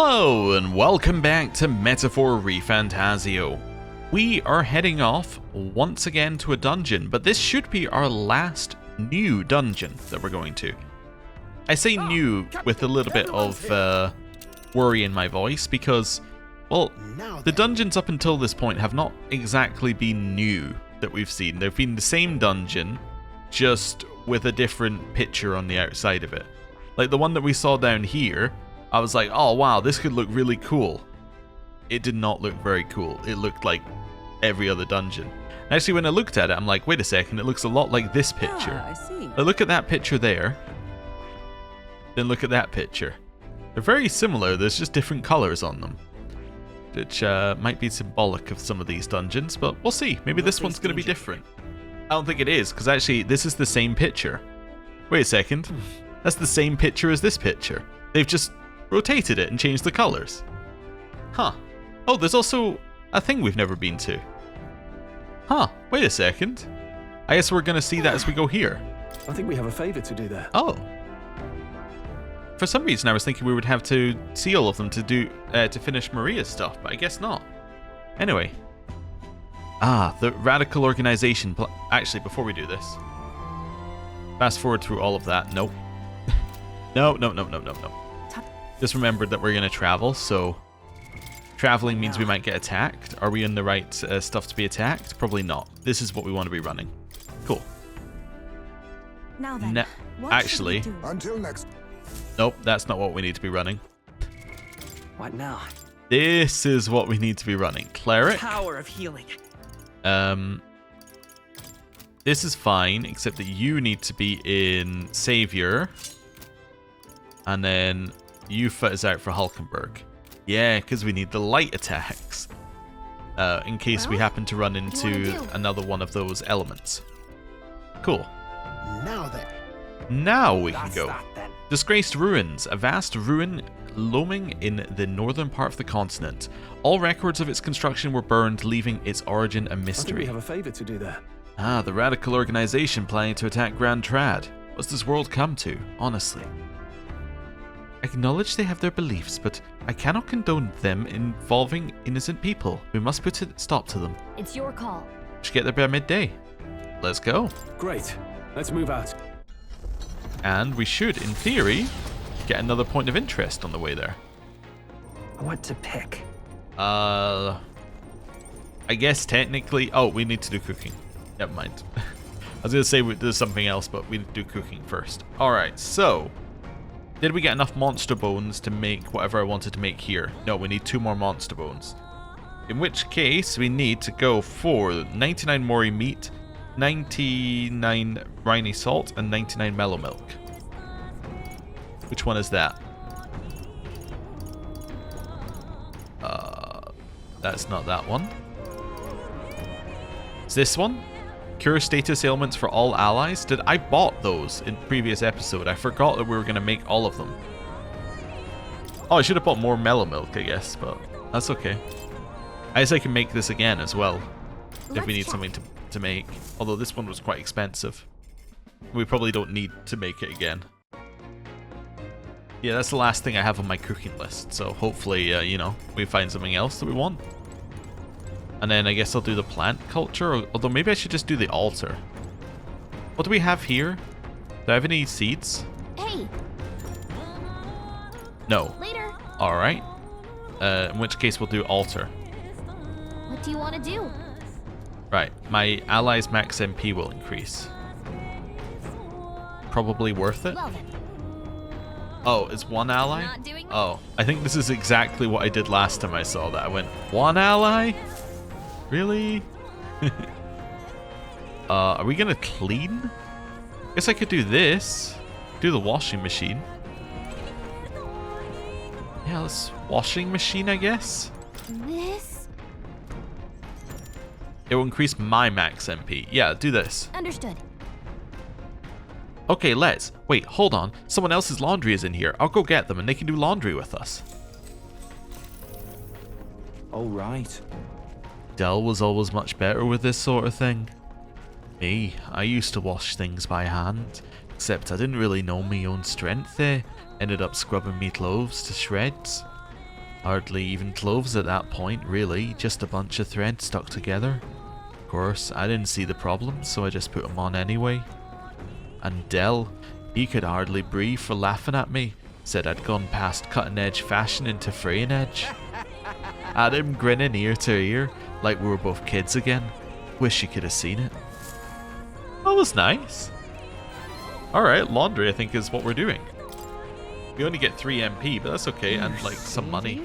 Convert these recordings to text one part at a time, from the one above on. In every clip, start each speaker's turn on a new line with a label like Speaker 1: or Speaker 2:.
Speaker 1: Hello and welcome back to Metaphor ReFantazio. We are heading off once again to a dungeon, but this should be our last new dungeon that we're going to. I say new with a little bit of worry in my voice because, well, the dungeons up until this point have not exactly been new that we've seen. They've been the same dungeon, just with a different picture on the outside of it. Like the one that we saw down here, I was like, oh wow, this could look really cool. It did not look very cool. It looked like every other dungeon. And actually, when I looked at it, I'm like, wait a second, it looks a lot like this picture.
Speaker 2: I see.
Speaker 1: Now look at that picture there. Then look at that picture. They're very similar, there's just different colors on them. Which might be symbolic of some of these dungeons, but we'll see. Maybe this one's going to be different. I don't think it is, because actually this is the same picture. Wait a second. That's the same picture as this picture. They've just rotated it and changed the colors. Huh. Oh, there's also a thing we've never been to. Huh. Wait a second. I guess we're going to see that as we go here.
Speaker 2: I think we have a favor to do there.
Speaker 1: Oh. For some reason I was thinking we would have to see all of them to do to finish Maria's stuff, but I guess not. Anyway. Ah, the radical organization. Actually, before we do this, fast forward through all of that. Nope. No. Just remembered that we're going to travel, so traveling means we might get attacked. Are we in the right stuff to be attacked? Probably not. This is what we want to be running. Cool.
Speaker 3: Now then,
Speaker 1: actually,
Speaker 4: Until next.
Speaker 1: Nope, that's not what we need to be running.
Speaker 2: What now?
Speaker 1: This is what we need to be running. Cleric.
Speaker 2: Power of healing.
Speaker 1: This is fine, except that you need to be in Savior. And then Yufa is out for Hulkenberg. Yeah, because we need the light attacks. In case we happen to run into another one of those elements. Cool.
Speaker 4: Now then.
Speaker 1: Now we can go. Disgraced Ruins, a vast ruin looming in the northern part of the continent. All records of its construction were burned, leaving its origin a
Speaker 2: I think
Speaker 1: mystery.
Speaker 2: we have a favor to do there.
Speaker 1: Ah, the radical organization planning to attack Grand Trad. What's this world come to, honestly? Acknowledge they have their beliefs, but I cannot condone them involving innocent people. We must put a stop to them.
Speaker 3: it's your call.
Speaker 1: We should get there by midday. Let's go.
Speaker 2: Great. Let's move out.
Speaker 1: And we should, in theory, get another point of interest on the way there.
Speaker 2: What to pick?
Speaker 1: I guess technically... Oh, we need to do cooking. Never mind. I was going to say there's something else, but we need to do cooking first. Alright, so... Did we get enough monster bones to make whatever I wanted to make here? No, we need 2 more monster bones. In which case, we need to go for 99 Mori meat, 99 briny salt, and 99 mellow milk. Which one is that? That's not that one. Is this one? Cure status ailments for all allies? I bought those in previous episode. I forgot that we were going to make all of them. Oh, I should have bought more mellow milk, I guess, but that's okay. I guess I can make this again as well, if we need something to make. Although this one was quite expensive. We probably don't need to make it again. Yeah, that's the last thing I have on my cooking list, so hopefully, you know, we find something else that we want. And then I guess I'll do the plant culture, although maybe I should just do the altar. What do we have here? Do I have any seeds?
Speaker 3: Hey.
Speaker 1: No.
Speaker 3: Later.
Speaker 1: Alright. In which case we'll do altar.
Speaker 3: What do you want to do?
Speaker 1: Right, my allies' max MP will increase. Probably worth it.
Speaker 3: Well then.
Speaker 1: Oh, it's one ally?
Speaker 3: Not doing that?
Speaker 1: Oh, I think this is exactly what I did last time I saw that. I went, one ally? Really? Are we gonna clean? Guess I could do this. Do the washing machine. Yeah, let's washing machine, I guess.
Speaker 3: This?
Speaker 1: It will increase my max MP. Yeah, do this.
Speaker 3: Understood.
Speaker 1: Okay, let's. Wait, hold on. Someone else's laundry is in here. I'll go get them and they can do laundry with us.
Speaker 2: All right.
Speaker 1: Dell was always much better with this sort of thing. Me, I used to wash things by hand, except I didn't really know my own strength there. Ended up scrubbing me clothes to shreds. Hardly even clothes at that point, really. Just a bunch of thread stuck together. Of course, I didn't see the problem, so I just put them on anyway. And Dell, he could hardly breathe for laughing at me. Said I'd gone past cutting edge fashion into fraying edge. Had him grinning ear to ear, like we were both kids again. Wish you could have seen it. That was nice. Alright, laundry I think is what we're doing. We only get 3 MP, but that's okay, and like some money.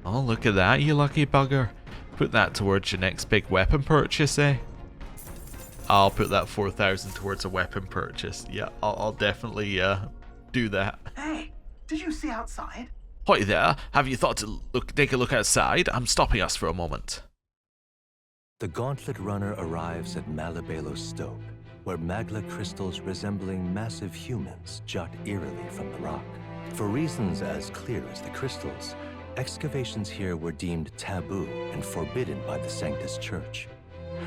Speaker 1: Oh, look at that, you lucky bugger. Put that towards your next big weapon purchase, eh? I'll put that 4,000 towards a weapon purchase. Yeah, I'll definitely do that.
Speaker 5: Hey, did you see outside?
Speaker 1: Hi there, have you thought to take a look outside? I'm stopping us for a moment.
Speaker 6: The Gauntlet Runner arrives at Malabelo Stoke, where magla crystals resembling massive humans jut eerily from the rock. For reasons as clear as the crystals, excavations here were deemed taboo and forbidden by the Sanctus Church.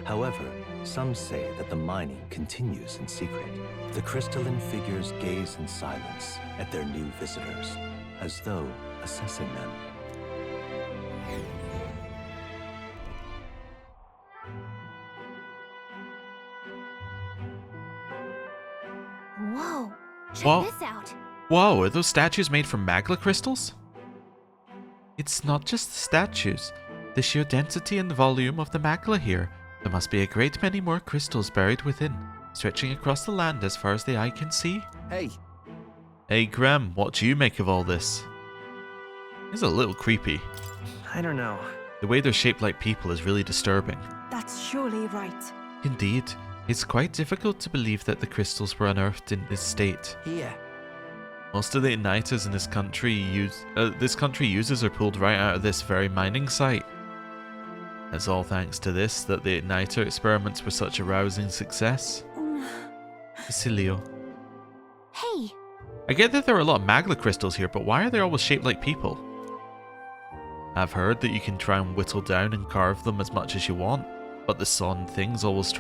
Speaker 6: However, some say that the mining continues in secret. The crystalline figures gaze in silence at their new visitors, as though assessing them.
Speaker 3: Whoa. Check
Speaker 1: Whoa.
Speaker 3: this out.
Speaker 1: Whoa, are those statues made from magla crystals? It's not just the statues. The sheer density and volume of the magla here. There must be a great many more crystals buried within, stretching across the land as far as the eye can see.
Speaker 2: Hey,
Speaker 1: Hey Graham, what do you make of all this? It's a little creepy.
Speaker 7: I don't know.
Speaker 1: The way they're shaped like people is really disturbing.
Speaker 8: That's surely right.
Speaker 1: Indeed, it's quite difficult to believe that the crystals were unearthed in this state.
Speaker 7: Here.
Speaker 1: Most of the igniters in this country uses are pulled right out of this very mining site. It's all thanks to this that the igniter experiments were such a rousing success. Basilio.
Speaker 3: Hey,
Speaker 1: I get that there are a lot of magla crystals here, but why are they always shaped like people? I've heard that you can try and whittle down and carve them as much as you want, but the son things always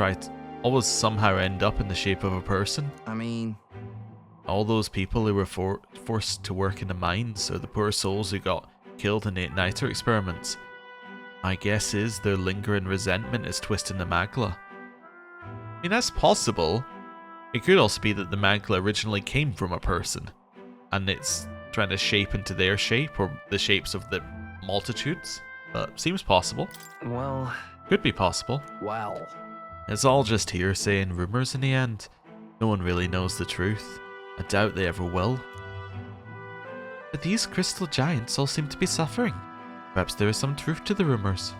Speaker 1: somehow end up in the shape of a person.
Speaker 7: I mean...
Speaker 1: All those people who were forced to work in the mines are the poor souls who got killed in the igniter experiments. My guess is their lingering resentment is twisting the magla. I mean, that's possible. It could also be that the magla originally came from a person, and it's trying to shape into their shape, or the shapes of the multitudes. But seems possible.
Speaker 7: Well...
Speaker 1: Could be possible.
Speaker 2: wow.
Speaker 1: It's all just hearsay and rumours in the end. No one really knows the truth. I doubt they ever will. But these crystal giants all seem to be suffering. Perhaps there is some truth to the rumours.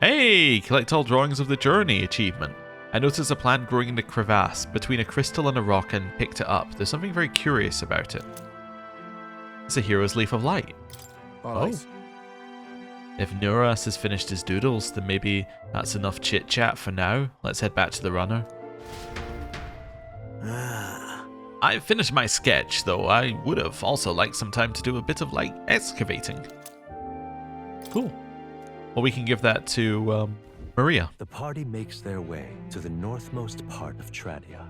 Speaker 1: Hey! Collect all drawings of the journey achievement. I noticed a plant growing in a crevasse between a crystal and a rock and picked it up. There's something very curious about it. It's a hero's leaf of light.
Speaker 2: All right.
Speaker 1: Oh. If Nuras has finished his doodles, then maybe that's enough chit-chat for now. Let's head back to the runner. I finished my sketch, though I would have also liked some time to do a bit of, like, excavating. Cool. Well, we can give that to Maria.
Speaker 6: The party makes their way to the northmost part of Tradia,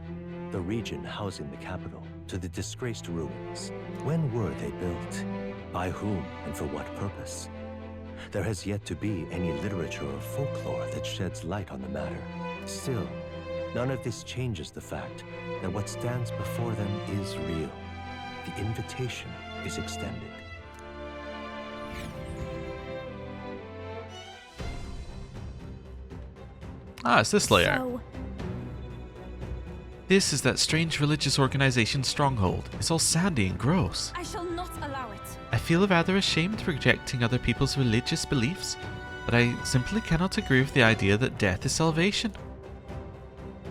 Speaker 6: the region housing the capital, to the Disgraced ruins. When were they built? By whom and for what purpose? There has yet to be any literature or folklore that sheds light on the matter. Still, none of this changes the fact that what stands before them is real. The invitation is extended.
Speaker 1: Ah, it's this layout.
Speaker 3: so
Speaker 1: This is that strange religious organization stronghold. It's all sandy and gross.
Speaker 8: I shall not allow it.
Speaker 1: I feel rather ashamed rejecting other people's religious beliefs, but I simply cannot agree with the idea that death is salvation.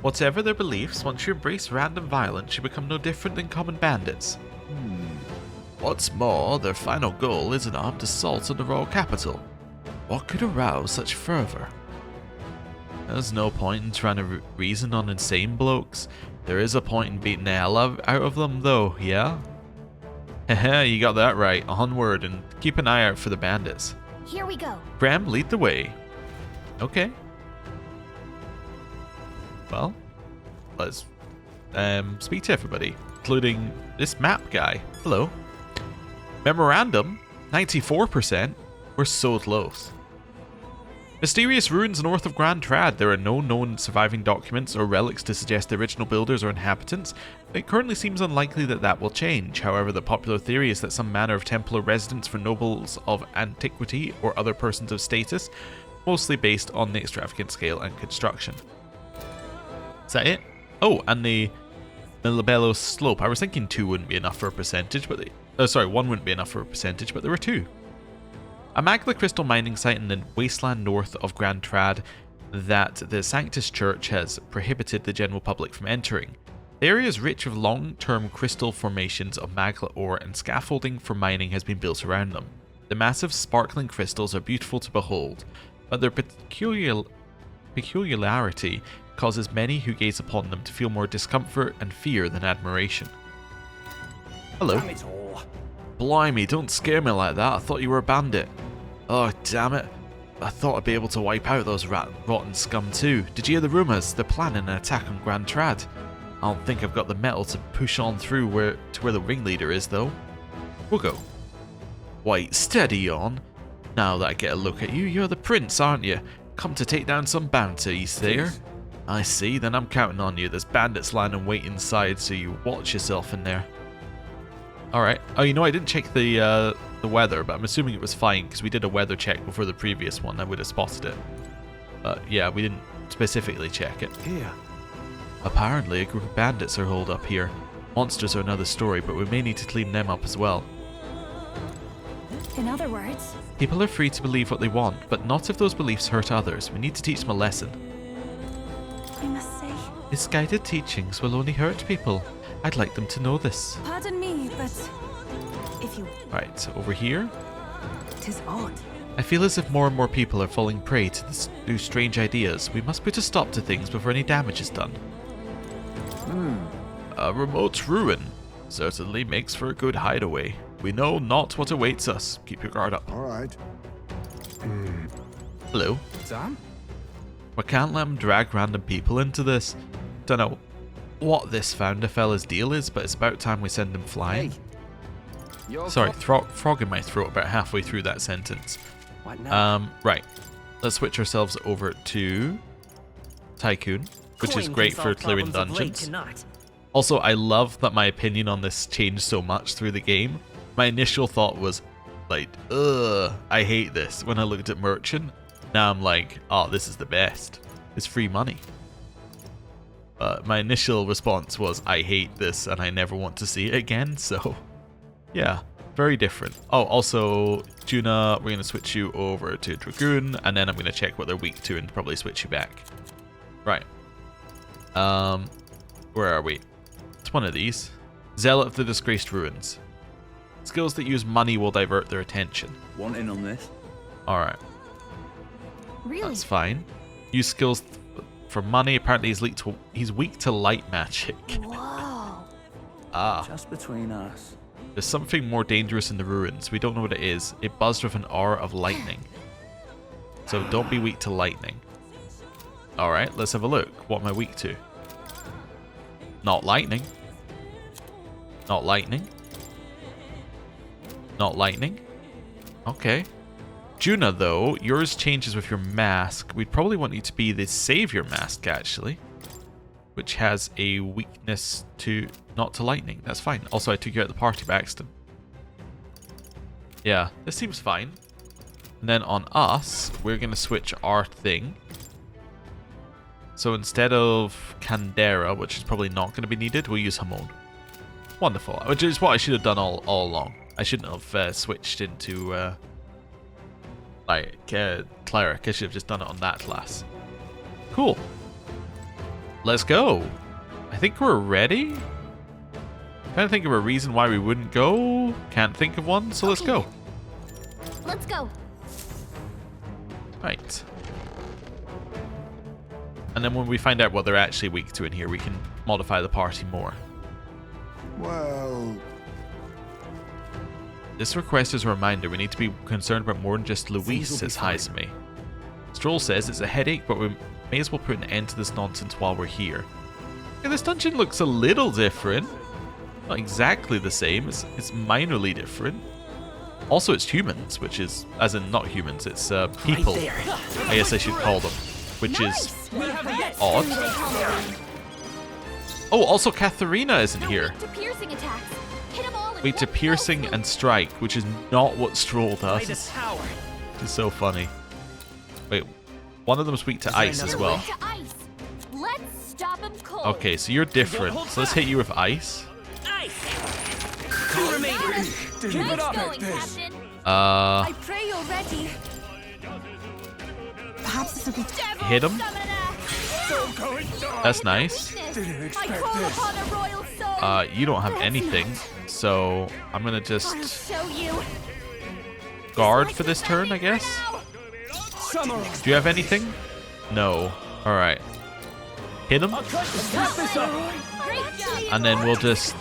Speaker 1: Whatever their beliefs, once you embrace random violence, you become no different than common bandits. What's more, their final goal is an armed assault on the royal capital. What could arouse such fervor? There's no point in trying to reason on insane blokes. There is a point in beating the hell out of them, though, yeah? Haha, you got that right. Onward, and keep an eye out for the bandits.
Speaker 3: here we go.
Speaker 1: Graham, lead the way. Okay. Well, let's speak to everybody, including this map guy. Hello. Memorandum. 94%? We're so close. Mysterious ruins north of Grand Trad. There are no known surviving documents or relics to suggest the original builders or inhabitants. It currently seems unlikely that that will change. However, the popular theory is that some manner of temple or residence for nobles of antiquity or other persons of status, mostly based on the extravagant scale and construction. Is that it? Oh, and the Malabello slope. I was thinking 2 wouldn't be enough for a percentage, but 1 wouldn't be enough for a percentage, but there were 2. A Magla crystal mining site in the wasteland north of Grand Trad that the Sanctus Church has prohibited the general public from entering. The area is rich with long-term crystal formations of Magla ore, and scaffolding for mining has been built around them. The massive sparkling crystals are beautiful to behold, but their peculiarity causes many who gaze upon them to feel more discomfort and fear than admiration. Hello.
Speaker 2: Damn it all.
Speaker 1: Blimey, don't scare me like that. I thought you were a bandit. Oh, damn it. I thought I'd be able to wipe out those rotten scum too. Did you hear the rumours? They're planning an attack on Grand Trad. I don't think I've got the metal to push on through to where the ringleader is, though. We'll go. Wait, steady on. Now that I get a look at you, you're the prince, aren't you? Come to take down some bounties there. I see, then I'm counting on you. There's bandits lying in wait inside, so you watch yourself in there. Alright. Oh, you know, I didn't check the weather, but I'm assuming it was fine, because we did a weather check before the previous one. I would have spotted it. But yeah, we didn't specifically check it.
Speaker 2: Here.
Speaker 1: Apparently, a group of bandits are holed up here. Monsters are another story, but we may need to clean them up as well.
Speaker 8: In other words,
Speaker 1: People are free to believe what they want, but not if those beliefs hurt others. We need to teach them a lesson.
Speaker 8: I must say,
Speaker 1: Misguided teachings will only hurt people. I'd like them to know this.
Speaker 8: pardon me, but if you...
Speaker 1: Right, over here.
Speaker 8: 'Tis odd.
Speaker 1: I feel as if more and more people are falling prey to these strange ideas. We must put a stop to things before any damage is done. A remote ruin certainly makes for a good hideaway. We know not what awaits us. Keep your guard up.
Speaker 4: All right.
Speaker 1: Hello.
Speaker 2: Sam?
Speaker 1: We can't let them drag random people into this. Don't know what this founder fella's deal is, but it's about time we send him flying.
Speaker 2: Hey. You're
Speaker 1: Sorry, frog in my throat about halfway through that sentence.
Speaker 2: What now?
Speaker 1: Right. Let's switch ourselves over to Tycoon, which is
Speaker 7: Coin
Speaker 1: great
Speaker 7: can
Speaker 1: for
Speaker 7: solve
Speaker 1: clearing
Speaker 7: problems of late
Speaker 1: dungeons.
Speaker 7: tonight.
Speaker 1: Also, I love that my opinion on this changed so much through the game. My initial thought was, like, ugh, I hate this. When I looked at Merchant, now I'm like, oh, this is the best. It's free money. My initial response was, I hate this and I never want to see it again, so yeah, very different. Oh, also, Juna, we're going to switch you over to Dragoon, and then I'm going to check what they're weak to and probably switch you back. Right. Where are we? It's one of these. Zealot of the Disgraced Ruins. Skills that use money will divert their attention.
Speaker 2: Want in on this?
Speaker 1: Alright,
Speaker 3: Really?
Speaker 1: that's fine. Use skills for money. Apparently he's weak to light magic.
Speaker 3: Whoa.
Speaker 1: Ah,
Speaker 2: Just between us.
Speaker 1: there's something more dangerous in the ruins. We don't know what it is. It buzzed with an aura of lightning. So don't be weak to lightning. Alright, let's have a look. What am I weak to? Not lightning. Not lightning. Not lightning. Okay. Juna, though, yours changes with your mask. We'd probably want you to be the Savior mask, actually. Which has a weakness to... not to lightning. That's fine. Also, I took you out of the party by accident. Yeah, this seems fine. And then on us, we're going to switch our thing. So instead of Candera, which is probably not going to be needed, we'll use Hamon. Wonderful. Which is what I should have done all along. I shouldn't have switched into Cleric. I should have just done it on that class. Cool. Let's go. I think we're ready. Trying to think of a reason why we wouldn't go. Can't think of one, so let's
Speaker 3: Okay.
Speaker 1: go.
Speaker 3: Let's go.
Speaker 1: Right. And then when we find out what they're actually weak to in here, we can modify the party more.
Speaker 4: Well,
Speaker 1: This request is a reminder we need to be concerned about more than just Luis,
Speaker 2: Things will be
Speaker 1: says
Speaker 2: fine.
Speaker 1: Heisme. Stroll says it's a headache, but we may as well put an end to this nonsense while we're here. Okay, this dungeon looks a little different. Not exactly the same, it's minorly different. Also, it's humans, which is, as in not humans, it's people. I guess I should call them, which is odd. Oh, also Katharina isn't here.
Speaker 3: Weak to piercing attacks. Hit 'em all in
Speaker 1: Weak to
Speaker 3: one
Speaker 1: piercing
Speaker 3: fell
Speaker 1: and strike, which is not what Stroll does.
Speaker 7: tower.
Speaker 1: It's so funny. Wait, one of them's weak to ice as
Speaker 3: swoop.
Speaker 1: well.
Speaker 3: Weak to ice. Let's stop 'em cold.
Speaker 1: Okay, so you're different. So let's hit you with ice.
Speaker 7: Two remaining.
Speaker 3: Nice going, Captain.
Speaker 8: I pray you're ready. Perhaps this will be.
Speaker 1: Hit him.
Speaker 3: Summon
Speaker 1: That's nice.
Speaker 3: I call upon a royal soul.
Speaker 1: You don't have anything, so I'm gonna
Speaker 3: I'll
Speaker 1: just
Speaker 3: show you.
Speaker 1: guard for this turn, I guess. Do you have anything? No. All right. Hit him,
Speaker 3: Great job.
Speaker 1: and then we'll just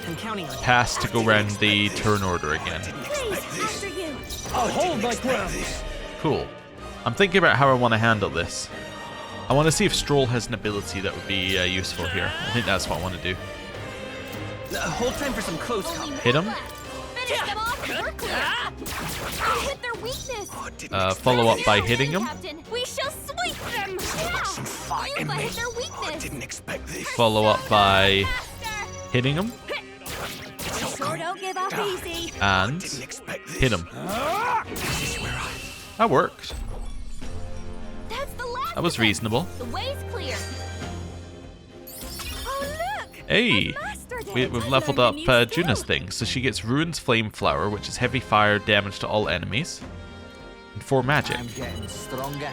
Speaker 7: I'm counting on you.
Speaker 1: pass to go around the turn order again.
Speaker 8: Please, after you.
Speaker 7: I'll hold my ground.
Speaker 1: Cool. I'm thinking about how I want to handle this. I want to see if Stroll has an ability that would be useful here. I think that's what I want to do.
Speaker 7: Hold time for some close combat.
Speaker 1: Hit him.
Speaker 3: Finish them off. We're clear. I'll hit their weakness.
Speaker 1: Follow up by hitting him.
Speaker 3: Captain, we shall sweep them. Yeah. Alpha hit their weakness.
Speaker 1: Follow up by
Speaker 3: Faster.
Speaker 1: hitting him
Speaker 8: Sure don't give up easy.
Speaker 1: and hit him. That worked.
Speaker 3: That's the last
Speaker 1: That was
Speaker 3: of them.
Speaker 1: reasonable.
Speaker 3: The way's clear.
Speaker 8: Oh look!
Speaker 1: Hey,
Speaker 8: Mastered it.
Speaker 1: we've leveled up Juna's thing. So she gets Ruin's Flame Flower, which is heavy fire damage to all enemies. And 4 magic.
Speaker 2: I'm getting stronger.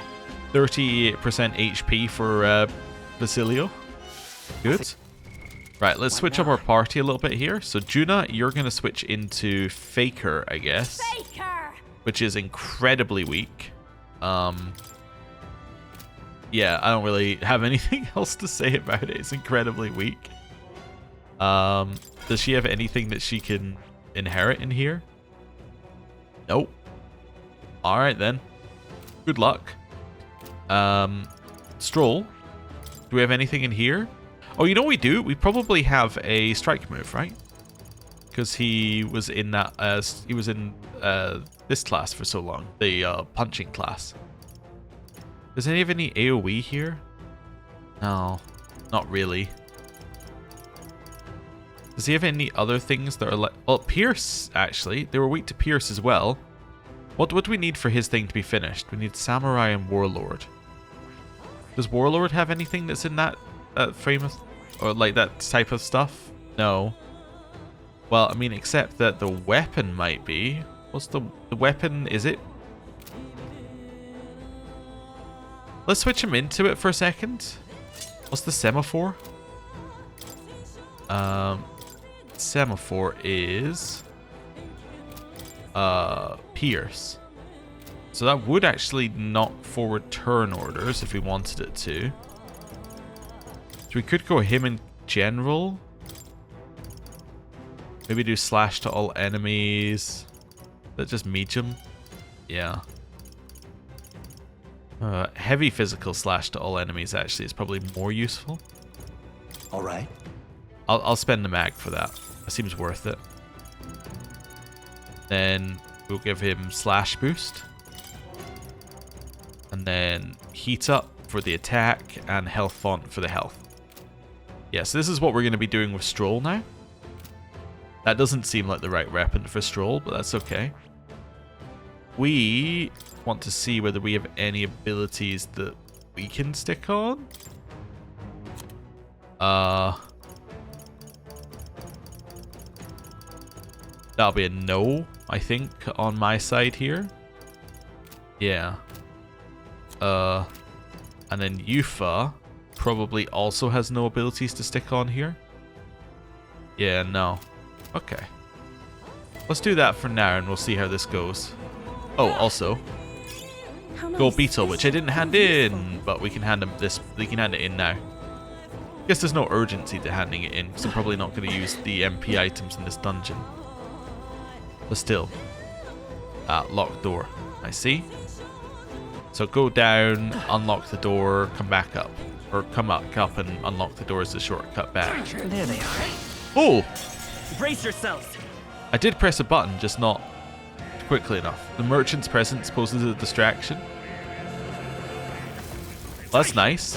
Speaker 1: 38% HP for Basilio. Good. Right, let's switch up our party a little bit here. So Juna, you're going to switch into Faker, I guess.
Speaker 8: Faker.
Speaker 1: Which is incredibly weak. Yeah, I don't really have anything else to say about it. It's incredibly weak. Does she have anything that she can inherit in here? Nope. Alright then. Good luck. Stroll. Do we have anything in here? Oh, you know what we do? We probably have a strike move, right? Because he was in that he was in this class for so long, the punching class. Does any have any AoE here? No, not really. Does he have any other things that are like... Well, Pierce, actually. They were weak to Pierce as well. What do we need for his thing to be finished? We need Samurai and Warlord. Does Warlord have anything that's in that frame of... Or like that type of stuff? No. Well, I mean, except that the weapon might be. What's the weapon? Is it? Let's switch him into it for a second. What's the semaphore? Semaphore is Pierce. So that would actually knock forward turn orders if we wanted it to. So we could go him in general. Maybe do slash to all enemies. That just medium. Yeah. Heavy physical slash to all enemies actually is probably more useful.
Speaker 6: All right.
Speaker 1: I'll spend the mag for that. That seems worth it. Then we'll give him slash boost. And then heat up for the attack and health font for the health. Yeah, so this is what we're going to be doing with Stroll now. That doesn't seem like the right weapon for Stroll, but that's okay. We want to see whether we have any abilities that we can stick on. That'll be a no, I think, on my side here. Yeah. And then Yufa probably also has no abilities to stick on here. Yeah, no. Okay. Let's do that for now and we'll see how this goes. Oh, also, Gold Beetle, which I didn't hand in, but we can hand him this. We can hand it in now. I guess there's no urgency to handing it in because I'm probably not going to use the MP items in this dungeon. But still, locked door. I see. So go down, unlock the door, come back up, or come up and unlock the door as a shortcut back.
Speaker 7: There they are.
Speaker 1: Oh,
Speaker 7: Brace yourselves.
Speaker 1: I did press a button, just not quickly enough. The merchant's presence poses a distraction. That's nice.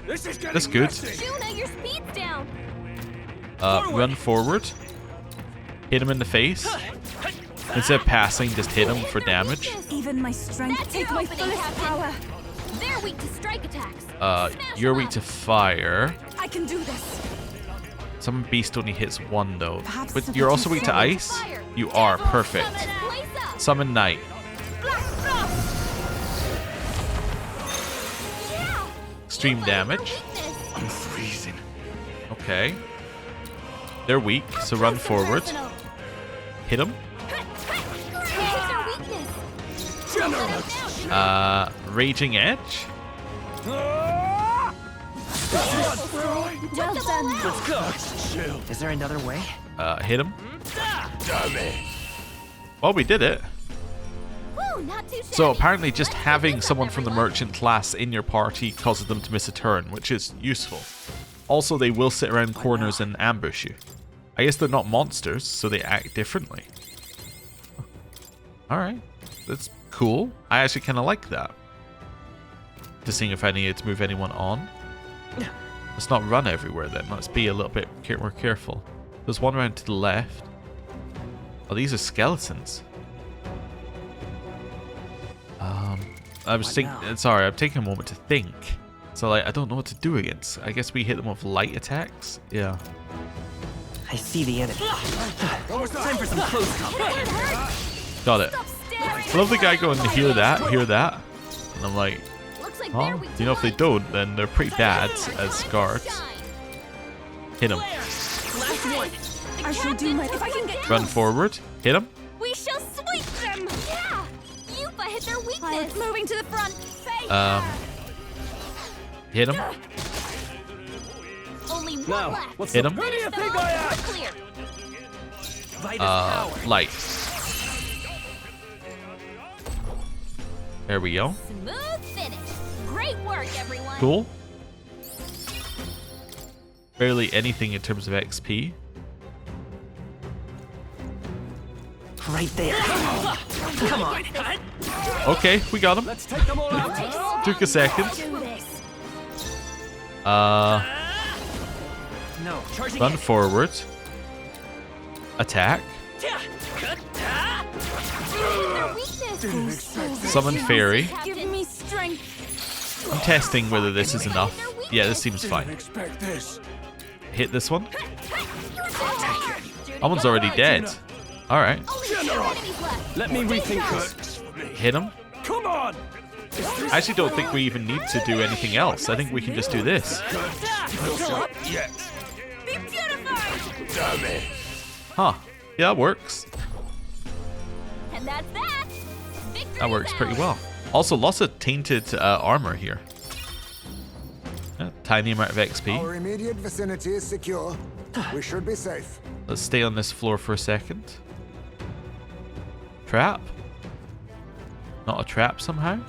Speaker 1: That's good.
Speaker 3: Juna, your speed's down.
Speaker 1: Run forward. Hit him in the face. Instead of passing, just hit him for damage.
Speaker 8: Even my strength
Speaker 3: That's
Speaker 8: take
Speaker 3: your
Speaker 8: my
Speaker 3: opening,
Speaker 8: fullest
Speaker 3: Captain.
Speaker 8: power.
Speaker 3: They're weak to strike attacks.
Speaker 1: You're weak to fire.
Speaker 8: I can do this.
Speaker 1: Summon beast only hits one though.
Speaker 8: Perhaps
Speaker 1: But
Speaker 8: the
Speaker 1: you're also weak to
Speaker 8: fire.
Speaker 1: ice. You are perfect.
Speaker 3: Blaze up.
Speaker 1: Summon knight.
Speaker 3: Black frost. Yeah.
Speaker 1: Extreme
Speaker 3: You play for
Speaker 1: damage.
Speaker 3: weakness.
Speaker 2: I'm freezing.
Speaker 1: Okay. They're weak, so run forward. Hit them.
Speaker 3: Here's their weakness.
Speaker 1: Raging Edge.
Speaker 8: Well done.
Speaker 7: Let's go. Is there another way?
Speaker 1: Hit him.
Speaker 6: Damn it!
Speaker 1: Well, we did it.
Speaker 3: Whew, not too
Speaker 1: So
Speaker 3: shabby.
Speaker 1: apparently just
Speaker 3: Let's
Speaker 1: having
Speaker 3: pick up,
Speaker 1: someone from the
Speaker 3: everyone.
Speaker 1: merchant class in your party causes them to miss a turn, which is useful. Also, they will sit around corners and ambush you. I guess they're not monsters, so they act differently. Alright, that's cool. I actually kind of like that. Just seeing if I needed to move anyone on. Let's not run everywhere then. Let's be a little bit more careful. There's one around to the left. Oh, these are skeletons. I was thinking. Sorry, I'm taking a moment to think. So like, I don't know what to do against. I guess we hit them with light attacks. Yeah.
Speaker 7: I see the enemy. Time for some close combat.
Speaker 1: Got it. I love the guy going, hear that. And I'm like,
Speaker 3: Looks like
Speaker 1: oh,
Speaker 3: they're weak
Speaker 1: you know, if they
Speaker 3: to
Speaker 1: don't, then they're pretty bad as guards.
Speaker 3: shine.
Speaker 1: Hit him.
Speaker 7: Last one.
Speaker 8: I shall do my. If I can get
Speaker 1: Run forward. Hit him.
Speaker 3: We shall sweep them. Yeah. Yupa hit their weakness.
Speaker 8: moving to the front. Face.
Speaker 1: Hit him.
Speaker 3: Only one
Speaker 7: Now,
Speaker 3: left.
Speaker 7: what's
Speaker 1: Hit
Speaker 7: the
Speaker 1: him.
Speaker 7: Where do you think I am?
Speaker 3: Clear.
Speaker 7: Vitus power.
Speaker 1: Light. There we go.
Speaker 3: Smooth finish. Great work, everyone.
Speaker 1: Cool. Barely anything in terms of XP.
Speaker 7: Right there. Come on.
Speaker 1: Okay, we got him.
Speaker 7: Let's take them all out.
Speaker 1: Took a second.
Speaker 8: Do this.
Speaker 1: Uh,
Speaker 7: No, charging
Speaker 1: run
Speaker 7: in.
Speaker 1: forward. Attack.
Speaker 3: Their weakness.
Speaker 1: Summon fairy.
Speaker 8: Give me strength.
Speaker 1: I'm testing whether this is enough. Yeah, this seems fine.
Speaker 4: Expect this.
Speaker 1: Hit this one. That one's already dead. Alright.
Speaker 3: Only 2 enemies left.
Speaker 7: Let me rethink this.
Speaker 1: Hit him.
Speaker 7: Come on.
Speaker 1: I actually don't think we even need to do anything else. I think we can just do this.
Speaker 8: Be purified.
Speaker 1: Huh. Yeah, that works.
Speaker 3: And that's that. Victory
Speaker 1: That works
Speaker 3: is
Speaker 1: pretty
Speaker 3: ours.
Speaker 1: well. Also, lots of tainted armor here. Tiny amount of XP.
Speaker 4: Our immediate vicinity is secure. We should be safe.
Speaker 1: Let's stay on this floor for a second. Trap? Not a trap somehow?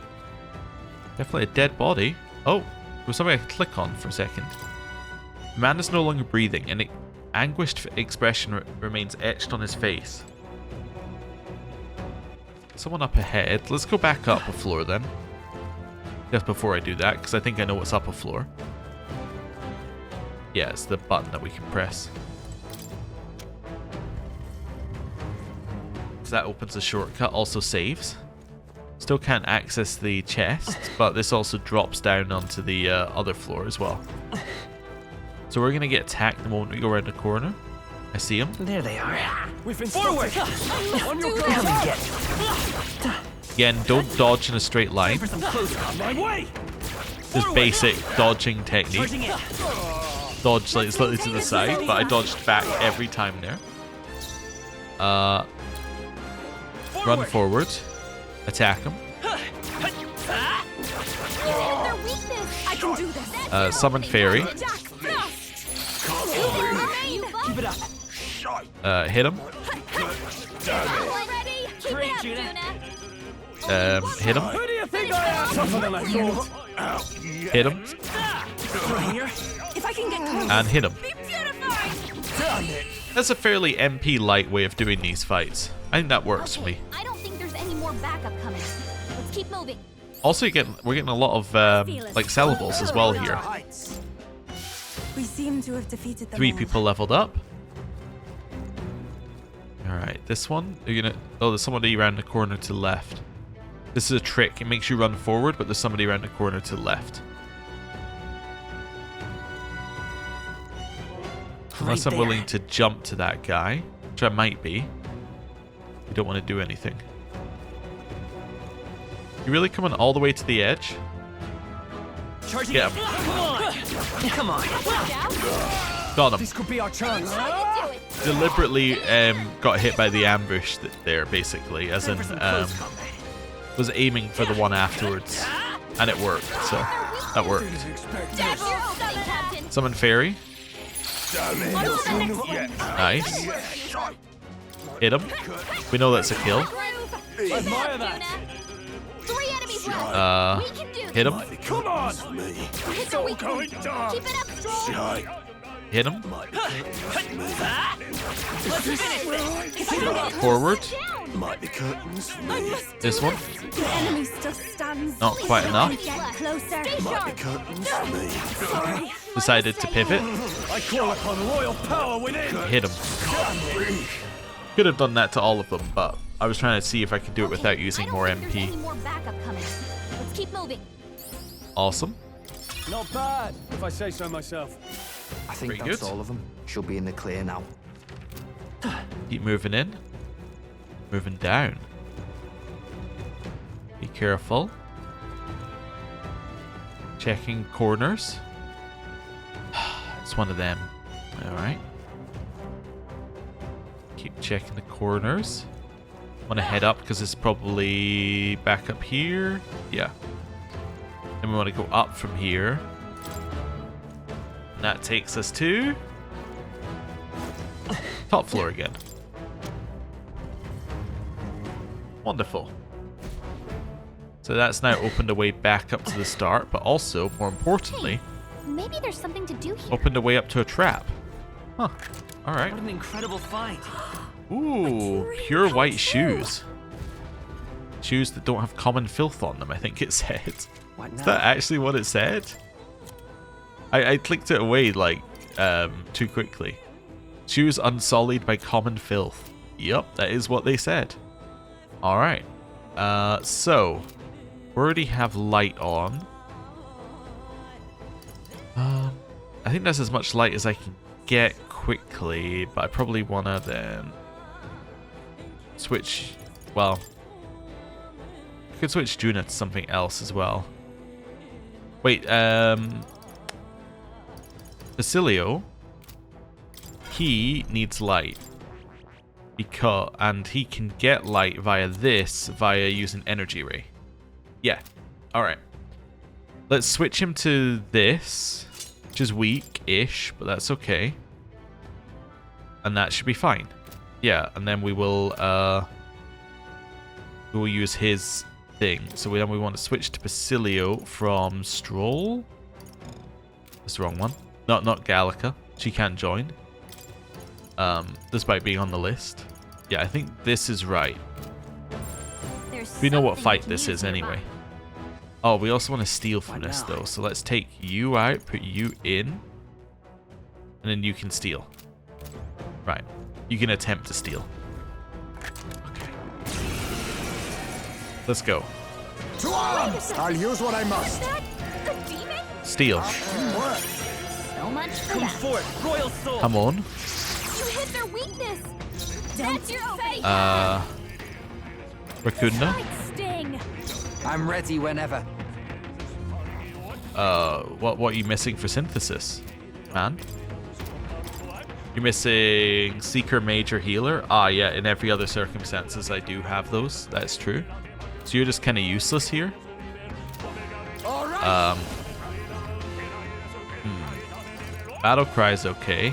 Speaker 1: Definitely a dead body. Oh, there's something I can click on for a second. The man is no longer breathing, and an anguished expression remains etched on his face. Someone up ahead. Let's go back up a floor then. Just before I do that, because I think I know what's up a floor. Yeah, it's the button that we can press. So that opens a shortcut, also saves. Still can't access the chest, but this also drops down onto the other floor as well. So we're going to get attacked the moment we go around the corner. I see him.
Speaker 7: There they are. We've been forward. On your guard. Come and get.
Speaker 1: Again, don't dodge in a straight line.
Speaker 7: For some close combat. My way.
Speaker 1: Just basic dodging technique.
Speaker 7: Charging in.
Speaker 1: Dodge like slightly to the side, but I dodged back every time there. Run forward. Attack him.
Speaker 3: Their weakness.
Speaker 8: I can do this.
Speaker 1: Summon fairy.
Speaker 8: Jack Frost.
Speaker 7: Keep it up.
Speaker 1: Hit him.
Speaker 3: Ready? Keep
Speaker 7: Great,
Speaker 3: it up,
Speaker 7: Juna.
Speaker 3: Juna.
Speaker 1: Hit him.
Speaker 7: Who do you think I am? Tougher than I thought.
Speaker 1: Hit him.
Speaker 7: Right here.
Speaker 8: If I can get close.
Speaker 1: And hit him.
Speaker 8: Be purified.
Speaker 7: Damn it.
Speaker 1: That's a fairly MP light way of doing these fights. I think that works for me.
Speaker 3: I don't think there's any more backup coming. Let's keep moving.
Speaker 1: Also, we're getting a lot of like sellables as well here.
Speaker 8: We seem to have defeated them
Speaker 1: 3
Speaker 8: all.
Speaker 1: people leveled up. All right, this one. Are you gonna? Oh, there's somebody around the corner to the left. This is a trick. It makes you run forward, but there's somebody around the corner to the left. Unless I'm willing to jump to that guy, which I might be. You don't want to do anything. You really coming all the way to the edge?
Speaker 7: Charging.
Speaker 1: Get him.
Speaker 7: Come on. Come on.
Speaker 1: Got him.
Speaker 7: This could be our chance.
Speaker 1: Deliberately got hit by the ambush there, basically, as in was aiming for the one afterwards, and it worked. So that worked. Summon fairy. Nice. Hit him. We know that's a kill.
Speaker 7: Admire that.
Speaker 3: 3 enemies left. We can do
Speaker 1: Hit him.
Speaker 7: Come on.
Speaker 3: Hit the weak point. Keep it up, Stroll.
Speaker 1: Hit him.
Speaker 7: Let's finish this.
Speaker 1: Forward.
Speaker 4: Might be curtains for me.
Speaker 1: This one.
Speaker 8: The enemy still stands.
Speaker 1: Not quite enough.
Speaker 8: Get closer.
Speaker 4: Might be curtains for me.
Speaker 8: Sorry.
Speaker 1: Decided to pivot.
Speaker 7: I call upon royal power within.
Speaker 1: Hit him. Could have done that to all of them, but I was trying to see if I could do it without using more
Speaker 3: I don't think there's
Speaker 1: MP.
Speaker 3: any more backup coming. Let's keep moving.
Speaker 1: Awesome.
Speaker 7: Not bad, if I say so myself.
Speaker 2: I think
Speaker 1: Pretty
Speaker 2: that's
Speaker 1: good.
Speaker 2: all of them. Should be in the clear now.
Speaker 1: Keep moving in. Moving down. Be careful. Checking corners. It's one of them. Alright. Keep checking the corners. Want to head up because it's probably back up here. Yeah. And we want to go up from here. And that takes us to top floor again. Wonderful. So that's now opened a way back up to the start, but also, more importantly,
Speaker 3: Maybe there's something to do here.
Speaker 1: opened a way up to a trap. Huh. Alright.
Speaker 7: What an incredible find.
Speaker 1: Ooh, pure white shoes. Shoes that don't have common filth on them, I think it said.
Speaker 2: What
Speaker 1: Is
Speaker 2: now?
Speaker 1: that actually what it said? I clicked it away like too quickly. Shoes unsullied by common filth. Yup, that is what they said. Alright. So we already have light on. I think that's as much light as I can get quickly, but I probably wanna then switch. Well, I could switch Juna to something else as well. Wait, Basilio, he needs light and he can get light via using energy ray. Yeah. All right. Let's switch him to this, which is weak-ish, but that's okay. And that should be fine. Yeah, and then we will use his thing. So we want to switch to Basilio from Stroll. That's the wrong one. Not Gallica. She can't join. Despite being on the list. Yeah, I think this is right. We know what fight this is anyway. Oh, we also want to steal from this though. So let's take you out, put you in, and then you can steal. Right. You can attempt to steal. Okay. Let's go.
Speaker 4: To arms! I'll use what I must.
Speaker 3: That the demon?
Speaker 1: Steal.
Speaker 3: So much for
Speaker 7: Come
Speaker 3: that.
Speaker 7: forth, royal soul.
Speaker 1: Come on.
Speaker 3: You hit their weakness. That's your fate.
Speaker 1: Raccoon.
Speaker 8: Sting.
Speaker 2: I'm ready whenever.
Speaker 1: What are you missing for synthesis, man? You're missing Seeker, Major, Healer? Ah, yeah, in every other circumstances I do have those. That's true. So you're just kind of useless here? Battle Cry's okay.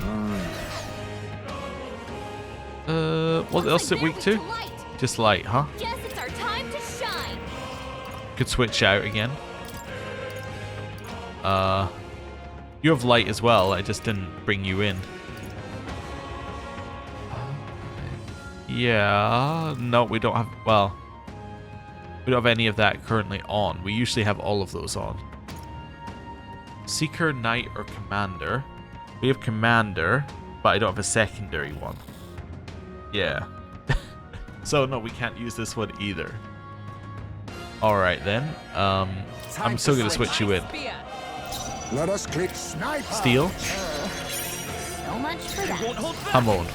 Speaker 1: What else is it weak to?
Speaker 3: Light.
Speaker 1: Just light, huh?
Speaker 3: Guess it's our time to shine.
Speaker 1: Could switch out again. You have light as well, I just didn't bring you in. Yeah. No, we don't have... Well, we don't have any of that currently on. We usually have all of those on. Seeker, Knight, or Commander. We have Commander, but I don't have a secondary one. Yeah. So, no, we can't use this one either. Alright, then. I'm still going to switch you in.
Speaker 4: Let us click sniper.
Speaker 1: Steel.
Speaker 3: So much for that.
Speaker 1: Hamon.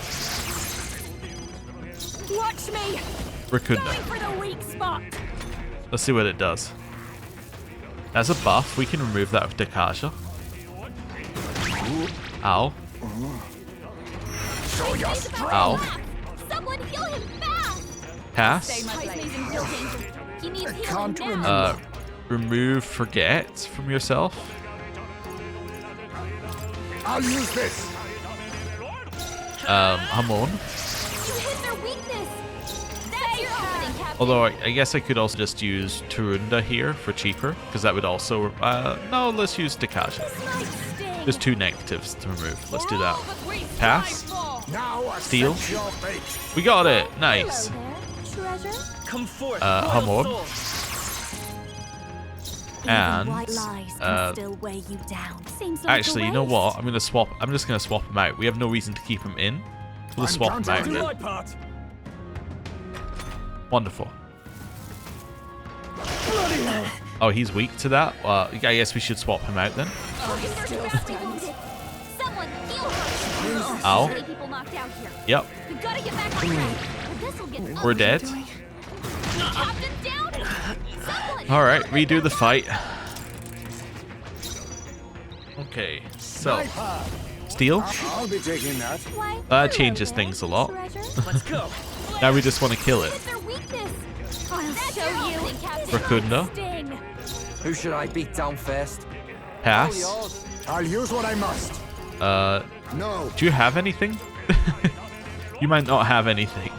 Speaker 8: Watch me!
Speaker 1: Racunda.
Speaker 8: Going for the weak spot!
Speaker 1: Let's see what it does. As a buff, we can remove that with Dakaja. Ow. Ow.
Speaker 3: Someone heal him fast.
Speaker 1: Pass.
Speaker 3: He needs healing now.
Speaker 1: Remove Forget from yourself.
Speaker 4: I'll use this.
Speaker 1: Hamon.
Speaker 3: You hit their weakness. That's your opening, Captain.
Speaker 1: Although I guess I could also just use Turunda here for cheaper, because that would also... no, let's use Dakaja. There's 2 negatives to remove. Let's do that. Pass.
Speaker 4: Now
Speaker 1: Steel.
Speaker 4: accept your fate.
Speaker 1: We got it. Nice.
Speaker 3: Hello there, treasure.
Speaker 7: Come forth.
Speaker 1: Hamon. And
Speaker 8: White lies can still weigh you down. Seems like
Speaker 1: actually, you know what? I'm just gonna swap him out. We have no reason to keep him in. We'll just swap him out
Speaker 7: Do my
Speaker 1: then.
Speaker 7: part.
Speaker 1: Wonderful. Oh, he's weak to that? Well, I guess we should swap him out then.
Speaker 3: Someone heal her.
Speaker 1: Ow.
Speaker 3: Many people knocked out here.
Speaker 1: Yep.
Speaker 3: We gotta get back on track. Or this'll get
Speaker 1: We're
Speaker 3: ugly.
Speaker 1: dead.
Speaker 3: Captain down. Someone.
Speaker 1: Alright, redo the fight. Okay, so Steel.
Speaker 4: I'll be taking that.
Speaker 3: Why,
Speaker 1: That
Speaker 3: hello
Speaker 1: changes
Speaker 3: there,
Speaker 1: things a lot.
Speaker 3: treasure.
Speaker 7: Let's go.
Speaker 1: Now we just want to kill it.
Speaker 3: Hit their weakness. I'll show you.
Speaker 1: Racunda.
Speaker 8: Sting.
Speaker 2: Who should I beat down first?
Speaker 1: Pass.
Speaker 4: I'll use what I must. No.
Speaker 1: Do you have anything? You might not have anything.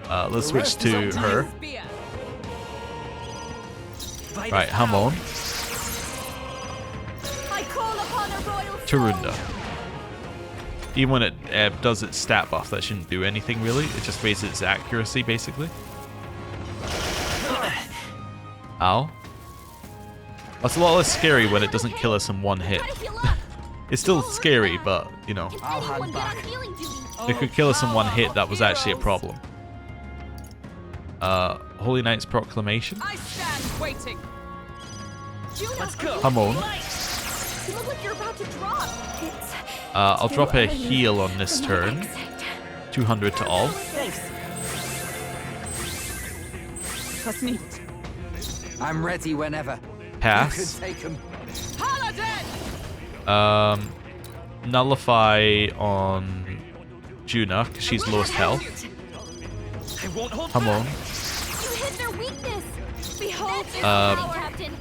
Speaker 1: Let's switch to her. Right, Hamon.
Speaker 8: I call upon a royal
Speaker 1: Turunda. Even when it does its stat buff, that shouldn't do anything really. It just raises its accuracy, basically. Ow. That's a lot less scary when it doesn't kill us in one hit.
Speaker 3: Gotta heal up.
Speaker 1: It's still scary, but, you know,
Speaker 3: Can anyone get on healing duty?
Speaker 1: if it could kill us in one hit, that was actually a problem. Holy Knight's Proclamation.
Speaker 7: I stand waiting.
Speaker 3: Let's
Speaker 7: go.
Speaker 1: Hamon.
Speaker 3: You look like you're about to drop.
Speaker 1: I'll drop a heal on this turn. 200 to all.
Speaker 7: Thanks.
Speaker 2: I'm ready whenever.
Speaker 1: Pass.
Speaker 2: Take him.
Speaker 1: Nullify on Juna, because she's lowest health.
Speaker 7: I won't hold
Speaker 1: Hamon.
Speaker 3: You hit their weakness. Behold your power, Captain.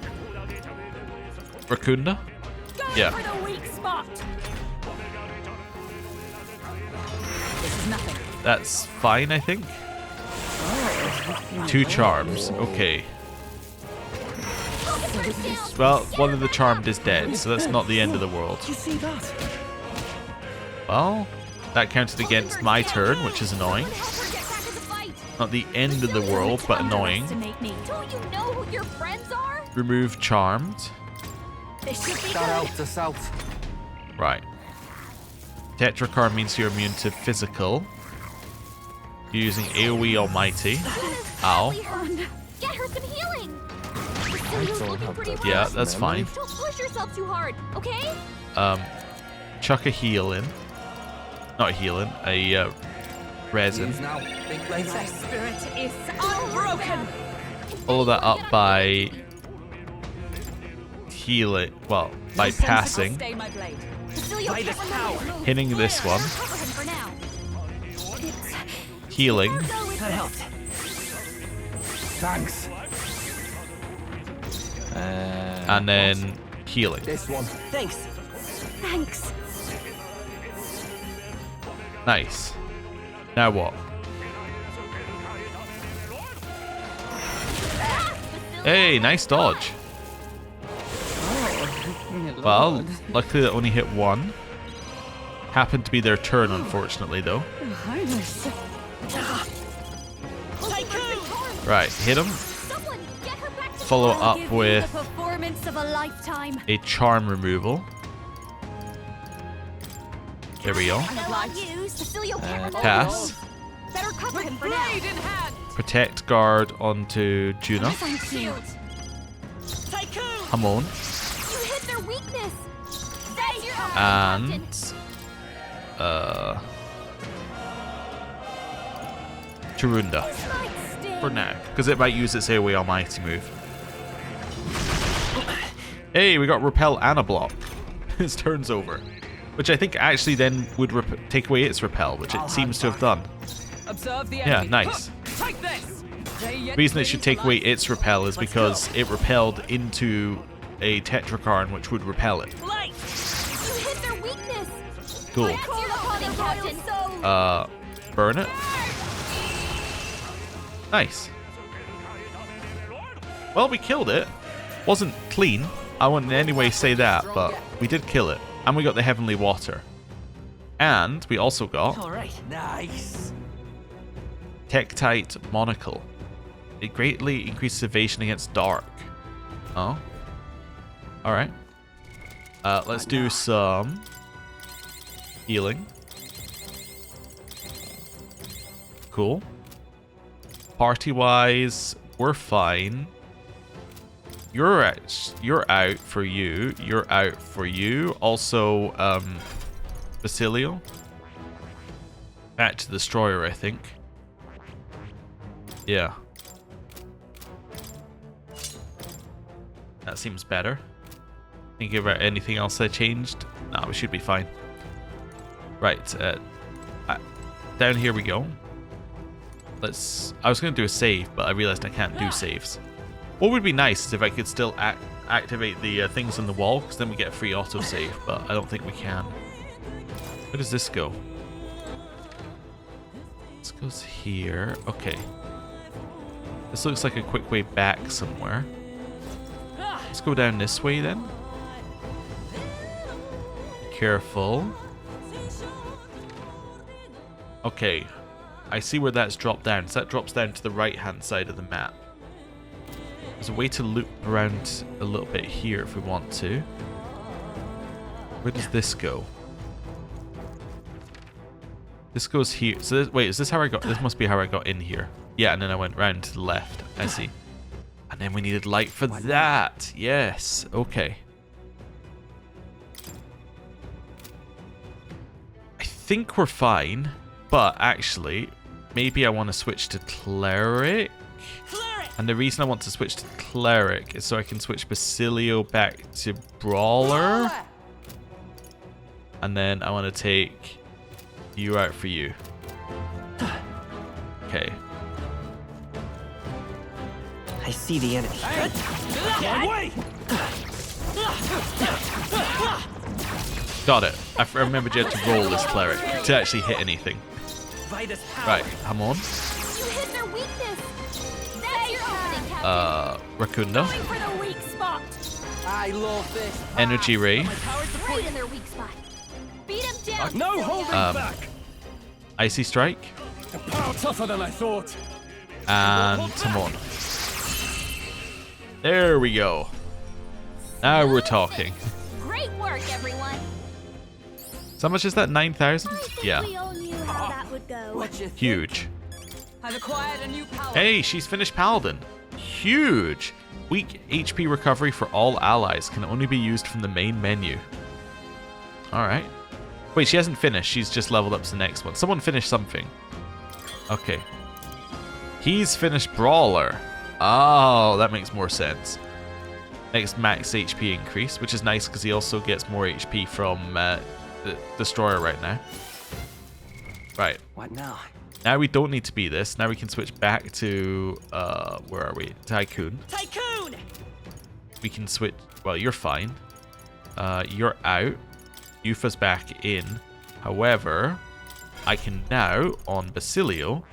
Speaker 1: Racunda. Yeah.
Speaker 8: For the weak spot.
Speaker 1: That's fine, I think. 2 charms. Okay. Well, one of the charmed is dead, so that's not the end of the world.
Speaker 7: You see that?
Speaker 1: Well, that counted against my turn, which is annoying. Not the end of the world, but annoying.
Speaker 3: Don't you know who your friends are?
Speaker 1: Remove charmed.
Speaker 8: This should be
Speaker 2: That
Speaker 8: good.
Speaker 2: helped us out.
Speaker 1: Right. Tetracar means you're immune to physical. You're using AoE Almighty. Ow.
Speaker 3: Get her some healing. Basileo's looking pretty rough.
Speaker 1: Yeah, that's fine.
Speaker 3: Don't push yourself too hard, okay?
Speaker 1: Chuck a heal in. Not a heal in, a resin.
Speaker 2: Use now. Think later.
Speaker 8: Spirit is unbroken.
Speaker 1: Follow that up by heal it. Well, by passing,
Speaker 8: Stay my blade.
Speaker 3: Basilio
Speaker 7: By
Speaker 3: can't
Speaker 7: this
Speaker 3: remember
Speaker 7: power.
Speaker 3: his moves.
Speaker 1: hitting this one,
Speaker 3: Cover him for now.
Speaker 1: healing,
Speaker 7: That helped.
Speaker 4: Thanks.
Speaker 1: and then healing.
Speaker 2: This one.
Speaker 7: Thanks.
Speaker 8: Thanks.
Speaker 1: Nice. Now what? Hey, nice dodge. Well, luckily that only hit one. Happened to be their turn, unfortunately, though. Right, hit him.
Speaker 3: Someone get her back to
Speaker 1: Follow
Speaker 3: farm.
Speaker 1: up
Speaker 8: Give you
Speaker 1: with
Speaker 8: the performance of a lifetime.
Speaker 1: a charm removal. There we go.
Speaker 3: They'll on you. Cecilio can't
Speaker 1: Pass.
Speaker 3: Better cover him for now.
Speaker 7: Blade in hand.
Speaker 1: Protect guard onto Juno.
Speaker 3: Thank you.
Speaker 7: Tycoon.
Speaker 1: Come on.
Speaker 3: You hit their weakness. That's your
Speaker 1: And Charunda for now, because it might use its AoE Almighty move. Hey, we got repel and a block. His turn's over, which I think actually then would take away its repel, which it seems to have done.
Speaker 7: Observe the
Speaker 1: Yeah,
Speaker 7: enemy.
Speaker 1: nice.
Speaker 7: Take this.
Speaker 1: The reason it should take away its repel is because it repelled into a Tetrakarn, which would repel it.
Speaker 3: Light. You hit their weakness.
Speaker 1: Cool.
Speaker 3: That's your hunting, Captain.
Speaker 1: Burn it. Nice. Well, we killed it. Wasn't clean. I wouldn't in any way say that, but we did kill it. And we got the Heavenly Water. And we also got
Speaker 7: All right. Nice.
Speaker 1: Tektite Monocle. It greatly increases evasion against dark. Oh. Alright. Let's do some healing. Cool. Party-wise, we're fine. You're out for you. You're out for you. Also, Basilio. Back to the Destroyer, I think. Yeah. That seems better. Thinking about anything else I changed? No, we should be fine. Right. Down here we go. I was going to do a save, but I realized I can't do saves. What would be nice is if I could still activate the things on the wall, because then we get a free autosave, but I don't think we can. Where does this go? This goes here. Okay. This looks like a quick way back somewhere. Let's go down this way then. Careful. Okay. I see where that's dropped down. So that drops down to the right-hand side of the map. There's a way to loop around a little bit here if we want to. Where does this go? This goes here. So wait, is this how I got? This must be how I got in here. Yeah, and then I went round to the left. I see. And then we needed light for that. Yes. Okay. I think we're fine. But actually, maybe I want to switch to Cleric. And the reason I want to switch to Cleric is so I can switch Basilio back to Brawler. And then I want to take you out for you. Okay.
Speaker 9: I see the enemy.
Speaker 7: My way.
Speaker 1: Got it. I remembered you had to roll this Cleric to actually hit anything. Right, come on.
Speaker 3: You hit their weakness. That's your opening, Captain.
Speaker 1: Racunda.
Speaker 3: Going for the weak spot.
Speaker 2: I love this.
Speaker 1: Energy Ray.
Speaker 3: Right in their weak spot. Beat him down.
Speaker 7: No holding back.
Speaker 1: Icy Strike.
Speaker 7: Power tougher than I thought.
Speaker 1: And Timon. There we go. Now we're talking.
Speaker 3: Great work, everyone.
Speaker 1: So how much is that? 9,000? Yeah.
Speaker 3: We all knew how that would go.
Speaker 1: Huge.
Speaker 7: I've acquired a new power.
Speaker 1: Hey, she's finished Paladin. Huge. Weak HP recovery for all allies can only be used from the main menu. Alright. Wait, she hasn't finished. She's just leveled up to the next one. Someone finished something. Okay. He's finished Brawler. Oh, that makes more sense. Next max HP increase, which is nice because he also gets more HP from the Destroyer right now. Right.
Speaker 9: What now?
Speaker 1: Now we don't need to be this. Now we can switch back to, where are we? Tycoon.
Speaker 7: Tycoon!
Speaker 1: We can switch, well, you're fine. You're out. Yufa's back in. However, I can now, on Basilio,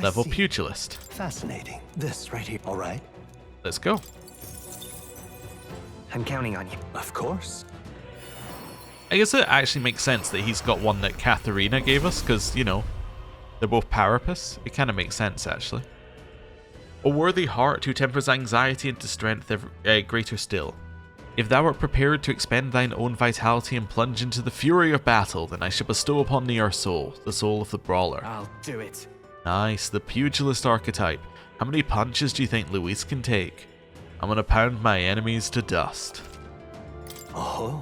Speaker 1: level Pugilist.
Speaker 6: Fascinating. This right here. All right.
Speaker 1: Let's go.
Speaker 9: I'm counting on you.
Speaker 6: Of course.
Speaker 1: I guess it actually makes sense that he's got one that Katharina gave us, because, you know, They're both Parapace. It kind of makes sense, actually. A worthy heart who tempers anxiety into strength greater still. If thou art prepared to expend thine own vitality and plunge into the fury of battle, then I shall bestow upon thee our soul, the soul of the brawler.
Speaker 7: I'll do it.
Speaker 1: Nice, the pugilist archetype. How many punches do you think Luis can take? I'm gonna pound my enemies to dust.
Speaker 6: Oh.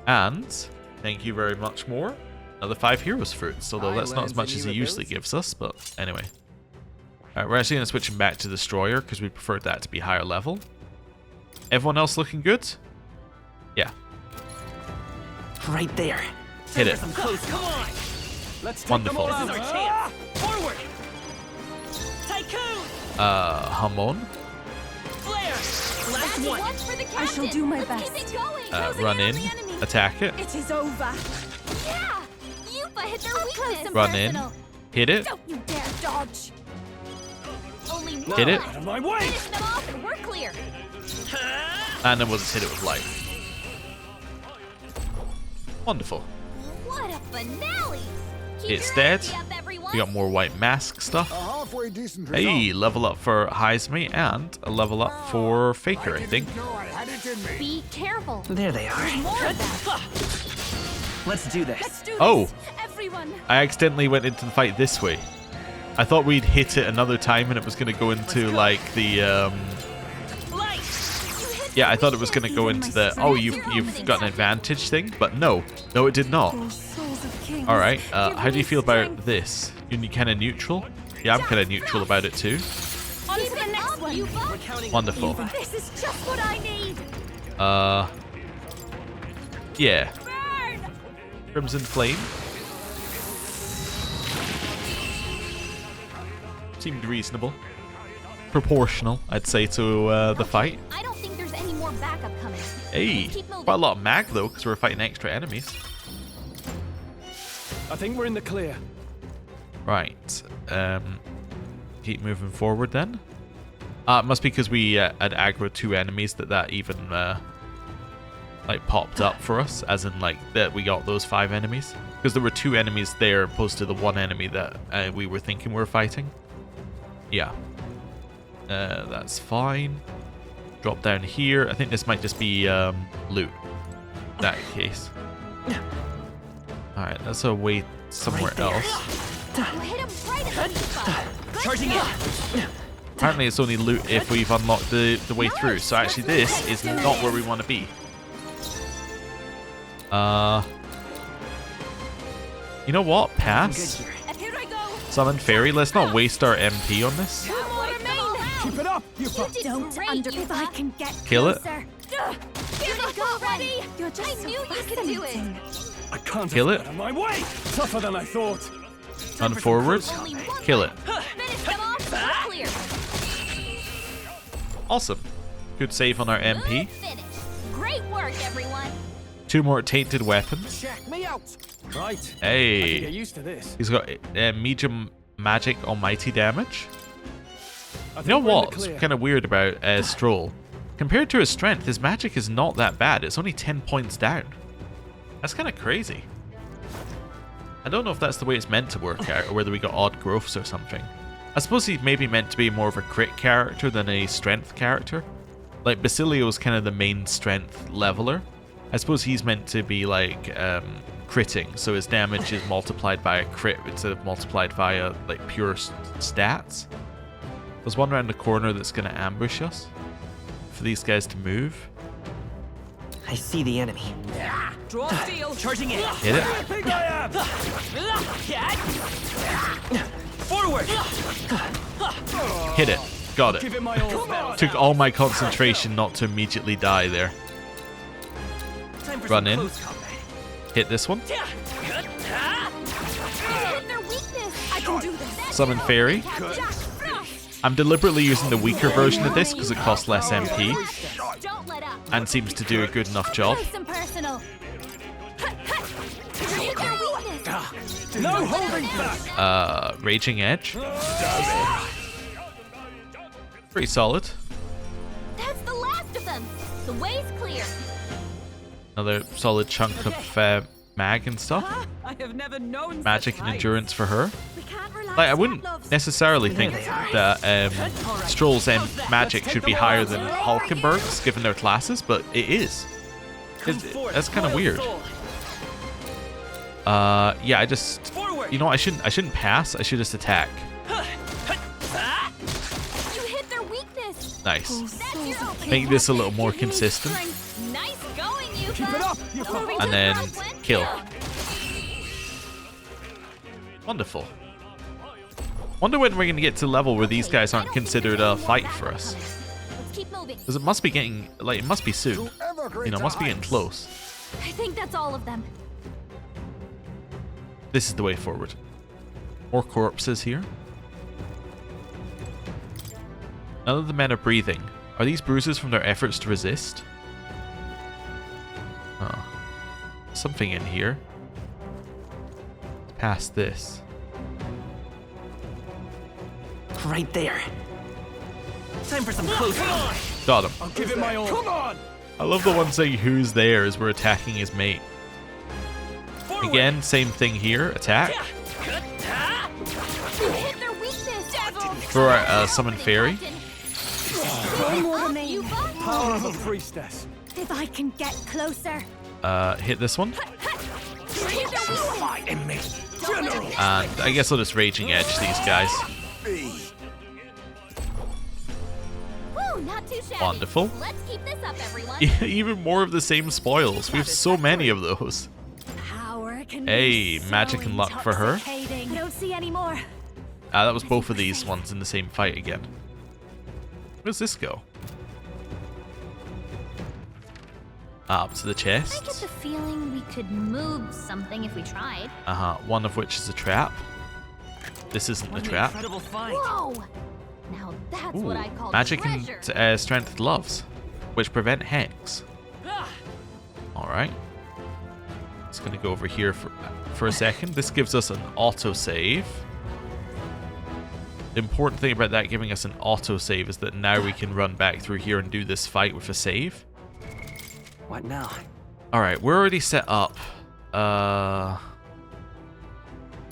Speaker 1: And, thank you very much more, another 5 heroes fruits, although that's not as much as he usually gives us, but anyway. Alright, we're actually gonna switch him back to Destroyer, because we preferred that to be higher level. Everyone else looking good? Yeah.
Speaker 9: Right there.
Speaker 1: Hit it.
Speaker 7: Come on. Let's take
Speaker 1: Wonderful.
Speaker 7: them all out. This is our chance. Forward. Tycoon.
Speaker 1: Hamon.
Speaker 7: Flare. Last one.
Speaker 3: One for the captain.
Speaker 8: I shall do my
Speaker 3: Let's
Speaker 8: best.
Speaker 3: Keep it going.
Speaker 1: Run in, attack it,
Speaker 8: It is over.
Speaker 3: Yeah. Yupa hit their weakness.
Speaker 1: run in, hit it,
Speaker 8: Don't you dare dodge.
Speaker 3: Only
Speaker 1: hit
Speaker 3: one
Speaker 1: it,
Speaker 7: Out of my way.
Speaker 3: Finish them off and we're clear.
Speaker 1: and then we'll just hit it with life. Wonderful.
Speaker 3: What a finale. Keep
Speaker 1: It's
Speaker 3: your
Speaker 1: dead.
Speaker 3: energy up, everyone.
Speaker 1: We got more white mask stuff.
Speaker 4: A halfway decent result.
Speaker 1: Hey, level up for Heisme and a level up for Faker, I think.
Speaker 4: No, I had it in me.
Speaker 3: Be careful.
Speaker 9: There they are.
Speaker 3: More of that.
Speaker 9: Let's do this.
Speaker 8: Let's do this.
Speaker 1: Oh,
Speaker 8: Everyone.
Speaker 1: I accidentally went into the fight this way. I thought we'd hit it another time and it was going to go into like the yeah, I thought it was going to go into the you've got an advantage thing, but no, it did not.
Speaker 8: Oh, souls of kings,
Speaker 1: All right,
Speaker 8: give
Speaker 1: how do
Speaker 8: me
Speaker 1: you feel about
Speaker 8: strength.
Speaker 1: this? You kind of neutral? Yeah, I'm kind of neutral about it too.
Speaker 8: On to the next one.
Speaker 3: Yupa.
Speaker 1: Wonderful.
Speaker 8: This is just what I need.
Speaker 1: Yeah.
Speaker 8: Burn.
Speaker 1: Crimson Flame. Seemed reasonable. Proportional, I'd say, to the fight.
Speaker 3: I don't think there's any more backup coming.
Speaker 1: Hey,
Speaker 3: Keep moving.
Speaker 1: quite a lot of mag though, because we're fighting extra enemies.
Speaker 7: I think we're in the clear.
Speaker 1: Right. Keep moving forward then. It must be because we had aggro 2 enemies that even like popped up for us, as in like that we got those 5 enemies. Because there were 2 enemies there opposed to the 1 enemy that we were thinking we were fighting. Yeah. That's fine. Drop down here. I think this might just be loot. In that case. Alright, let's wait somewhere else.
Speaker 3: You hit him right at the spot. Good
Speaker 7: Charging in.
Speaker 3: job.
Speaker 1: Apparently it's only loot if we've unlocked the way through. So actually this is not where we want to be. You know what? Pass.
Speaker 8: Here I go.
Speaker 1: Summon Fairy. Let's not waste our MP on this.
Speaker 8: Two more remain.
Speaker 7: Keep it up. You
Speaker 3: You did
Speaker 8: Don't
Speaker 3: great,
Speaker 8: under.
Speaker 3: Yupa.
Speaker 8: If I can get
Speaker 1: Kill it.
Speaker 8: closer.
Speaker 3: Give it go, ready.
Speaker 8: You're just
Speaker 3: I
Speaker 8: so
Speaker 3: knew you could do it.
Speaker 8: fascinating.
Speaker 7: I can't
Speaker 1: Kill it.
Speaker 7: Out of my way. Tougher than I thought.
Speaker 1: Run forward.
Speaker 3: Only one
Speaker 1: Kill it.
Speaker 3: Finish them off. We're clear.
Speaker 1: Awesome. Good save on our MP.
Speaker 3: Good finish. Great work, everyone.
Speaker 1: 2 more tainted weapons.
Speaker 5: Check me out.
Speaker 7: Right. I can get
Speaker 1: Hey.
Speaker 7: used to this.
Speaker 1: He's got medium magic almighty damage.
Speaker 7: I
Speaker 1: You know
Speaker 7: think we're in the
Speaker 1: what's
Speaker 7: clear.
Speaker 1: kind of weird about Stroll? Compared to his strength, his magic is not that bad. It's only 10 points down. That's kind of crazy. I don't know if that's the way it's meant to work out, or whether we got odd growths or something. I suppose he's maybe meant to be more of a crit character than a strength character. Like, Basilio's kind of the main strength leveler. I suppose he's meant to be like critting, so his damage is multiplied by a crit instead of multiplied via like pure stats. There's one around the corner that's going to ambush us for these guys to move.
Speaker 9: I see the enemy.
Speaker 7: Draw steel. Charging in.
Speaker 1: Hit it.
Speaker 7: Think I am. Forward.
Speaker 1: Hit it. Got
Speaker 7: Give
Speaker 1: it.
Speaker 7: it my all.
Speaker 1: Took all my concentration not to immediately die there.
Speaker 7: Time for
Speaker 1: Run
Speaker 7: some
Speaker 1: in.
Speaker 7: close combat.
Speaker 1: Hit this one.
Speaker 3: You hit their weakness.
Speaker 8: I can do this.
Speaker 1: Summon Fairy. I'm deliberately using the weaker version of this because it costs less MP
Speaker 3: Don't let up.
Speaker 1: and seems to do a good enough job.
Speaker 8: Close and personal.
Speaker 3: You hit their weakness.
Speaker 7: No holding back.
Speaker 1: Raging Edge. Pretty solid.
Speaker 3: That's the last of them. The way's clear.
Speaker 1: Another solid chunk of mag and stuff.
Speaker 7: I have never known
Speaker 1: Magic and endurance for her.
Speaker 8: We can't
Speaker 1: Like, I wouldn't necessarily think that Stroll's magic should be higher than Hulkenberg's, given their classes, but it is. That's kind of weird. Yeah, I just... You know what, I shouldn't pass, I should just attack.
Speaker 3: You hit their weakness.
Speaker 1: Nice.
Speaker 3: That's your opening.
Speaker 1: Make this a little more consistent.
Speaker 3: Nice going, you.
Speaker 5: Keep it up. You're
Speaker 3: Moving to
Speaker 1: And
Speaker 3: the
Speaker 1: then
Speaker 3: front,
Speaker 1: kill. Wonderful. Wonder when we're going to get to a level where these guys aren't considered a fight for us.
Speaker 3: Let's keep moving.
Speaker 1: Because it must be getting... Like, it must be soon. You know, it must be getting close.
Speaker 3: I think that's all of them.
Speaker 1: This is the way forward. More corpses here. None of the men are breathing. Are these bruises from their efforts to resist? Oh. Something in here. Past this.
Speaker 9: Right there. Time for some close.
Speaker 1: Got him.
Speaker 5: I'll give it my all. Come on.
Speaker 1: I love the one saying who's there as we're attacking his mate. Again, same thing here. Attack.
Speaker 3: You hit their weakness.
Speaker 1: For our summon fairy.
Speaker 3: You fought.
Speaker 5: Power of a priestess.
Speaker 8: If I can get closer.
Speaker 1: Hit this one.
Speaker 3: You hit their weakness.
Speaker 1: And I guess I'll just Raging Edge these guys.
Speaker 3: Woo, not too shabby.
Speaker 1: Wonderful.
Speaker 3: Let's keep this up, everyone.
Speaker 1: Even more of the same spoils. We have so many of those.
Speaker 8: Power can
Speaker 1: Hey,
Speaker 8: be so
Speaker 1: magic and luck for her.
Speaker 8: intoxicating. I don't see any more.
Speaker 1: That was both of these ones in the same fight again. Where does this go? Up to the
Speaker 3: I get
Speaker 1: chest.
Speaker 3: the feeling we could move something if we tried.
Speaker 1: One of which is a trap. This isn't a trap.
Speaker 9: Incredible find.
Speaker 3: Whoa! Now that's what I call
Speaker 1: Magic
Speaker 3: treasure.
Speaker 1: and strength gloves, which prevent hex. Alright. Just gonna go over here for a second. This gives us an autosave. The important thing about that giving us an autosave is that now we can run back through here and do this fight with a save.
Speaker 9: What now?
Speaker 1: Alright, we're already set up. What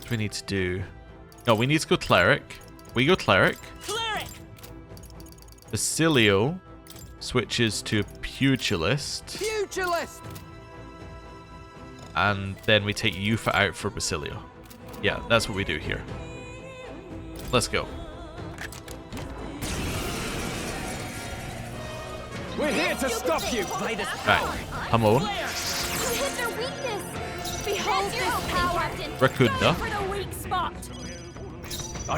Speaker 1: do we need to do? No, we need to go cleric. We go cleric.
Speaker 9: Cleric!
Speaker 1: Basilio switches to pugilist.
Speaker 2: Pugilist.
Speaker 1: And then we take Yufa out for Basilio. Yeah, that's what we do here. Let's go.
Speaker 5: We're here to stop you.
Speaker 1: Right, come on.
Speaker 3: You hit their weakness. Behold this power.
Speaker 1: Rakunda.
Speaker 8: For the weak spot.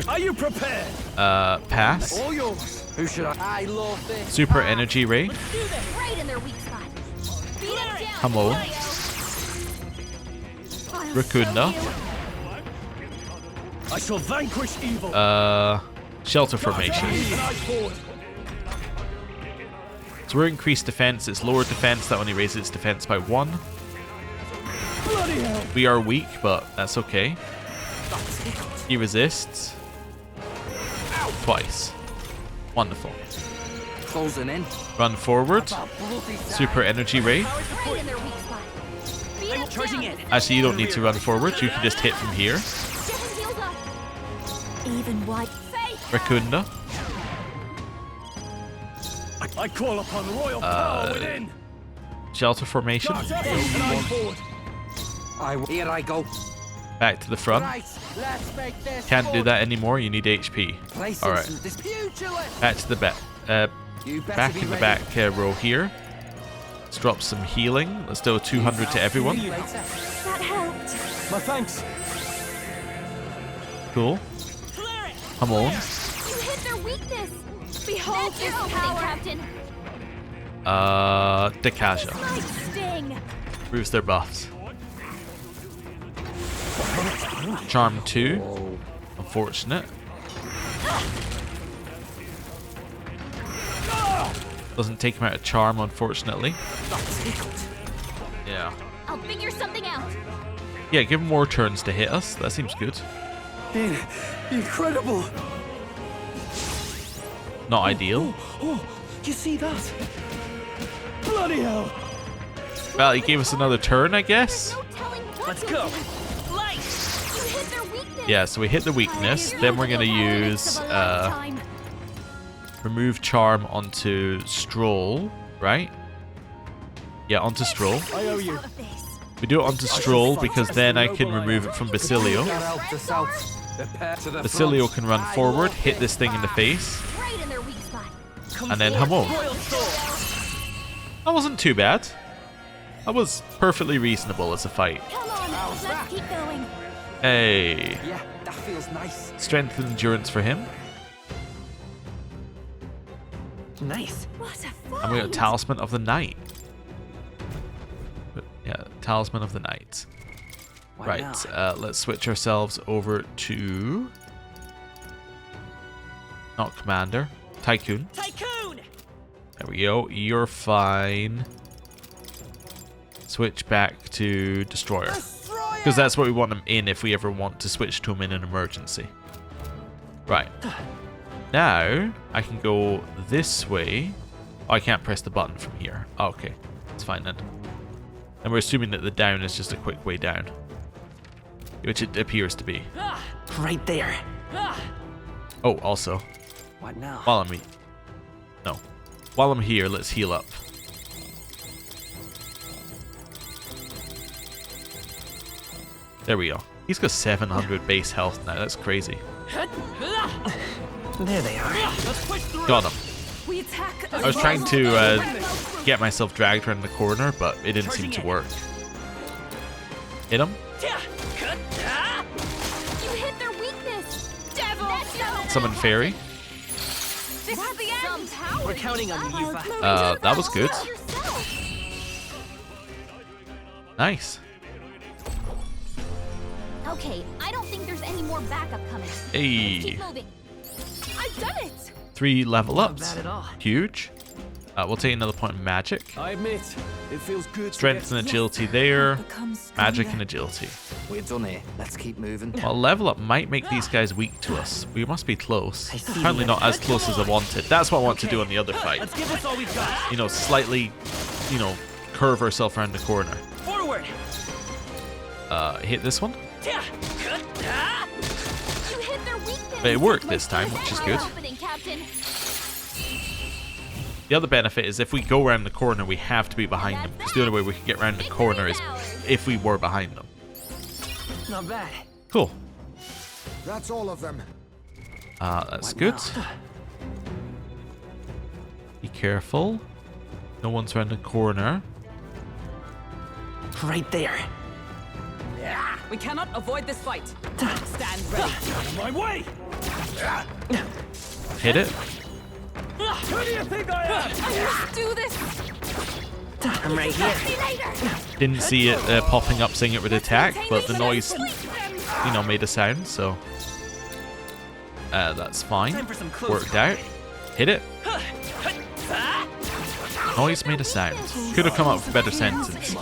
Speaker 5: Are you prepared?
Speaker 1: Pass.
Speaker 5: All yours.
Speaker 2: Who should I love this.
Speaker 1: Super energy ray.
Speaker 3: Let's do this. Right in their weak spot. Beat them down.
Speaker 1: Come on. Rakunda.
Speaker 5: I shall vanquish evil.
Speaker 1: Shelter formation. So we're increased defense. It's lower defense. That only raises its defense by 1.
Speaker 5: Bloody hell.
Speaker 1: We are weak, but that's okay. He resists. Twice. Wonderful.
Speaker 2: Closing in.
Speaker 1: Run forward. Super energy ray.
Speaker 3: Right in their weak spot. Beat them
Speaker 9: Charging
Speaker 3: down.
Speaker 9: in.
Speaker 1: Actually, you don't need to run forward. You can just hit from here.
Speaker 3: Get his heels up.
Speaker 8: Even white.
Speaker 1: Rakunda.
Speaker 5: I call upon royal power within.
Speaker 1: Shelter formation.
Speaker 5: Charge up and I forward.
Speaker 2: Here I go.
Speaker 1: Back to the front.
Speaker 2: Right, let's make this.
Speaker 1: Can't do
Speaker 2: fun.
Speaker 1: that anymore. You need HP.
Speaker 2: Place
Speaker 1: Alright.
Speaker 2: this pugilist.
Speaker 1: Back to the back.
Speaker 2: You better
Speaker 1: Back
Speaker 2: be
Speaker 1: in the
Speaker 2: ready.
Speaker 1: back row here. Let's drop some healing. Let's do a 200 to everyone.
Speaker 2: Later.
Speaker 8: That helped.
Speaker 5: My thanks.
Speaker 1: Cool. Come on.
Speaker 3: You hit their weakness. Behold this power. Captain.
Speaker 1: Dekaja.
Speaker 8: Like sting.
Speaker 1: Removes their buffs. Charm 2. Unfortunate. Doesn't take him out of charm, unfortunately. Yeah.
Speaker 3: I'll figure something out.
Speaker 1: Yeah, give him more turns to hit us. That seems good.
Speaker 5: Incredible.
Speaker 1: Not ideal.
Speaker 5: Oh, you see that? Bloody hell.
Speaker 1: Well, he gave us another turn, I guess.
Speaker 3: No telling what
Speaker 9: Let's
Speaker 3: you'll
Speaker 9: go.
Speaker 3: do. You hit their weakness.
Speaker 1: Yeah, so we hit the weakness. Then we're going to use remove charm onto Stroll, right? Yeah, onto Stroll.
Speaker 7: I owe you.
Speaker 1: We do it onto Stroll because then I can remove it from Basilio.
Speaker 2: That helped us out. Prepare to the
Speaker 1: Basilio can run forward, hit this thing in the face,
Speaker 3: Right in their weak spot.
Speaker 1: and then Hamon. That wasn't too bad. That was perfectly reasonable as a fight.
Speaker 3: Come on, let's keep going.
Speaker 1: Hey.
Speaker 2: Yeah, that feels nice.
Speaker 1: Strength and endurance for him.
Speaker 9: Nice.
Speaker 3: What a fight.
Speaker 1: And we got Talisman of the Night. Yeah, Talisman of the Night.
Speaker 9: What
Speaker 1: Right,
Speaker 9: now?
Speaker 1: let's switch ourselves over to... Not Commander. Tycoon.
Speaker 9: Tycoon!
Speaker 1: There we go. You're fine. Switch back to Destroyer. Because that's what we want him in if we ever want to switch to him in an emergency. Right. Now, I can go this way. Oh, I can't press the button from here. Oh, okay. It's fine then. And we're assuming that the down is just a quick way down. Which it appears to be.
Speaker 9: Right there.
Speaker 1: Oh, also,
Speaker 9: What now?
Speaker 1: while I'm here, let's heal up. There we go. He's got 700 base health now. That's crazy.
Speaker 9: There they are.
Speaker 1: Got him.
Speaker 8: We attack.
Speaker 1: I was trying to get myself dragged around the corner, but it didn't seem to work. Hit him.
Speaker 3: You hit their weakness. Devil.
Speaker 1: Summon Fairy.
Speaker 3: This is the end.
Speaker 9: We're counting on you, Yufa.
Speaker 1: That was good. Nice.
Speaker 3: Okay, I don't think there's any more backup coming.
Speaker 1: Hey.
Speaker 3: Keep moving. I've done it.
Speaker 1: 3 level
Speaker 9: Not
Speaker 1: ups.
Speaker 9: bad at all.
Speaker 1: Huge. We'll take another point of magic.
Speaker 7: I admit, it feels good.
Speaker 1: Strength and agility there.
Speaker 8: Becomes
Speaker 1: Magic
Speaker 8: stronger.
Speaker 1: and agility.
Speaker 2: We're done here. Let's keep moving.
Speaker 1: Well, level up might make these guys weak to us. We must be close.
Speaker 9: I see.
Speaker 1: Apparently not as close as I wanted. That's what I want to do on the other fight.
Speaker 7: Let's give us all we've got.
Speaker 1: You know, slightly, you know, curve ourselves around the corner.
Speaker 7: Forward.
Speaker 1: Hit this one.
Speaker 3: You hit their weakness.
Speaker 1: But it worked this time, which is good.
Speaker 3: Opening, Captain.
Speaker 1: The other benefit is if we go around the corner, we have to be behind them. Because the only way we can get around the corner is if we were behind them.
Speaker 9: Not bad.
Speaker 1: Cool.
Speaker 4: That's all of them.
Speaker 1: That's good. Be careful. No one's around the corner.
Speaker 9: Right there.
Speaker 10: We cannot avoid this fight. Stand ready.
Speaker 7: My way.
Speaker 1: Hit it.
Speaker 7: Who do you think I am?
Speaker 3: Do this.
Speaker 9: I'm right here.
Speaker 3: See later.
Speaker 1: Didn't see it popping up saying it would attack, but the noise, you know, made a sound, so that's fine.
Speaker 9: Time for some close
Speaker 1: Worked out. Hit it. Noise made a sound. Could have come up with a better sentence.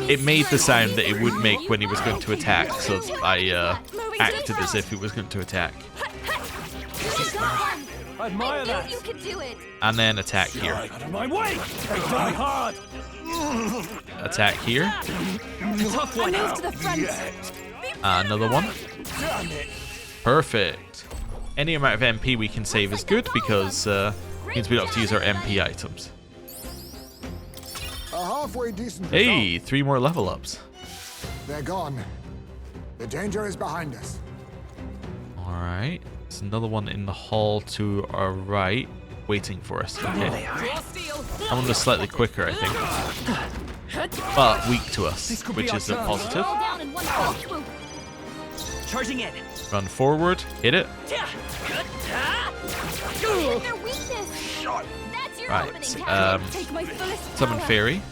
Speaker 1: It made the sound that it would make when he was going to attack, so I acted as if he was going to attack.
Speaker 7: I admire that.
Speaker 3: You could do it.
Speaker 1: And then attack here.
Speaker 7: Out of my way. Die hard.
Speaker 1: Attack here.
Speaker 9: Tough one.
Speaker 3: Move to the front.
Speaker 1: Another one. Perfect. Any amount of MP we can save is good because means we don't have to use our MP items.
Speaker 4: A halfway decent
Speaker 1: Hey,
Speaker 4: result.
Speaker 1: 3 more level ups.
Speaker 4: They're gone. The danger is behind us.
Speaker 1: Alright. There's another one in the hall to our right, waiting for us.
Speaker 9: There
Speaker 1: Okay.
Speaker 9: they are.
Speaker 1: That one was slightly quicker, I think. But weak to us, which is a positive.
Speaker 3: All down in one fell swoop.
Speaker 9: Charging in.
Speaker 1: Run forward, hit it.
Speaker 3: You hit their weakness. That's your
Speaker 1: Right,
Speaker 3: opening, Captain.
Speaker 8: Take my fullest
Speaker 1: Summon
Speaker 8: power.
Speaker 1: Fairy.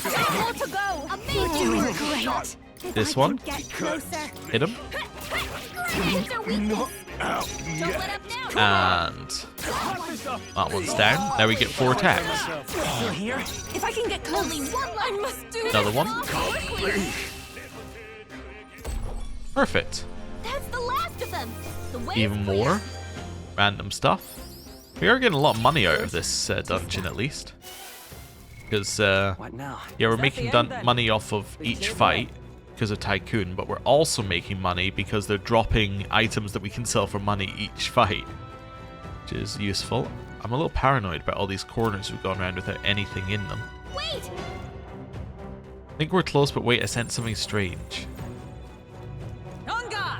Speaker 3: More to go. Amazing.
Speaker 8: Great. If
Speaker 1: This
Speaker 8: I
Speaker 1: one.
Speaker 8: can get closer.
Speaker 1: Hit him.
Speaker 3: Hit their weakness. Don't let up now.
Speaker 1: And that one's down. Now we get 4 attacks.
Speaker 9: Still here?
Speaker 8: If I can get close,
Speaker 3: Only one left.
Speaker 8: I must do
Speaker 1: Another
Speaker 8: this.
Speaker 1: one.
Speaker 3: Quickly.
Speaker 1: Perfect.
Speaker 3: That's the last of them. The way
Speaker 1: Even more random stuff. We are getting a lot of money out of this dungeon at least. Because,
Speaker 9: What now?
Speaker 1: yeah, we're
Speaker 10: Is that
Speaker 1: making
Speaker 10: the end then?
Speaker 1: money off of each fight. because of Tycoon, but we're also making money because they're dropping items that we can sell for money each fight, which is useful. I'm a little paranoid about all these corners we've gone around without anything in them.
Speaker 3: Wait!
Speaker 1: I think we're close, but wait, I sense something strange.
Speaker 10: On guard!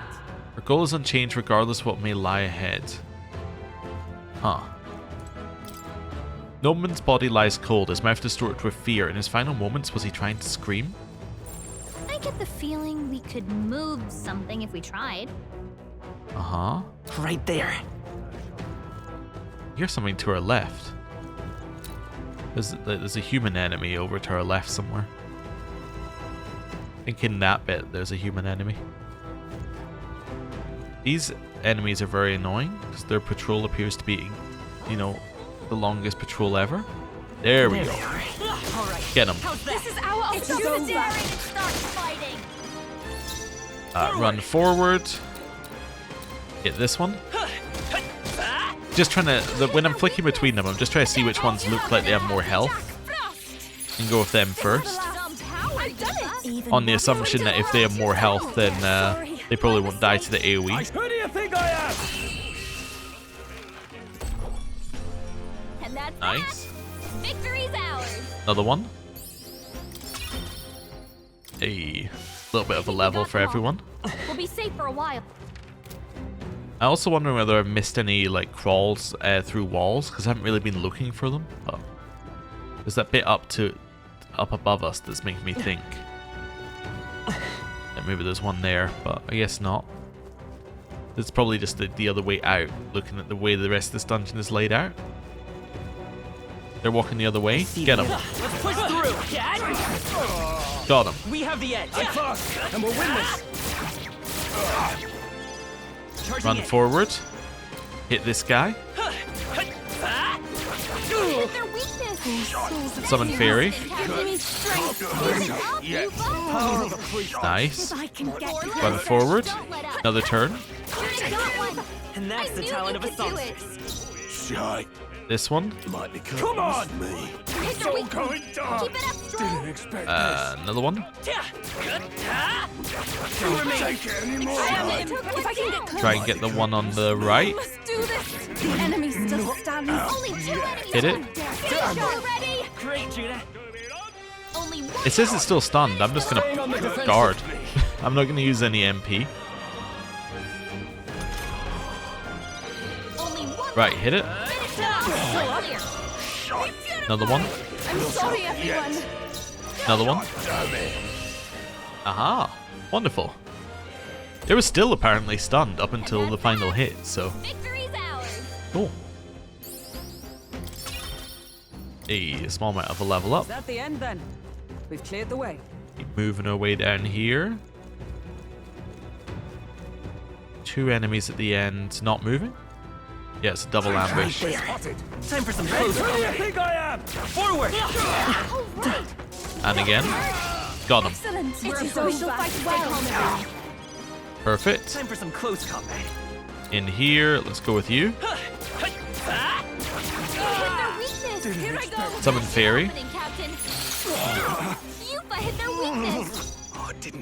Speaker 1: Our goal is unchanged regardless of what may lie ahead. Huh. Nobleman's body lies cold, his mouth distorted with fear. In his final moments, was he trying to scream?
Speaker 3: I get the feeling we could move something if we tried.
Speaker 1: Uh-huh.
Speaker 9: Right there.
Speaker 1: Here's something to our left. There's a human enemy over to our left somewhere. I think in that bit there's a human enemy. These enemies are very annoying because their patrol appears to be, you know, the longest patrol ever. There we go. Get him.
Speaker 3: This is our opportunity to start fighting.
Speaker 1: Run forward. Hit this one. Just trying to, when I'm flicking between them, I'm just trying to see which ones look like they have more health and go with them first. On the assumption that if they have more health, then they probably won't die to the AoE.
Speaker 7: Who do you think I am?
Speaker 3: And that's
Speaker 1: Nice.
Speaker 3: Victory's ours.
Speaker 1: Another one. A little bit of a level for everyone.
Speaker 3: We'll be safe for a while.
Speaker 1: I also wondering whether I've missed any like crawls through walls because I haven't really been looking for them. Oh, there's that bit up above us that's making me think that maybe there's one there, but I guess not. It's probably just the other way out. Looking at the way the rest of this dungeon is laid out, they're walking the other way. Get them.
Speaker 9: Let's push through.
Speaker 1: Got him.
Speaker 9: We have the edge.
Speaker 7: And we'll win this.
Speaker 1: Run forward. Hit this guy.
Speaker 3: Their weakness.
Speaker 1: Summon Fairy. Nice. Run forward. Another turn.
Speaker 9: And that's the talent of a songstress.
Speaker 1: This one.
Speaker 7: Come on!
Speaker 3: It's all going down. Keep it up strong.
Speaker 7: Didn't expect
Speaker 1: Another one.
Speaker 8: If I can get close.
Speaker 1: Try and get the one on the right.
Speaker 8: Let's do this. The enemy still stands.
Speaker 3: Only 2 enemies.
Speaker 1: Hit it.
Speaker 3: Ready?
Speaker 9: Great, Judah.
Speaker 3: Only one.
Speaker 1: It says it's still stunned. I'm just gonna guard. I'm not gonna use any MP.
Speaker 3: Only one.
Speaker 1: Right, hit it. Another one.
Speaker 8: I'm sorry, everyone.
Speaker 1: Another one. Aha. Wonderful. It was still apparently stunned up until the final hit, so
Speaker 3: Victory's ours.
Speaker 1: cool. A small amount of a level up.
Speaker 10: Is that the end then? We've cleared the way.
Speaker 1: Keep moving our way down here. 2 enemies at the end, not moving. Yeah, it's a double ambush.
Speaker 9: Time for some close
Speaker 7: Who do you
Speaker 9: combat.
Speaker 7: think I am?
Speaker 9: Forward.
Speaker 1: And again. Got him.
Speaker 8: Excellent. It is so fast. Well.
Speaker 1: Perfect.
Speaker 9: Time for some close combat.
Speaker 1: In here, let's go with you.
Speaker 3: Their weakness. Here I go.
Speaker 1: Summon Fairy.
Speaker 3: Happening, Captain. Yupa hit their weakness.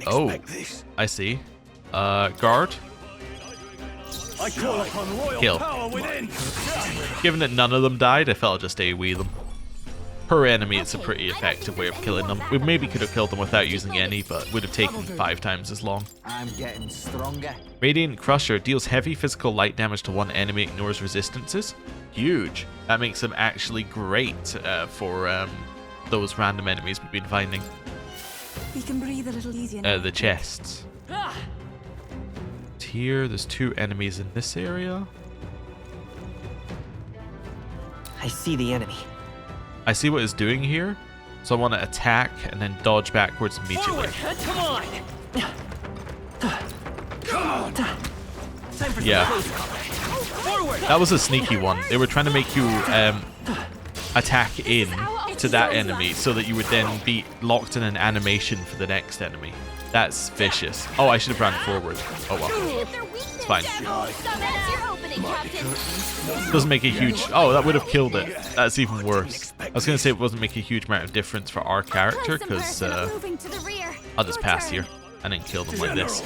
Speaker 1: Oh, I see. Guard.
Speaker 7: I call upon royal
Speaker 1: Kill.
Speaker 7: power within.
Speaker 1: Given that none of them died, I felt I'd just AoE them. Per enemy, it's a pretty effective way of killing them. We maybe could have killed them without using any, but would have taken 5 times as long.
Speaker 2: I'm getting stronger.
Speaker 1: Radiant Crusher deals heavy physical light damage to one enemy, ignores resistances. Huge. That makes them actually great for those random enemies we've been finding.
Speaker 8: We can breathe a little easier now.
Speaker 1: The chests. Here, there's 2 enemies in this area.
Speaker 9: I see the enemy.
Speaker 1: I see what it's doing here, so I want to attack and then dodge backwards immediately.
Speaker 9: Come on. Time for
Speaker 1: Yeah.
Speaker 9: some close combat. Forward.
Speaker 1: That was a sneaky one. They were trying to make you attack in to that enemy so that you would then be locked in an animation for the next enemy. That's vicious. Oh, I should have ran forward. Oh well. It's fine.
Speaker 3: That's your opening, Captain.
Speaker 1: Doesn't make a huge... Oh, that would have killed it. That's even worse. I was going to say it wasn't make a huge amount of difference for our character because
Speaker 3: Moving to the rear.
Speaker 1: I'll just pass here. and then kill them like this.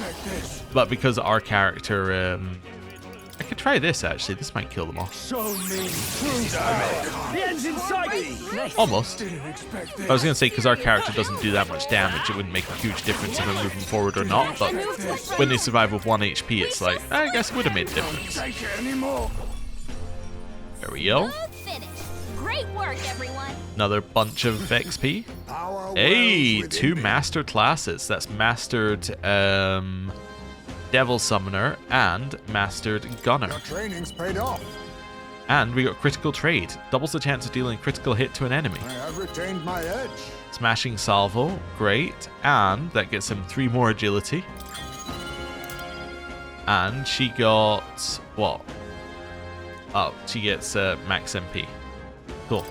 Speaker 1: But because our character, I could try this actually. This might kill them all.
Speaker 7: The end's in sight.
Speaker 1: Almost. I was gonna say because our character doesn't do that much damage, it wouldn't make a huge difference if we're moving forward or not. But when they survive with 1 HP, it's like I guess it would have made a difference. There we go.
Speaker 3: Great work, everyone.
Speaker 1: Another bunch of XP. Hey, 2 master classes. That's mastered Devil Summoner and mastered Gunner.
Speaker 4: Training's paid off.
Speaker 1: And we got critical trade. Doubles the chance of dealing critical hit to an enemy.
Speaker 4: I have retained my edge.
Speaker 1: Smashing Salvo, great. And that gets him 3 more agility. And she got what? Oh, she gets max MP. Cool.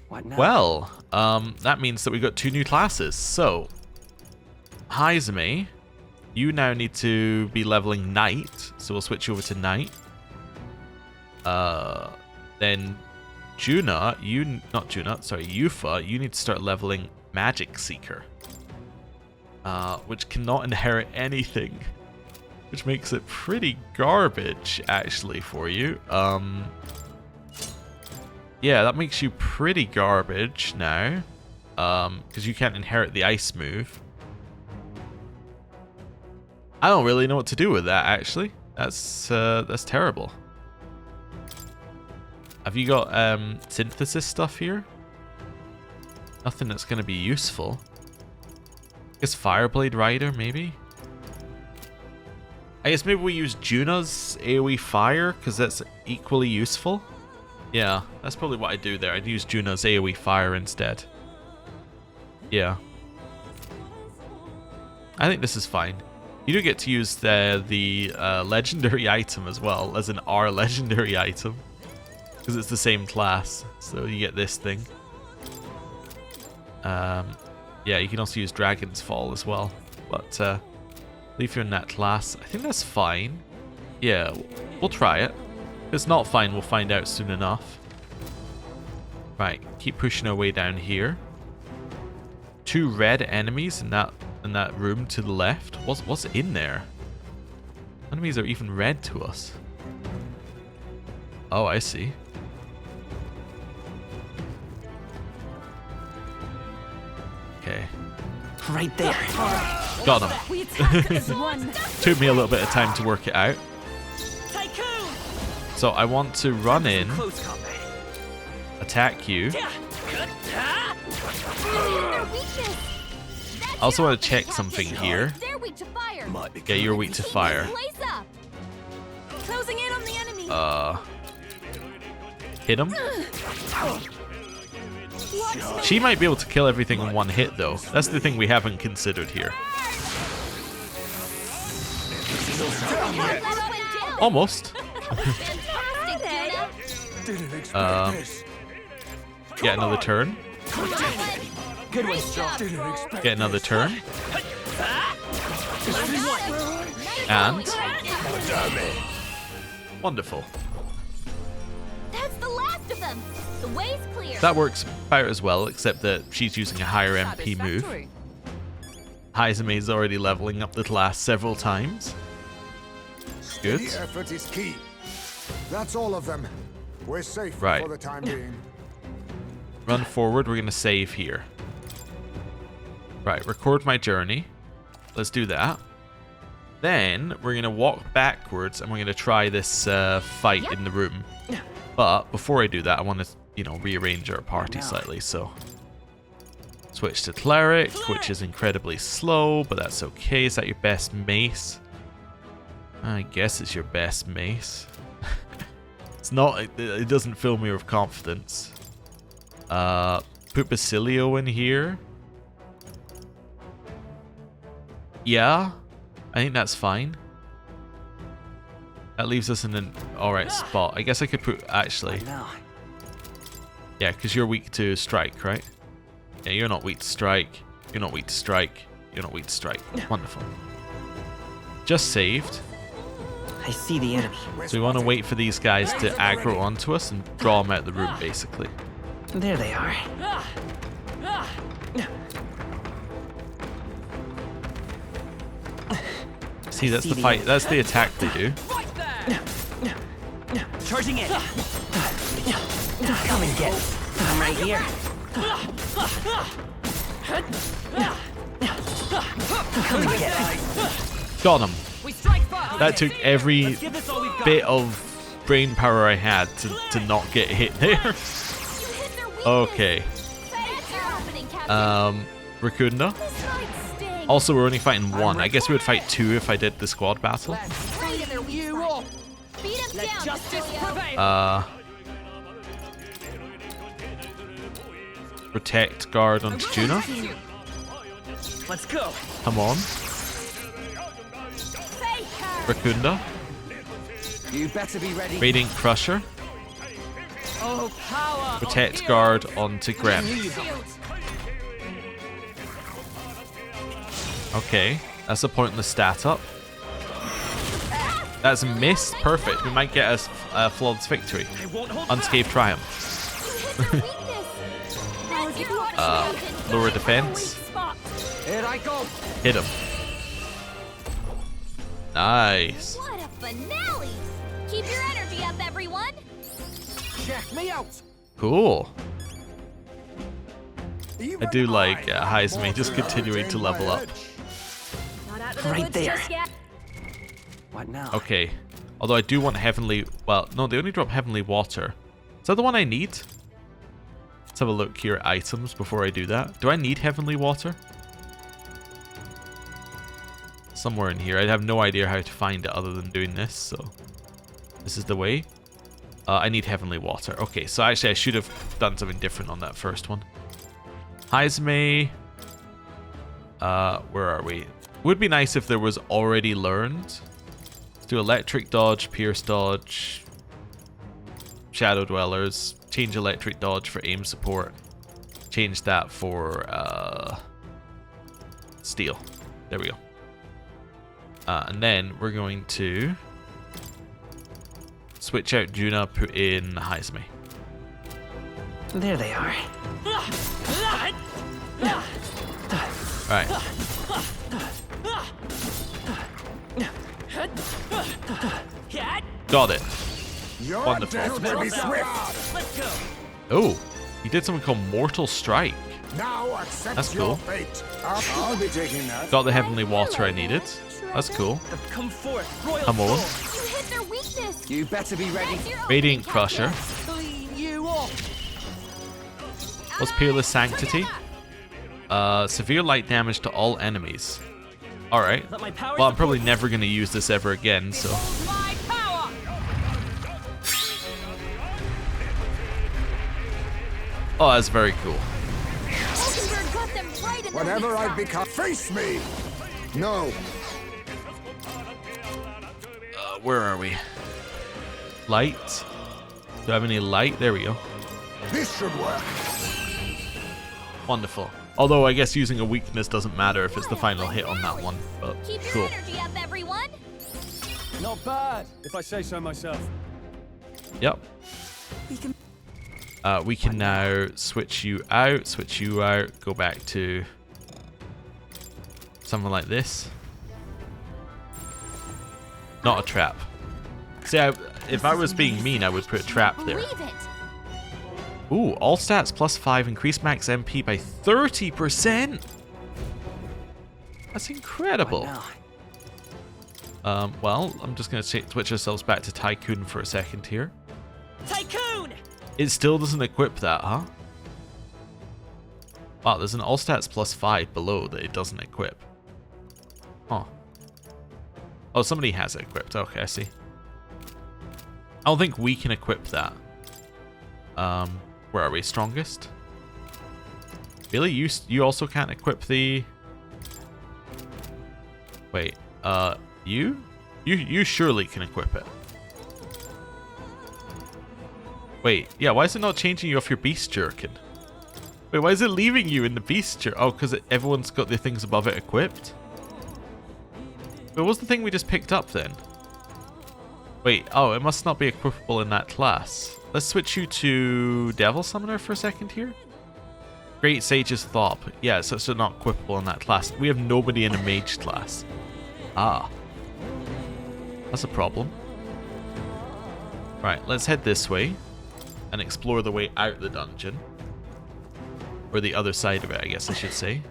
Speaker 5: What now?
Speaker 1: Well, that means that we got 2 new classes. So, Haizumi, you now need to be leveling Knight. So we'll switch over to Knight. Then Yufa, you need to start leveling Magic Seeker. Which cannot inherit anything. Which makes it pretty garbage, actually, for you. Yeah, that makes you pretty garbage now. Because you can't inherit the ice move. I don't really know what to do with that, actually. That's terrible. Have you got synthesis stuff here? Nothing that's going to be useful. I guess Fireblade Rider, maybe? I guess maybe we use Juna's AoE Fire, because that's equally useful. Yeah, that's probably what I do there. I'd use Juna's AoE Fire instead. Yeah. I think this is fine. You do get to use the legendary item as well, as an R legendary item. Because it's the same class, so you get this thing. Yeah, you can also use Dragon's Fall as well. But if you're in that class, I think that's fine. Yeah, we'll try it. If it's not fine, we'll find out soon enough. Right, keep pushing our way down here. 2 red enemies in that room to the left. What's in there? Enemies are even red to us. Oh, I see. Okay.
Speaker 5: Right there.
Speaker 1: Got him. Took me a little bit of time to work it out. So I want to run in, attack you. I also want to check something here. Yeah, you're weak to fire.
Speaker 8: Closing in on the enemy.
Speaker 1: Hit him. She might be able to kill everything in 1 hit, though. That's the thing we haven't considered here. Almost. Get another turn.
Speaker 9: Good one, Straw.
Speaker 1: Get another turn. And wonderful.
Speaker 3: That's the last of them. The way's clear.
Speaker 1: That works about as well, except that she's using a higher MP move. Haizume's already leveling up the class several times. Good.
Speaker 4: The effort is key. That's all of them. We're safe
Speaker 1: Right.
Speaker 4: for the time being.
Speaker 1: Run forward. We're going to save here. Right, record my journey. Let's do that. Then we're going to walk backwards and we're going to try this fight in the room. But before I do that, I want to, rearrange our party slightly. So switch to Cleric, which is incredibly slow, but that's okay. Is that your best mace? I guess it's your best mace. It's not, it doesn't fill me with confidence. Put Basilio in here. Yeah, I think that's fine. That leaves us in an alright spot. I guess I could put, actually. Yeah, because you're weak to strike, right? Yeah, you're not weak to strike. You're not weak to strike. You're not weak to strike. Wonderful. Just saved.
Speaker 5: I see the enemy.
Speaker 1: So we want to wait for these guys to aggro onto us and draw them out of the room, basically.
Speaker 5: There they are.
Speaker 1: See, that's the fight. That's the attack they do.
Speaker 10: Right there.
Speaker 9: Charging in. Come and get it. I'm right here. Come and get it.
Speaker 1: Got him.
Speaker 10: We strike first.
Speaker 1: That took every
Speaker 9: Let's give this all we've got.
Speaker 1: bit of brain power I had to not get hit there.
Speaker 3: You hit their weakness.
Speaker 1: Okay.
Speaker 3: That's your opening, Captain.
Speaker 1: Racunda.
Speaker 3: This might sting.
Speaker 1: Also, we're only fighting one. I guess we would fight two if I did the squad battle.
Speaker 3: Right in their weak spot. Beat him
Speaker 10: Let
Speaker 3: down,
Speaker 10: justice
Speaker 3: Cecilia.
Speaker 10: prevail.
Speaker 1: Protect guard onto Juna.
Speaker 9: Let's go.
Speaker 1: Come on. Racunda.
Speaker 2: You better be ready.
Speaker 1: Radiant Crusher.
Speaker 10: Oh, power.
Speaker 1: Protect guard onto Grem. Okay, that's a pointless stat up. That's missed. Perfect. We might get a flawless victory. Unscathed triumph.
Speaker 3: You hit their weakness. That's your opening, Captain.
Speaker 1: Lower defense.
Speaker 2: Here I go.
Speaker 1: Hit him. Nice.
Speaker 3: What a finale! Keep your energy up, everyone.
Speaker 2: Check me out.
Speaker 1: Cool.
Speaker 4: Even
Speaker 1: I do like
Speaker 4: have
Speaker 1: Heisme
Speaker 4: more
Speaker 1: just
Speaker 4: to
Speaker 1: continuing
Speaker 4: learn
Speaker 1: to
Speaker 4: in
Speaker 1: level
Speaker 4: my
Speaker 1: up.
Speaker 4: edge.
Speaker 3: Not out of the
Speaker 9: Right
Speaker 3: woods
Speaker 9: there.
Speaker 3: just yet.
Speaker 2: What now?
Speaker 1: Okay. Although I do want heavenly... Well, no, they only drop heavenly water. Is that the one I need? Let's have a look here at items before I do that. Do I need heavenly water? Somewhere in here. I have no idea how to find it other than doing this, so... This is the way. I need heavenly water. Okay, so actually I should have done something different on that first one. Heisme... where are we? Would be nice if there was already learned. Let's do electric dodge, pierce dodge, shadow dwellers, change electric dodge for aim support, change that for steel. There we go. And then we're going to switch out Juna, put in Heisme.
Speaker 9: There they are.
Speaker 1: Right. Got it.
Speaker 4: Your
Speaker 1: Wonderful.
Speaker 4: death will be swift.
Speaker 9: Let's go.
Speaker 1: Oh, he did something called Mortal Strike.
Speaker 4: Now accept
Speaker 1: That's
Speaker 4: your
Speaker 1: cool.
Speaker 4: fate. I'll be taking that.
Speaker 1: Got the heavenly water I needed. That's cool.
Speaker 9: Come forth, royal
Speaker 1: Come on.
Speaker 9: soul.
Speaker 3: You hit their weakness.
Speaker 2: You better be ready.
Speaker 3: That's your
Speaker 1: Radiant
Speaker 3: opening,
Speaker 1: Crusher.
Speaker 2: Clean you off.
Speaker 1: What's Peerless Sanctity? Severe light damage to all enemies. Alright.
Speaker 9: Let my power
Speaker 1: Well, I'm probably never going to use this ever again, so...
Speaker 10: My power.
Speaker 1: Oh, that's very cool.
Speaker 3: Oakenberg got them right in
Speaker 4: Whatever
Speaker 3: the weak
Speaker 4: I've
Speaker 3: spot.
Speaker 4: become, face me. No.
Speaker 1: Where are we? Light? Do I have any light? There we go.
Speaker 4: This should work.
Speaker 1: Wonderful. Although I guess using a weakness doesn't matter if it's the final hit on that one. But
Speaker 3: Keep your
Speaker 1: cool.
Speaker 3: energy up, everyone.
Speaker 7: Not bad, if I say so myself.
Speaker 1: Yep.
Speaker 8: We can.
Speaker 1: We can now switch you out, go back to something like this. Not a trap. See, if I was being mean, I would put a trap there.
Speaker 3: Believe it.
Speaker 1: Ooh, all stats +5, increase max MP by 30%. That's incredible. Well, I'm just going to switch ourselves back to Tycoon for a second here.
Speaker 9: Tycoon!
Speaker 1: It still doesn't equip that, huh? Wow, there's an all stats +5 below that it doesn't equip. Huh. Oh, somebody has it equipped. Okay, I see. I don't think we can equip that. Where are we? Strongest? Really? You also can't equip the... Wait, You surely can equip it. Wait, yeah, why is it not changing you off your beast jerkin? Wait, why is it leaving you in the beast jerkin? Oh, because everyone's got the things above it equipped? Wait, what's the thing we just picked up then? Wait, oh, it must not be equipable in that class. Let's switch you to Devil Summoner for a second here. Great Sage's Thop. Yeah, so it's not equipable in that class. We have nobody in a mage class. Ah. That's a problem. Right, let's head this way and explore the way out the dungeon. Or the other side of it, I guess I should say.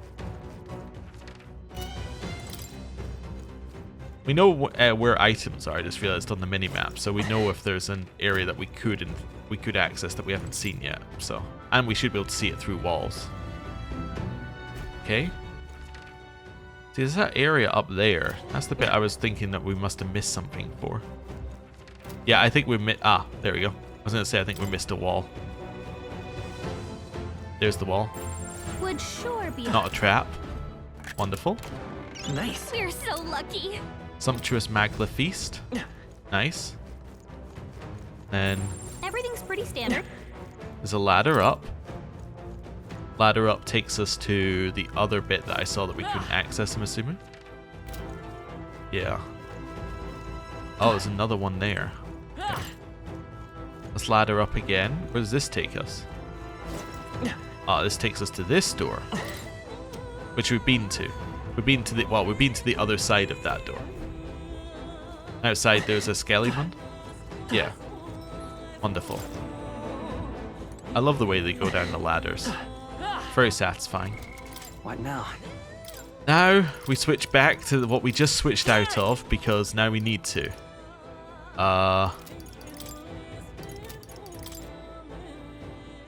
Speaker 1: We know where items are, I just realized on the mini-map, so we know if there's an area that we could access that we haven't seen yet. So, and we should be able to see it through walls. Okay. See, there's that area up there. That's the bit I was thinking that we must have missed something for. Yeah, I think we missed... Ah, there we go. I was going to say I think we missed a wall. There's the wall.
Speaker 3: Would sure be
Speaker 1: Not a trap. Wonderful.
Speaker 9: Nice.
Speaker 3: We're so lucky.
Speaker 1: Sumptuous Magla feast. Nice. And
Speaker 3: Everything's pretty standard.
Speaker 1: there's a ladder up. Ladder up takes us to the other bit that I saw that we couldn't access, I'm assuming. Yeah. Oh, there's another one there. Okay. Let's ladder up again. Where does this take us? Ah, this takes us to this door. Which we've been to. We've been to the other side of that door. Outside there's a skeleton. Yeah. Wonderful. I love the way they go down the ladders. Very satisfying.
Speaker 2: What now?
Speaker 1: Now we switch back to what we just switched out of because now we need to.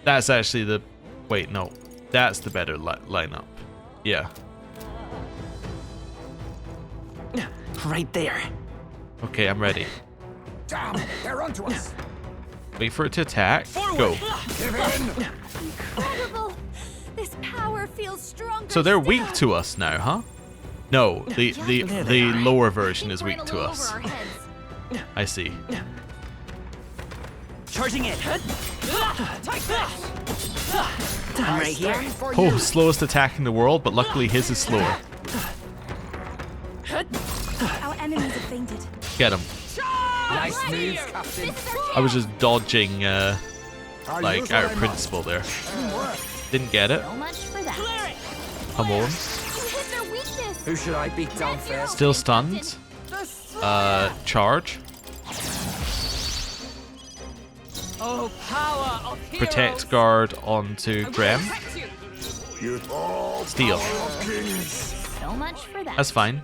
Speaker 1: That's actually the... Wait, no. That's the better lineup. Yeah.
Speaker 9: Right there.
Speaker 1: Okay, I'm ready.
Speaker 4: Damn, they're onto us.
Speaker 1: Wait for it to attack. Go.
Speaker 4: Give in.
Speaker 3: Incredible. This power feels stronger.
Speaker 1: So they're
Speaker 3: still.
Speaker 1: weak to us now, huh? No, the lower version is weak to us.
Speaker 3: Over our heads.
Speaker 1: I see.
Speaker 9: Charging in.
Speaker 10: Take this.
Speaker 9: I'm right here.
Speaker 4: Stand for
Speaker 1: Oh,
Speaker 4: you.
Speaker 1: slowest attack in the world, but luckily his is slower.
Speaker 8: Our enemies have fainted.
Speaker 1: Get him.
Speaker 2: Nice
Speaker 3: Right
Speaker 2: move,
Speaker 3: here.
Speaker 2: Captain.
Speaker 3: This is our
Speaker 1: I was just dodging,
Speaker 4: I'll
Speaker 1: like,
Speaker 4: use
Speaker 1: out
Speaker 4: what
Speaker 1: of
Speaker 4: I
Speaker 1: principle there.
Speaker 4: must.
Speaker 1: Didn't get it.
Speaker 3: so much for that.
Speaker 1: Come on.
Speaker 3: You hit their weakness.
Speaker 2: Who should I beat down
Speaker 3: That's your
Speaker 2: first?
Speaker 1: Still
Speaker 3: opening,
Speaker 1: stunned. Charge.
Speaker 10: Oh, power of heroes.
Speaker 1: Protect guard onto
Speaker 10: I will
Speaker 1: Graham.
Speaker 10: protect you.
Speaker 4: You all
Speaker 1: Steal.
Speaker 4: power of kings.
Speaker 3: So much for that.
Speaker 1: That's fine.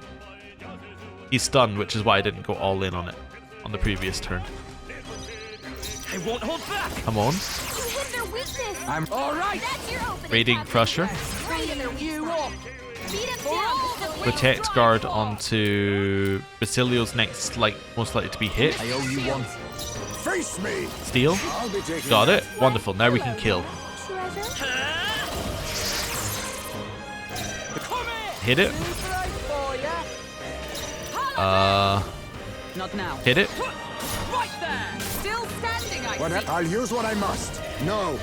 Speaker 1: He's stunned, which is why I didn't go all in on it on the previous turn.
Speaker 9: I won't hold back.
Speaker 1: Come on.
Speaker 3: You hit their weakness.
Speaker 2: I'm all right.
Speaker 3: That's your opening.
Speaker 1: Raiding
Speaker 3: Captain.
Speaker 1: Crusher.
Speaker 3: Right in their weak
Speaker 2: You
Speaker 3: spot.
Speaker 2: up.
Speaker 3: Beat him down.
Speaker 1: Protect guard onto Basilio's next, most likely to be hit.
Speaker 2: I owe you one.
Speaker 4: Face me.
Speaker 1: Steal.
Speaker 4: I'll be taking
Speaker 1: Got it. Wonderful. Now we can kill.
Speaker 3: Treasure.
Speaker 1: Hit it.
Speaker 10: Not now.
Speaker 1: Hit it.
Speaker 10: Right there. Still standing, I see.
Speaker 4: I'll use what I must. No.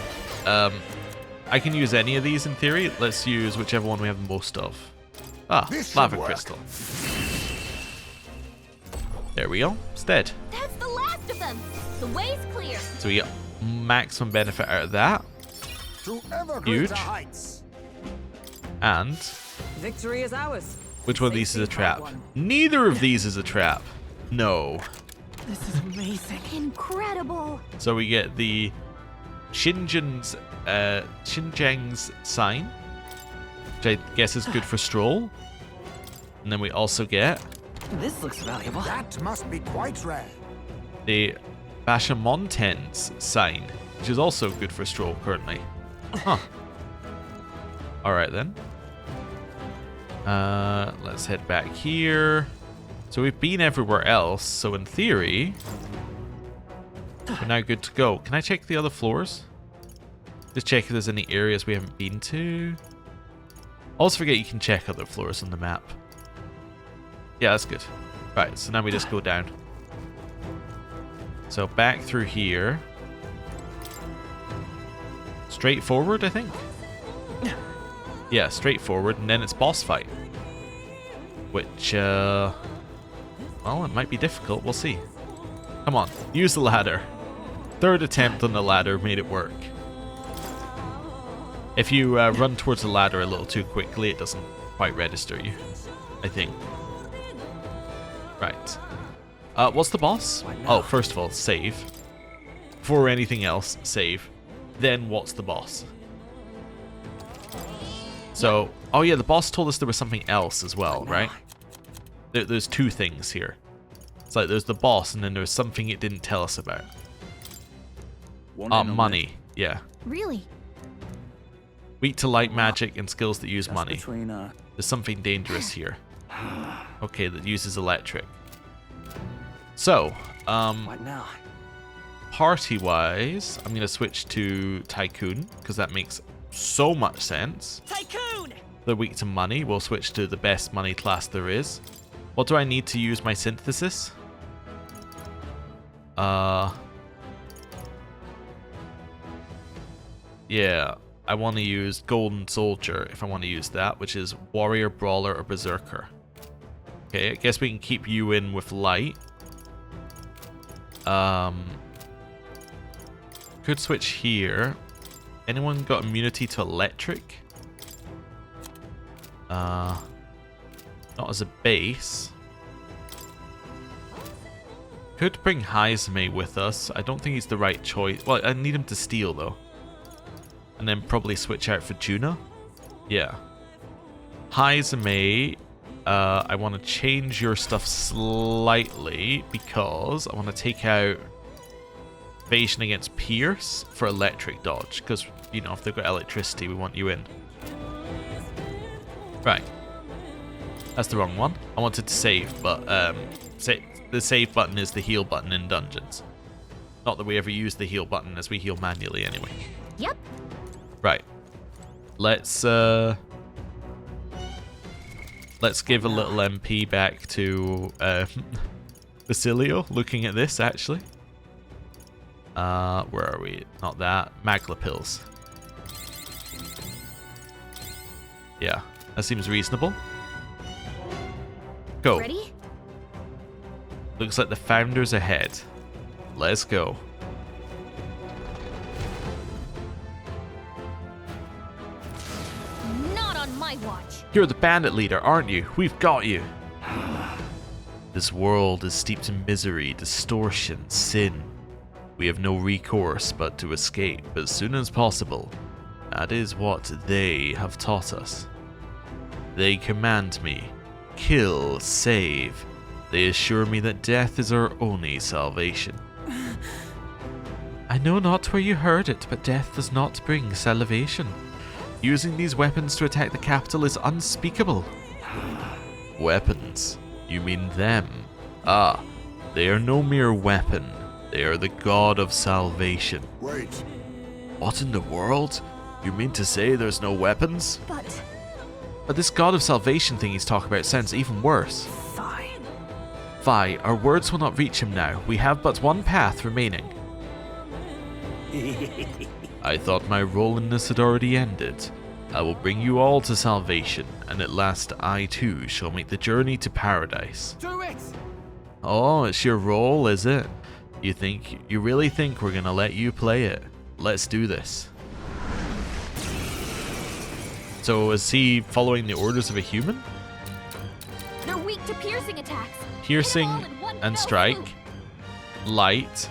Speaker 1: I can use any of these in theory. Let's use whichever one we have the most of. Ah,
Speaker 4: This should
Speaker 1: lava
Speaker 4: work.
Speaker 1: crystal. There we go. It's dead.
Speaker 3: That's the last of them. The way's clear.
Speaker 1: So we get maximum benefit out of that.
Speaker 4: To ever
Speaker 1: Huge.
Speaker 4: greater heights.
Speaker 1: And
Speaker 10: Victory is ours.
Speaker 1: which one of these is a
Speaker 10: Safety
Speaker 1: trap?
Speaker 10: part one.
Speaker 1: Neither of these is a trap. No.
Speaker 8: This is amazing.
Speaker 3: Incredible.
Speaker 1: So we get the Xinjiang's sign, which I guess is good for Stroll. And then we also get
Speaker 9: This looks valuable.
Speaker 4: That must be quite rare.
Speaker 1: the Bashamonten's sign, which is also good for Stroll currently. Huh. Alright then. Let's head back here. So we've been everywhere else, so in theory, we're now good to go. Can I check the other floors? Just check if there's any areas we haven't been to. Also forget you can check other floors on the map. Yeah, that's good. Right, so now we just go down. So back through here. Straight forward, I think. Yeah, straight forward, and then it's boss fight. Which, well, it might be difficult. We'll see. Come on, use the ladder. Third attempt on the ladder made it work. If you run towards the ladder a little too quickly, it doesn't quite register you, I think. Right. What's the boss? Oh, first of all, save. Before anything else, save. Then what's the boss? So, oh yeah, the boss told us there was something else as well, right? There's two things here. It's like there's the boss and then there's something it didn't tell us about. Money. Yeah.
Speaker 3: Really?
Speaker 1: Weak to light magic and skills that use money.
Speaker 2: Between,
Speaker 1: There's something dangerous here. Okay, that uses electric. So,
Speaker 2: what now?
Speaker 1: party-wise, I'm going to switch to Tycoon, because that makes so much sense.
Speaker 9: Tycoon!
Speaker 1: They're weak to money. We'll switch to the best money class there is. What do I need to use my synthesis? Yeah, I want to use Golden Soldier if I want to use that, which is Warrior, Brawler, or Berserker. Okay, I guess we can keep you in with Light. Could switch here. Anyone got immunity to electric? Not as a base. Could bring Heizme with us. I don't think he's the right choice. Well, I need him to steal though. And then probably switch out for Juna. Yeah. Heizme, I want to change your stuff slightly because I want to take out evasion against Pierce for electric dodge, because, you know, if they've got electricity, we want you in. Right. That's the wrong one. I wanted to save, but the save button is the heal button in dungeons. Not that we ever use the heal button, as we heal manually anyway.
Speaker 3: Yep.
Speaker 1: Right. Let's give a little MP back to Basilio, looking at this actually. Where are we? Not that. Magla pills. Yeah, that seems reasonable. Go.
Speaker 3: Ready?
Speaker 1: Looks like the founder's ahead. Let's go.
Speaker 3: Not on my watch.
Speaker 1: You're the bandit leader, aren't you? We've got you. This world is steeped in misery, distortion, sin. We have no recourse but to escape as soon as possible. That is what they have taught us. They command me, kill, save. They assure me that death is our only salvation. I know not where you heard it, but death does not bring salvation. Using these weapons to attack the capital is unspeakable. Weapons? You mean them? Ah, they are no mere weapon. They are the god of salvation.
Speaker 4: Wait.
Speaker 1: What in the world? You mean to say there's no weapons? But this god of salvation thing he's talking about sounds even worse.
Speaker 9: Fine.
Speaker 1: Fi, our words will not reach him now. We have but one path remaining. I thought my role in this had already ended. I will bring you all to salvation, and at last I too shall make the journey to paradise.
Speaker 2: Do it!
Speaker 1: Oh, it's your role, is it? You really think we're gonna let you play it? Let's do this. So is he following the orders of a human?
Speaker 3: They're weak to piercing attacks.
Speaker 1: Piercing
Speaker 3: Hit 'em all in one
Speaker 1: and
Speaker 3: fell
Speaker 1: strike,
Speaker 3: swoop.
Speaker 1: light,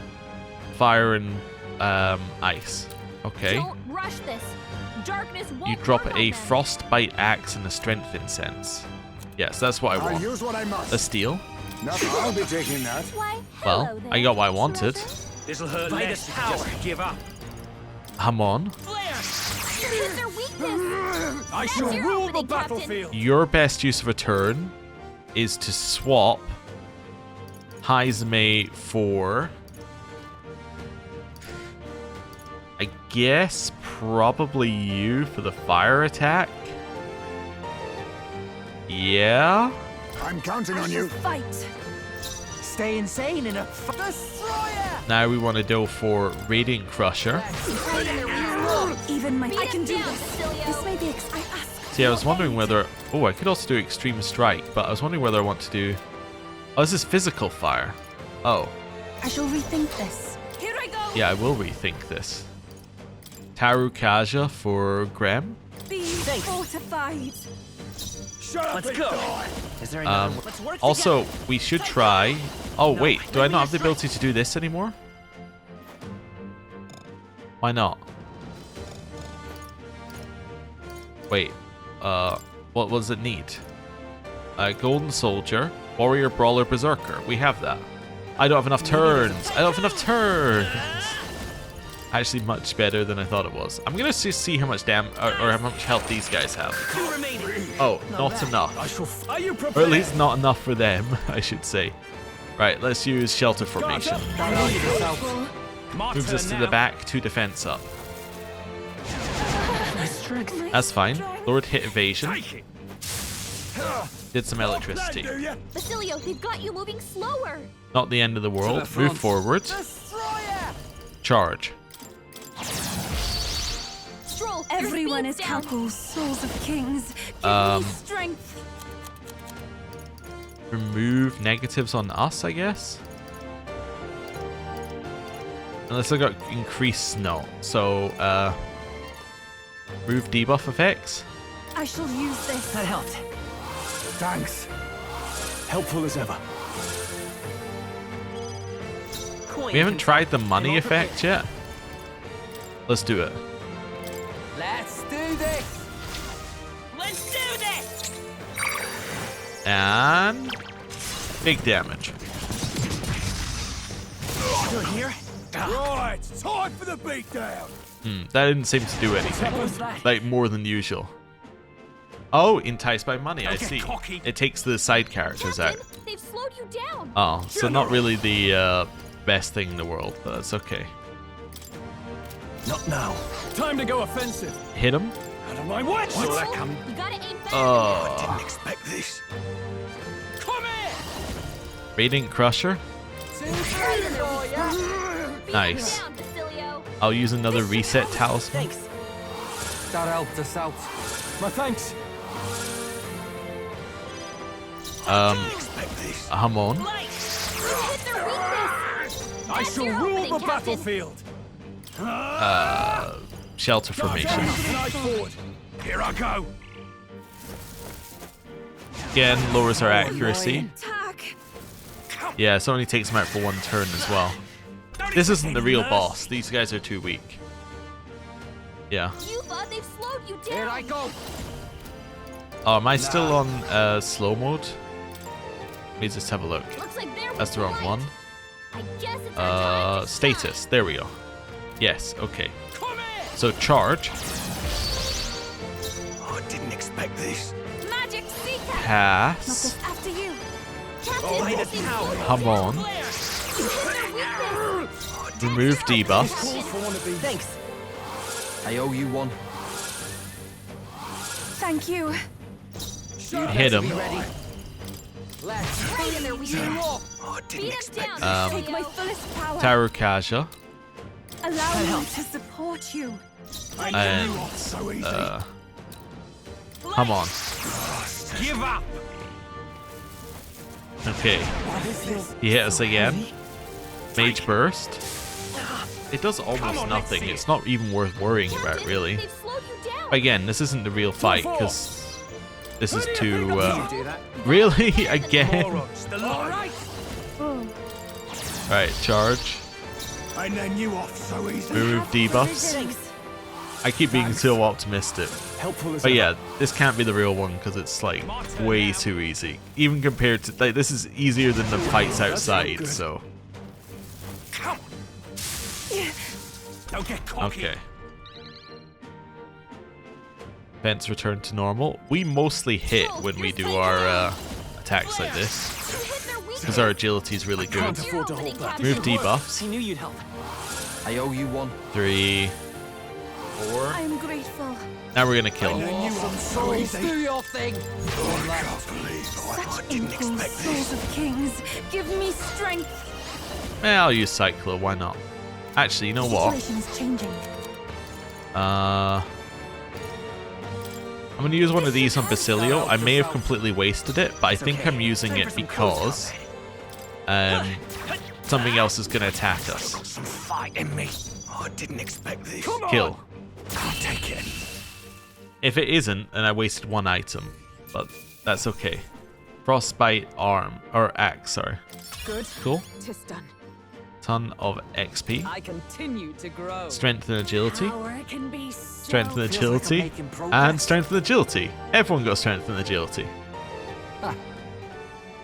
Speaker 1: fire and ice. Okay.
Speaker 3: Don't rush this. Darkness won't
Speaker 1: You drop
Speaker 3: work
Speaker 1: a
Speaker 3: on them.
Speaker 1: frostbite axe and a strength incense. Yes, that's what I
Speaker 4: I'll
Speaker 1: want.
Speaker 4: use what I
Speaker 1: A
Speaker 4: must.
Speaker 1: steal?
Speaker 4: No, I'll be taking that.
Speaker 3: Why,
Speaker 1: Well,
Speaker 3: hello
Speaker 1: I
Speaker 3: there,
Speaker 1: got what I wanted.
Speaker 7: This'll hurt
Speaker 9: By
Speaker 7: less
Speaker 9: the
Speaker 7: if you
Speaker 9: power.
Speaker 7: just give up.
Speaker 1: Come on.
Speaker 3: Hit their weakness.
Speaker 7: I shall
Speaker 3: your
Speaker 7: rule the
Speaker 3: opening, Captain.
Speaker 7: battlefield.
Speaker 1: Your best use of a turn is to swap Heizme for, I guess, probably you for the fire attack. Yeah?
Speaker 4: I'm counting on you.
Speaker 8: Fight.
Speaker 9: Stay insane in a destroyer.
Speaker 1: Now we want to go for Radiant Crusher.
Speaker 8: Even my.
Speaker 3: Beat
Speaker 8: I can
Speaker 3: him
Speaker 8: do
Speaker 3: down,
Speaker 8: this.
Speaker 3: Cilio.
Speaker 8: This may be. I asked.
Speaker 1: See, I was wondering whether... Oh, I could also do Extreme Strike, but I was wondering whether I want to do... Oh, this is Physical Fire. Oh.
Speaker 8: I shall rethink this.
Speaker 3: Here I go.
Speaker 1: Yeah, I will rethink this. Taru Kaja for Grem.
Speaker 8: Be fortified.
Speaker 7: Shut up
Speaker 9: Let's
Speaker 7: and
Speaker 9: go.
Speaker 7: die.
Speaker 9: Is there another one? Let's work
Speaker 1: Also,
Speaker 9: together.
Speaker 1: we should try Oh wait, do I not have the ability to do this anymore? Why not? Wait, what does it need? Golden Soldier, Warrior, Brawler, Berserker. We have that. I don't have enough turns. I don't have enough turns. Actually, much better than I thought it was. I'm gonna see how much or how much health these guys have. Oh, not enough. Or at least not enough for them, I should say. Right, let's use Shelter Formation. Moves us to the back, 2 defense up. That's fine. Lowered hit evasion. Did some electricity.
Speaker 3: Basilio, they've got you moving slower.
Speaker 1: Not the end of the world. Move forward. Charge.
Speaker 3: Stroll,
Speaker 8: Everyone is
Speaker 3: down.
Speaker 8: Calcul's souls of kings. Give me strength.
Speaker 1: Remove negatives on us, I guess. Unless I got increased no. So, remove debuff effects.
Speaker 8: I shall use this.
Speaker 9: That helped.
Speaker 5: Thanks. Helpful as ever.
Speaker 1: We haven't tried the money effect yet. Let's do it.
Speaker 2: Let's do this.
Speaker 10: Let's do this!
Speaker 1: And big damage.
Speaker 9: Still here?
Speaker 5: Right, time for the beatdown.
Speaker 1: That didn't seem to do anything. Like more than usual. Oh, enticed by money, I see. It takes the side characters out.
Speaker 3: Captain, they've slowed you down.
Speaker 1: Oh, so not really the best thing in the world, but that's okay.
Speaker 5: Not now.
Speaker 7: Time to go offensive.
Speaker 1: Hit him.
Speaker 5: Out of my way. Saw that coming.
Speaker 3: You gotta aim better.
Speaker 1: Oh.
Speaker 5: Didn't expect this.
Speaker 7: Come here!
Speaker 1: Radiant Crusher.
Speaker 3: Beat
Speaker 1: Nice.
Speaker 3: him down, Basilio.
Speaker 1: I'll use another reset talisman.
Speaker 9: Thanks.
Speaker 2: That helped us out.
Speaker 7: My thanks.
Speaker 5: Expect this.
Speaker 1: I'm on.
Speaker 3: You hit their weakness.
Speaker 5: I
Speaker 3: That's
Speaker 5: shall
Speaker 3: your
Speaker 5: rule
Speaker 3: opening,
Speaker 5: the
Speaker 3: Captain.
Speaker 5: battlefield.
Speaker 1: Shelter Formation.
Speaker 5: Knife forward. Here I go.
Speaker 1: Again, lowers our accuracy.
Speaker 8: Attack.
Speaker 1: Yeah, so it only takes them out for 1 turn as well. This isn't the real boss. These guys are too weak. Yeah.
Speaker 3: You thought they've slowed you down.
Speaker 2: Here I go.
Speaker 1: Oh, am I still on slow mode? Let me just have a look.
Speaker 3: Looks like they're
Speaker 1: That's the wrong
Speaker 3: behind.
Speaker 1: one.
Speaker 3: I guess it's our time to
Speaker 1: Status. There we go. Yes, okay.
Speaker 7: Come here!
Speaker 1: So charge.
Speaker 5: I didn't expect this.
Speaker 3: shine. Magic sea cat.
Speaker 1: Pass.
Speaker 8: After you.
Speaker 3: Captain, they've slowed you
Speaker 1: Come
Speaker 3: down.
Speaker 1: on.
Speaker 3: You hit their weakness.
Speaker 1: Remove debuffs.
Speaker 5: For one of these.
Speaker 9: Thanks.
Speaker 2: I owe you one.
Speaker 8: Thank you.
Speaker 1: Hit him.
Speaker 2: Ready? Let's
Speaker 3: Right in their weakness.
Speaker 5: I didn't
Speaker 3: Beat him
Speaker 5: expect
Speaker 3: down.
Speaker 5: this.
Speaker 8: Take my fullest power.
Speaker 1: Tower Kaja.
Speaker 8: Allow me to support you.
Speaker 1: And
Speaker 5: So easy.
Speaker 1: come on.
Speaker 7: Give up!
Speaker 1: Okay. He hit us again. Mage Burst. It does almost nothing. It's not even worth worrying about,
Speaker 3: Captain,
Speaker 1: really.
Speaker 3: they've slowed you down.
Speaker 1: Again, this isn't the real fight, because this is too...
Speaker 2: do that.
Speaker 1: Really? Again?
Speaker 5: Morons, the line.
Speaker 1: Right, charge.
Speaker 5: And then you off so easy.
Speaker 1: Remove debuffs. I keep being so optimistic.
Speaker 5: Helpful as
Speaker 1: But
Speaker 5: ever.
Speaker 1: yeah, this can't be the real one because it's like way too easy. Even compared to like this is easier than the fights outside, so
Speaker 5: Come on. Don't get cocky.
Speaker 1: okay. Vents return to normal. We mostly hit when we do our attacks like this
Speaker 3: You hit their weakness.
Speaker 1: because our agility is really good.
Speaker 5: Can't afford to hold back.
Speaker 1: Move debuffs.
Speaker 9: I knew you'd help.
Speaker 2: I owe you one.
Speaker 1: 3, 4.
Speaker 8: I'm grateful.
Speaker 1: Now we're gonna kill
Speaker 5: And
Speaker 1: him.
Speaker 5: then you off so easy.
Speaker 2: Do your thing.
Speaker 5: I can't believe I didn't
Speaker 8: Equal
Speaker 5: expect
Speaker 8: souls
Speaker 5: this.
Speaker 8: of kings, give me strength.
Speaker 1: I'll use Cyclo. Why not? Actually, you know what?
Speaker 8: Situation's changing.
Speaker 1: I'm gonna use one of these on Basilio. I may have completely wasted it, but I think I'm using it because something else is gonna attack us.
Speaker 5: Got some fight in me. I didn't expect this.
Speaker 1: Kill.
Speaker 5: Can't take it.
Speaker 1: If it isn't, then I wasted 1 item, but that's okay. For Frostbite arm, or axe, sorry.
Speaker 10: Good.
Speaker 1: Cool.
Speaker 10: Tis done.
Speaker 1: Ton of XP.
Speaker 10: I continue to grow.
Speaker 1: Strength and agility.
Speaker 3: Power can be so
Speaker 1: Strength and agility. And strength and agility. Everyone got strength and agility.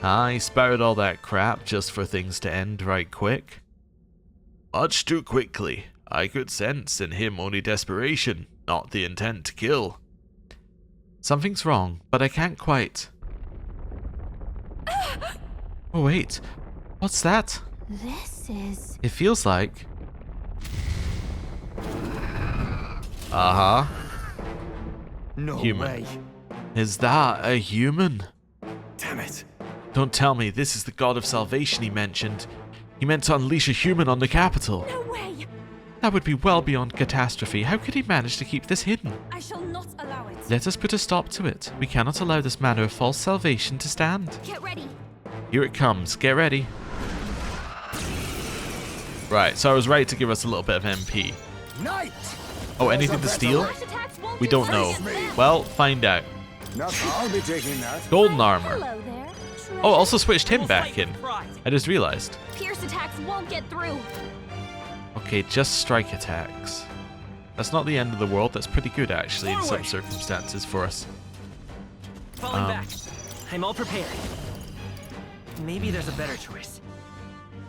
Speaker 1: I spouted all that crap just for things to end right quick. Much too quickly. I could sense in him only desperation, not the intent to kill. Something's wrong, but I can't quite... Oh wait, what's that?
Speaker 3: This is...
Speaker 1: It feels like... Uh-huh.
Speaker 5: No
Speaker 1: Human.
Speaker 5: way.
Speaker 1: Is that a human?
Speaker 5: Damn it.
Speaker 1: Don't tell me this is the god of salvation he mentioned. He meant to unleash a human on the capital.
Speaker 3: No way!
Speaker 1: That would be well beyond catastrophe. How could he manage to keep this hidden?
Speaker 3: I shall not allow it.
Speaker 1: Let us put a stop to it. We cannot allow this manner of false salvation to stand.
Speaker 3: Get ready.
Speaker 1: Here it comes. Get ready. Right, so I was right to give us a little bit of MP.
Speaker 4: Night!
Speaker 1: Oh, anything to steal?
Speaker 3: Flash attacks won't
Speaker 1: We
Speaker 3: do
Speaker 1: don't know.
Speaker 3: worse than them.
Speaker 1: Well, find out.
Speaker 4: No, I'll be taking that.
Speaker 1: Golden armor.
Speaker 3: Hello there.
Speaker 1: Oh, also switched him
Speaker 9: We'll
Speaker 1: back
Speaker 9: fight
Speaker 1: in.
Speaker 9: with pride.
Speaker 1: I just realized.
Speaker 3: Pierce attacks won't get through.
Speaker 1: Okay, just strike attacks. That's not the end of the world. That's pretty good, actually, in some
Speaker 9: Forward.
Speaker 1: circumstances for us.
Speaker 9: Falling
Speaker 1: Um,
Speaker 9: back. I'm all prepared. Maybe there's a better choice.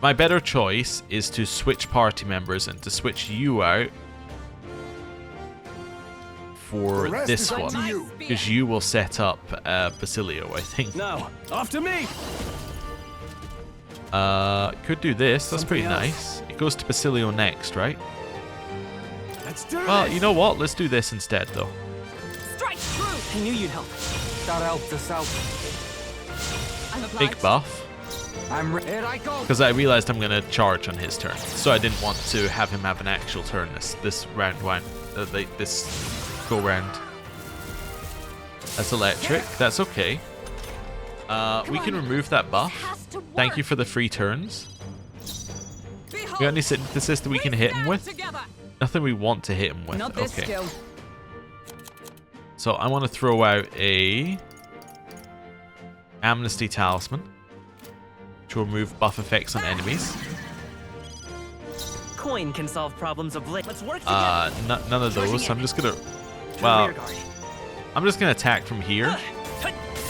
Speaker 1: My better choice is to switch party members and to switch you out for
Speaker 4: The rest
Speaker 1: this
Speaker 4: is up
Speaker 1: one.
Speaker 4: to you.
Speaker 1: Because you will set up Basilio, I think.
Speaker 7: Now, after me.
Speaker 1: Could do this. That's pretty
Speaker 5: Something
Speaker 1: nice. It goes to Basilio next, right?
Speaker 7: Let's do
Speaker 1: Well,
Speaker 7: this.
Speaker 1: you know what? Let's do this instead, though.
Speaker 10: Strike true.
Speaker 9: I knew you'd help.
Speaker 2: That helped us out.
Speaker 10: I'm obliged.
Speaker 1: Big buff.
Speaker 2: Here I go.
Speaker 1: Because I realized I'm going to charge on his turn. So I didn't want to have him have an actual turn this round one. This go round. That's electric. That's okay. We can remove that buff. Thank you for the free turns.
Speaker 10: Behold,
Speaker 1: We got any synthesis that we can hit him
Speaker 10: stand
Speaker 1: with?
Speaker 10: together.
Speaker 1: Nothing we want to hit him with.
Speaker 10: Not this
Speaker 1: Okay.
Speaker 10: skill.
Speaker 1: So I want to throw out a Amnesty Talisman to remove buff effects on enemies.
Speaker 9: Coin can solve problems of late. Let's work together.
Speaker 1: None of those. So I'm just gonna.
Speaker 9: To the
Speaker 1: Well,
Speaker 9: rear guard.
Speaker 1: I'm just gonna attack from here.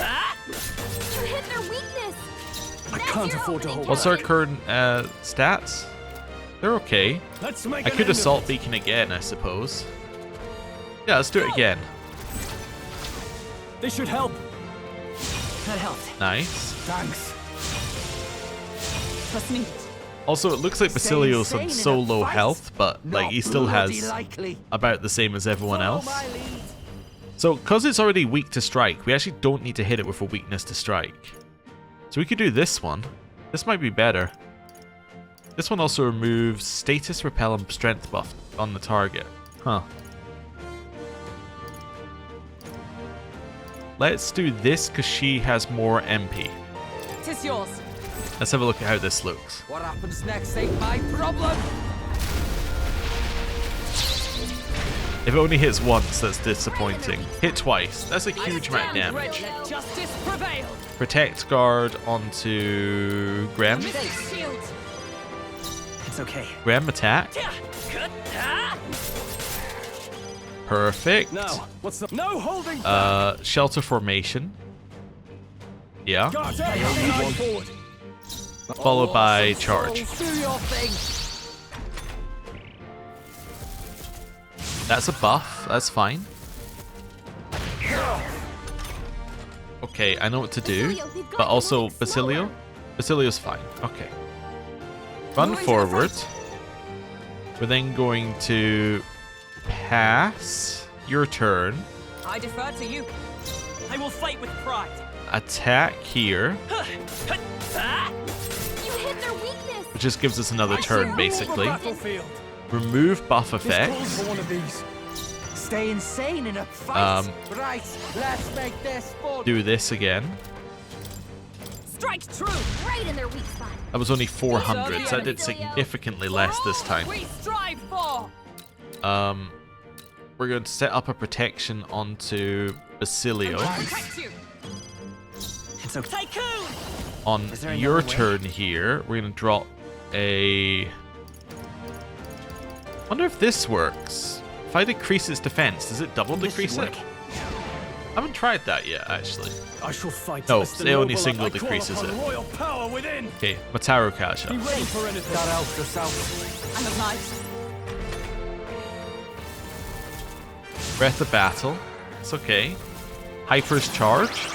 Speaker 9: Ah!
Speaker 3: You hit their weakness.
Speaker 5: I can't afford to hold
Speaker 1: What's our current stats? They're okay.
Speaker 7: Let's make
Speaker 1: I
Speaker 7: an
Speaker 1: could
Speaker 7: end of
Speaker 1: assault
Speaker 7: it.
Speaker 1: beacon again, I suppose. Yeah, let's do it again.
Speaker 7: This should help.
Speaker 9: That helped.
Speaker 1: Nice.
Speaker 5: Thanks.
Speaker 10: Trust me.
Speaker 1: Also, it looks like Basilio's on so low health, but like he still has about the same as everyone else. So, because it's already weak to strike, we actually don't need to hit it with a weakness to strike. So we could do this one. This might be better. This one also removes status, repel, and strength buff on the target. Huh. Let's do this because she has more MP.
Speaker 10: Tis yours.
Speaker 1: Let's have a look at how this looks.
Speaker 2: What happens next ain't my problem.
Speaker 1: If it only hits once, that's disappointing. Hit twice. That's a huge amount of
Speaker 10: Stand ready.
Speaker 1: damage.
Speaker 10: Let justice prevail.
Speaker 1: Protect guard onto Grem.
Speaker 10: Face shield.
Speaker 9: It's okay.
Speaker 1: Grem attack. Perfect.
Speaker 7: Now, what's the... No holding.
Speaker 1: Shelter formation. Yeah.
Speaker 7: Guard up. Side forward.
Speaker 1: Followed by charge.
Speaker 2: Do your thing.
Speaker 1: That's a buff. That's fine. Okay, I know what to do. But also Basilio. Basilio's fine. Okay. Run forward. We're then going to pass your turn.
Speaker 10: I defer to you.
Speaker 9: I will fight with pride.
Speaker 1: Attack here.
Speaker 9: Ah!
Speaker 3: You hit their weakness.
Speaker 1: Which just gives us another
Speaker 7: I
Speaker 1: turn,
Speaker 7: shall rule
Speaker 1: basically.
Speaker 7: the battlefield.
Speaker 1: Remove buff
Speaker 7: This calls
Speaker 1: effects.
Speaker 7: for one of these.
Speaker 2: Stay insane in a fight.
Speaker 1: Um,
Speaker 2: Right, let's make this fun.
Speaker 1: Do this again.
Speaker 10: Strike true.
Speaker 3: Right in their weak spot.
Speaker 1: That was only 400, so I did significantly less this time.
Speaker 10: We strive for.
Speaker 1: We're going to set up a protection onto Basilio.
Speaker 10: Protect you.
Speaker 9: So Tycoon!
Speaker 1: On your turn here, we're gonna drop a... wonder if this works. If I decrease its defense, does it double decrease it? I haven't tried that yet, actually.
Speaker 7: I shall fight.
Speaker 1: No, it only single decreases it.
Speaker 7: Royal power within.
Speaker 1: Okay, Mataru Kasha.
Speaker 7: Be ready for anything. That helps us out.
Speaker 10: I have knives.
Speaker 1: Breath of Battle. It's okay. Hyper's Charge.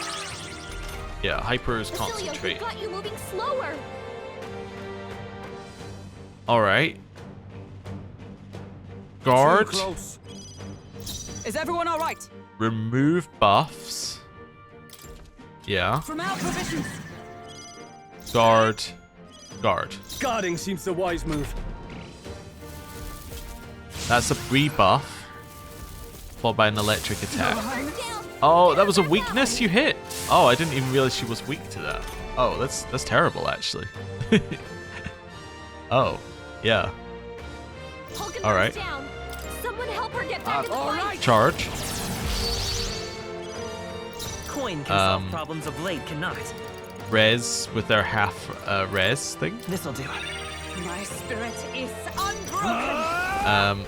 Speaker 1: Yeah, Hyper's Concentrate.
Speaker 3: Got you moving slower.
Speaker 1: Alright. Guard.
Speaker 7: Too close.
Speaker 10: Is everyone all right?
Speaker 1: Remove buffs. Yeah.
Speaker 10: From our provisions.
Speaker 1: Guard. Guard.
Speaker 7: Guarding seems the wise move.
Speaker 1: That's a rebuff. Followed by an electric attack. Oh, that was a weakness you hit. Oh, I didn't even realize she was weak to that. Oh, that's terrible, actually. Oh, yeah. All right.
Speaker 3: Someone help her get back in the fight.
Speaker 1: Charge.
Speaker 9: Coin can solve problems of late cannot.
Speaker 1: Res with their half res thing.
Speaker 9: This'll do.
Speaker 10: My spirit is unbroken.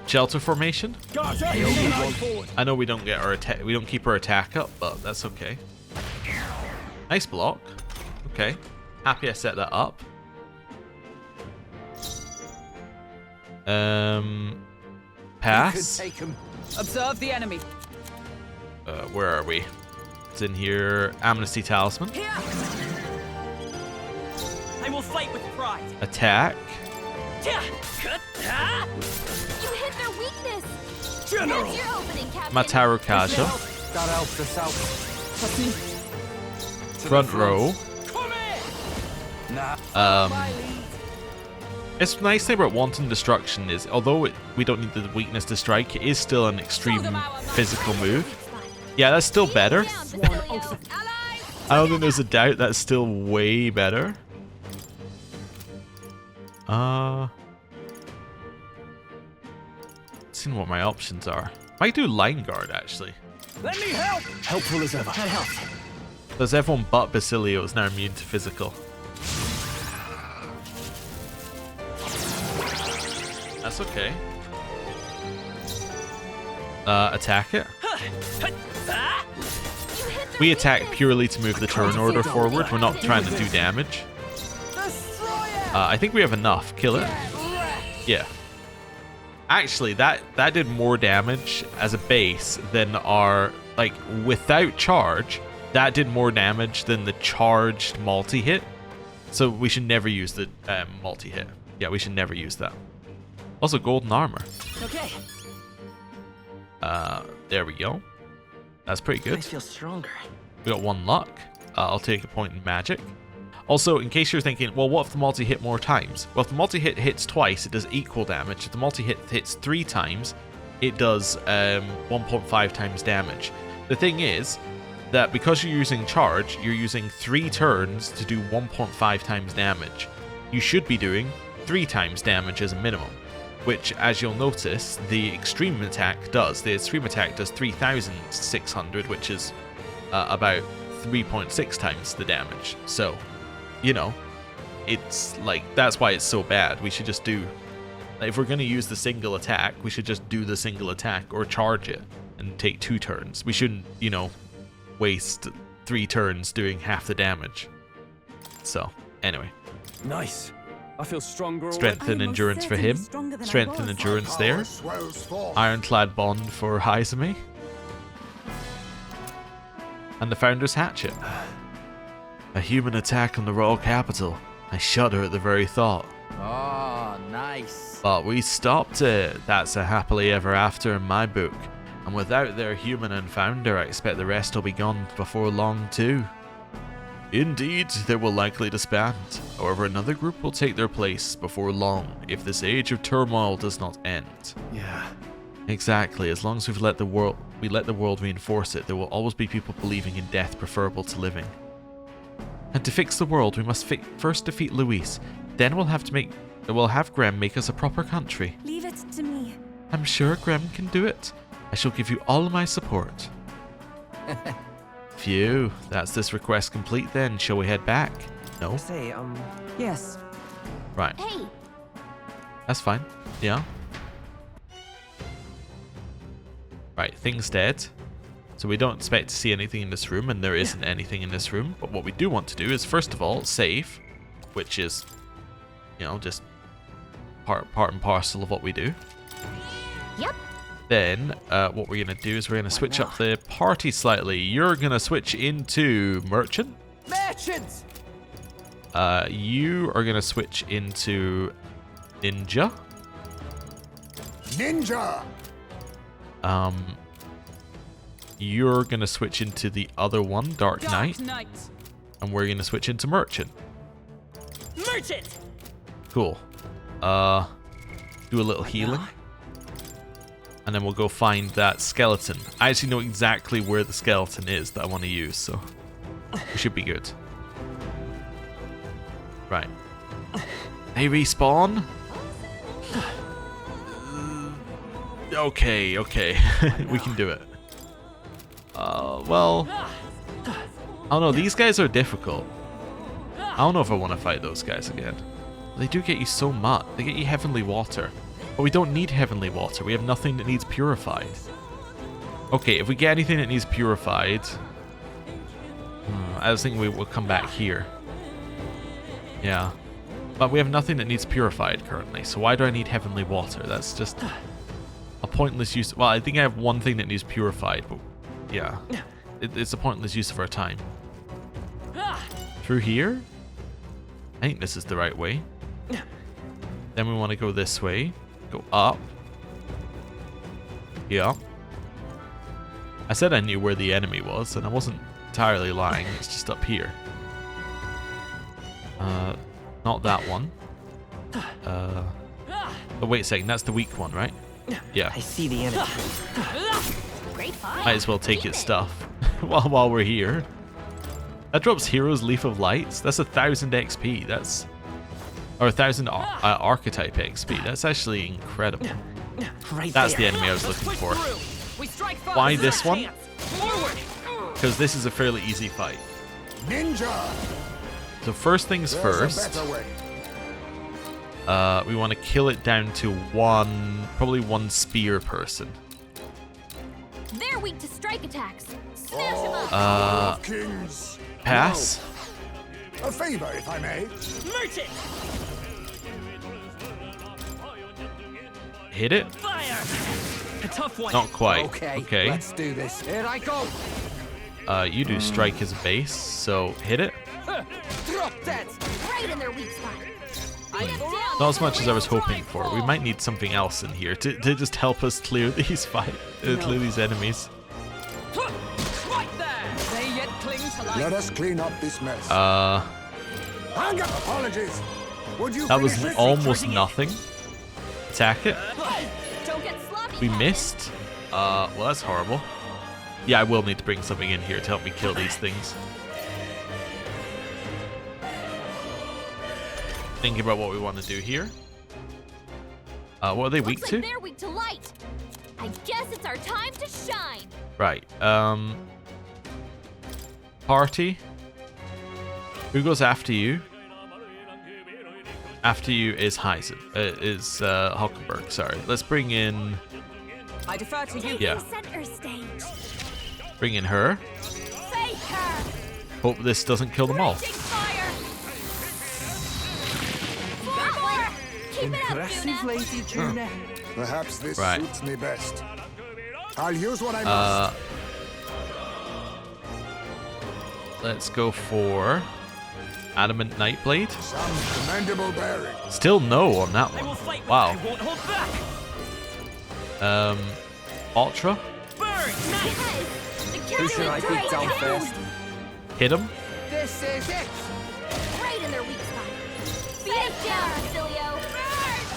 Speaker 1: Shelter formation.
Speaker 7: Forward.
Speaker 1: I know we don't get our attack. We don't keep our attack up, but that's okay. Nice block. Okay. Happy I set that up. Pass.
Speaker 10: Observe the enemy.
Speaker 1: Where are we? It's in here. Amnesty Talisman.
Speaker 10: Here.
Speaker 9: I will fight with pride.
Speaker 1: Attack.
Speaker 3: You hit their weakness.
Speaker 7: General.
Speaker 3: That's your opening, Captain.
Speaker 1: Mataru Kasha.
Speaker 7: That helps us out.
Speaker 1: Front row. It's nice thing about Wanton Destruction is, although we don't need the weakness to strike, it is still an extreme physical move. Yeah, that's still better. I don't think there's a doubt that's still way better. Seeing what my options are. Might do Line Guard actually.
Speaker 7: Let me help. Helpful as ever.
Speaker 9: That helps.
Speaker 1: Does everyone but Basilio is now immune to physical? That's okay. Attack it. We attack purely to move the turn order forward. We're not trying to do damage. I think we have enough. Kill it. Yeah. Actually, that did more damage as a base than our, like, without charge, that did more damage than the charged multi-hit. So we should never use the multi-hit. Yeah, we should never use that. Also, golden armor.
Speaker 10: Okay.
Speaker 1: There we go. That's pretty good.
Speaker 9: I feel stronger.
Speaker 1: We got 1 luck. I'll take a point in magic. Also, in case you're thinking, well, what if the multi-hit more times? Well, if the multi-hit hits twice, it does equal damage. If the multi-hit hits 3 times, it does 1.5 times damage. The thing is that because you're using charge, you're using 3 turns to do 1.5 times damage. You should be doing 3 times damage as a minimum, which, as you'll notice, the extreme attack does. The extreme attack does 3,600, which is about 3.6 times the damage. So, you know, it's like, that's why it's so bad. We should just do, like, if we're going to use the single attack, we should just do the single attack or charge it and take 2 turns. We shouldn't, you know, waste 3 turns doing half the damage. So, anyway.
Speaker 7: Nice. I feel stronger.
Speaker 1: Strength and endurance for him. Strength and endurance there. Ironclad bond for Haizumi. And the Founder's Hatchet. A human attack on the royal capital. I shudder at the very thought.
Speaker 2: Oh, nice.
Speaker 1: But we stopped it. That's a happily ever after in my book. And without their human and founder, I expect the rest will be gone before long too. Indeed, they will likely disband. However, another group will take their place before long if this age of turmoil does not end.
Speaker 7: Yeah.
Speaker 1: Exactly. As long as we let the world reinforce it, there will always be people believing in death preferable to living. And to fix the world, we must first defeat Luis. Then we'll have Grem make us a proper country.
Speaker 8: Leave it to me.
Speaker 1: I'm sure Grem can do it. I shall give you all my support. Phew, that's this request complete then. Shall we head back? No?
Speaker 5: Say,
Speaker 9: Yes.
Speaker 1: Right.
Speaker 3: Hey,
Speaker 1: That's fine. Yeah. Right, thing's dead. So we don't expect to see anything in this room, and there isn't anything in this room. But what we do want to do is, first of all, save, which is, you know, just part and parcel of what we do.
Speaker 3: yep.
Speaker 1: Then, what we're going to do is we're going to switch up the party slightly. You're going to switch into Merchant.
Speaker 5: merchants!
Speaker 1: You are going to switch into Ninja.
Speaker 4: Ninja!
Speaker 1: You're going to switch into the other one, Dark Knight. And we're going to switch into Merchant.
Speaker 10: Merchant!
Speaker 1: Cool. Do a little healing. And then we'll go find that skeleton. I actually know exactly where the skeleton is that I want to use, so we should be good. Right. They respawn? Okay. We can do it. Well, I don't know. These guys are difficult. I don't know if I want to fight those guys again. They do get you so much. They get you heavenly water. But we don't need heavenly water. We have nothing that needs purified. Okay, if we get anything that needs purified... I was thinking we will come back here. Yeah. But we have nothing that needs purified currently. So why do I need heavenly water? That's just a pointless use. Well, I think I have one thing that needs purified. But yeah. It's a pointless use of our time. Through here? I think this is the right way. Then we want to go this way. Go up. Yeah. I said I knew where the enemy was, and I wasn't entirely lying. It's just up here. Not that one. Oh, wait a second. That's the weak one, right? Yeah.
Speaker 5: I see the enemy.
Speaker 3: Great find.
Speaker 1: Might as well take its stuff while we're here. That drops Hero's Leaf of Lights. That's 1,000 XP. That's... Or 1,000 Archetype XP. That's actually incredible.
Speaker 5: Right
Speaker 1: That's the
Speaker 5: there.
Speaker 1: enemy I was looking for.
Speaker 10: We strike first.
Speaker 1: Why this one?
Speaker 10: Forward.
Speaker 1: Because this is a fairly easy fight.
Speaker 4: Ninja!
Speaker 1: So first things
Speaker 4: There's
Speaker 1: first,
Speaker 4: a better way.
Speaker 1: we want to kill it down to probably one spear person.
Speaker 3: They're weak to strike attacks. Smash them up.
Speaker 4: Of kings.
Speaker 1: Pass.
Speaker 4: A favor, if I may.
Speaker 10: Merchant!
Speaker 1: Hit it?
Speaker 10: Fire! A tough one.
Speaker 1: Not quite.
Speaker 5: Okay, let's do this. Here I go.
Speaker 1: You do strike as a base, so hit it.
Speaker 5: Drop that.
Speaker 3: Right in their weak spot. Beat 'em down.
Speaker 1: Not as much as I was hoping for. We might need something else in here to just help us clear these clear these enemies.
Speaker 10: Right there. They yet cling to life.
Speaker 4: Let us clean up this mess. Hang up. Apologies. Would you
Speaker 1: That was
Speaker 4: finish this?
Speaker 1: almost nothing. Attack it.
Speaker 3: Don't get sloppy.
Speaker 1: We missed. Well, that's horrible. Yeah, I will need to bring something in here to help me kill these things. Thinking about what we want to do here. What are they weak
Speaker 3: Looks
Speaker 1: to?
Speaker 3: like they're weak to light. I guess it's our time to shine.
Speaker 1: Right. Party. Who goes after you? After you is Heisen. Is Hulkenberg. Sorry. Let's bring in.
Speaker 10: I defer to you.
Speaker 1: Yeah.
Speaker 3: Center stage.
Speaker 1: Bring in her.
Speaker 3: Face her.
Speaker 1: Hope this doesn't kill them all.
Speaker 3: Take fire. Forward. Keep it up,
Speaker 5: Impressive,
Speaker 3: Juna.
Speaker 5: Lady Juna.
Speaker 4: Perhaps this
Speaker 1: Right.
Speaker 4: suits me best. I'll use what I must.
Speaker 1: Let's go for Adamant Nightblade.
Speaker 4: Some commendable bearing.
Speaker 1: Still no on that
Speaker 10: I will
Speaker 1: one.
Speaker 10: fight. I
Speaker 1: Wow.
Speaker 10: won't hold back.
Speaker 1: Ultra.
Speaker 10: Burn.
Speaker 3: Nice. The
Speaker 5: Who should I beat down first?
Speaker 1: Hit him.
Speaker 5: This is it.
Speaker 3: Right in their weak spot. Beat it down, Facilio.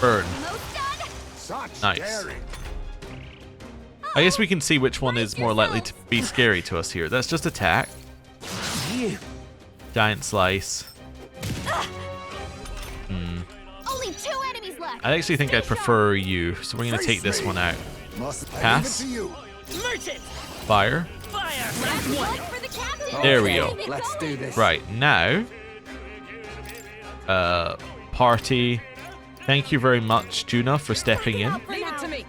Speaker 1: Burn.
Speaker 3: Most done.
Speaker 4: Such
Speaker 1: Nice.
Speaker 4: daring.
Speaker 1: I guess we can see which one is more likely to be scary to us here. Let's just attack.
Speaker 5: You.
Speaker 1: Giant Slice.
Speaker 3: Only 2 enemies left.
Speaker 1: I actually think I'd prefer you, so we're going to take this one out.
Speaker 4: Must I
Speaker 1: Pass.
Speaker 4: leave it to you?
Speaker 10: Merchant.
Speaker 1: Fire.
Speaker 10: Fire.
Speaker 3: Last one for the capital.
Speaker 1: There we go.
Speaker 2: Let's do this.
Speaker 1: Right, now, party. Thank you very much, Juna, for stepping in.
Speaker 10: Leave it to me.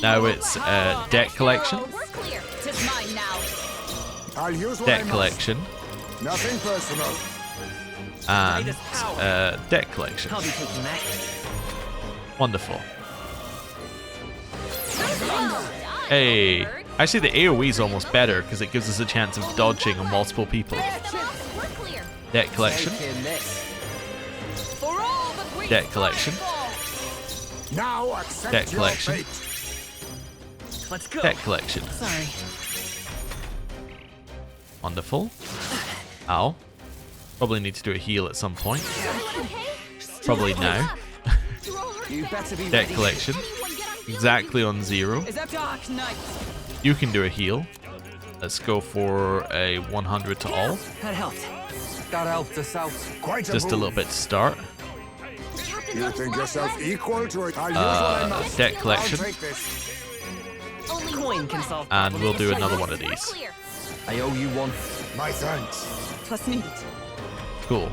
Speaker 1: Now it's deck collection.
Speaker 3: We're clear.
Speaker 10: Tis mine now.
Speaker 4: I'll use what I
Speaker 1: Deck
Speaker 4: must.
Speaker 1: collection.
Speaker 4: Nothing personal.
Speaker 1: And deck collection.
Speaker 9: I'll be taking that.
Speaker 1: Wonderful. Hey, actually the AoE is almost better because it gives us a chance of dodging on multiple people.
Speaker 3: We're clear.
Speaker 1: Deck collection.
Speaker 2: Taking this.
Speaker 10: For all that we
Speaker 1: Deck collection.
Speaker 4: Now accept
Speaker 1: Deck
Speaker 4: your
Speaker 1: collection.
Speaker 4: fate.
Speaker 9: Let's go.
Speaker 1: Deck collection.
Speaker 9: Sorry.
Speaker 1: Wonderful. Ow. Probably need to do a heal at some point. Probably now.
Speaker 2: You better be
Speaker 1: Deck
Speaker 2: ready.
Speaker 1: collection. Exactly on 0.
Speaker 10: is a dark night.
Speaker 1: You can do a heal. Let's go for a 100 to all.
Speaker 9: That helped.
Speaker 2: That helped us out.
Speaker 4: Quite
Speaker 1: Just a
Speaker 4: move.
Speaker 1: little bit to start.
Speaker 4: You think yourself equal to it? I'll use what I must.
Speaker 1: Deck
Speaker 4: I'll
Speaker 1: collection.
Speaker 4: take this.
Speaker 9: Coin can solve
Speaker 1: And we'll do
Speaker 9: problems.
Speaker 1: another one of these.
Speaker 2: I owe you one.
Speaker 4: My thanks.
Speaker 10: Twas needed.
Speaker 1: Cool.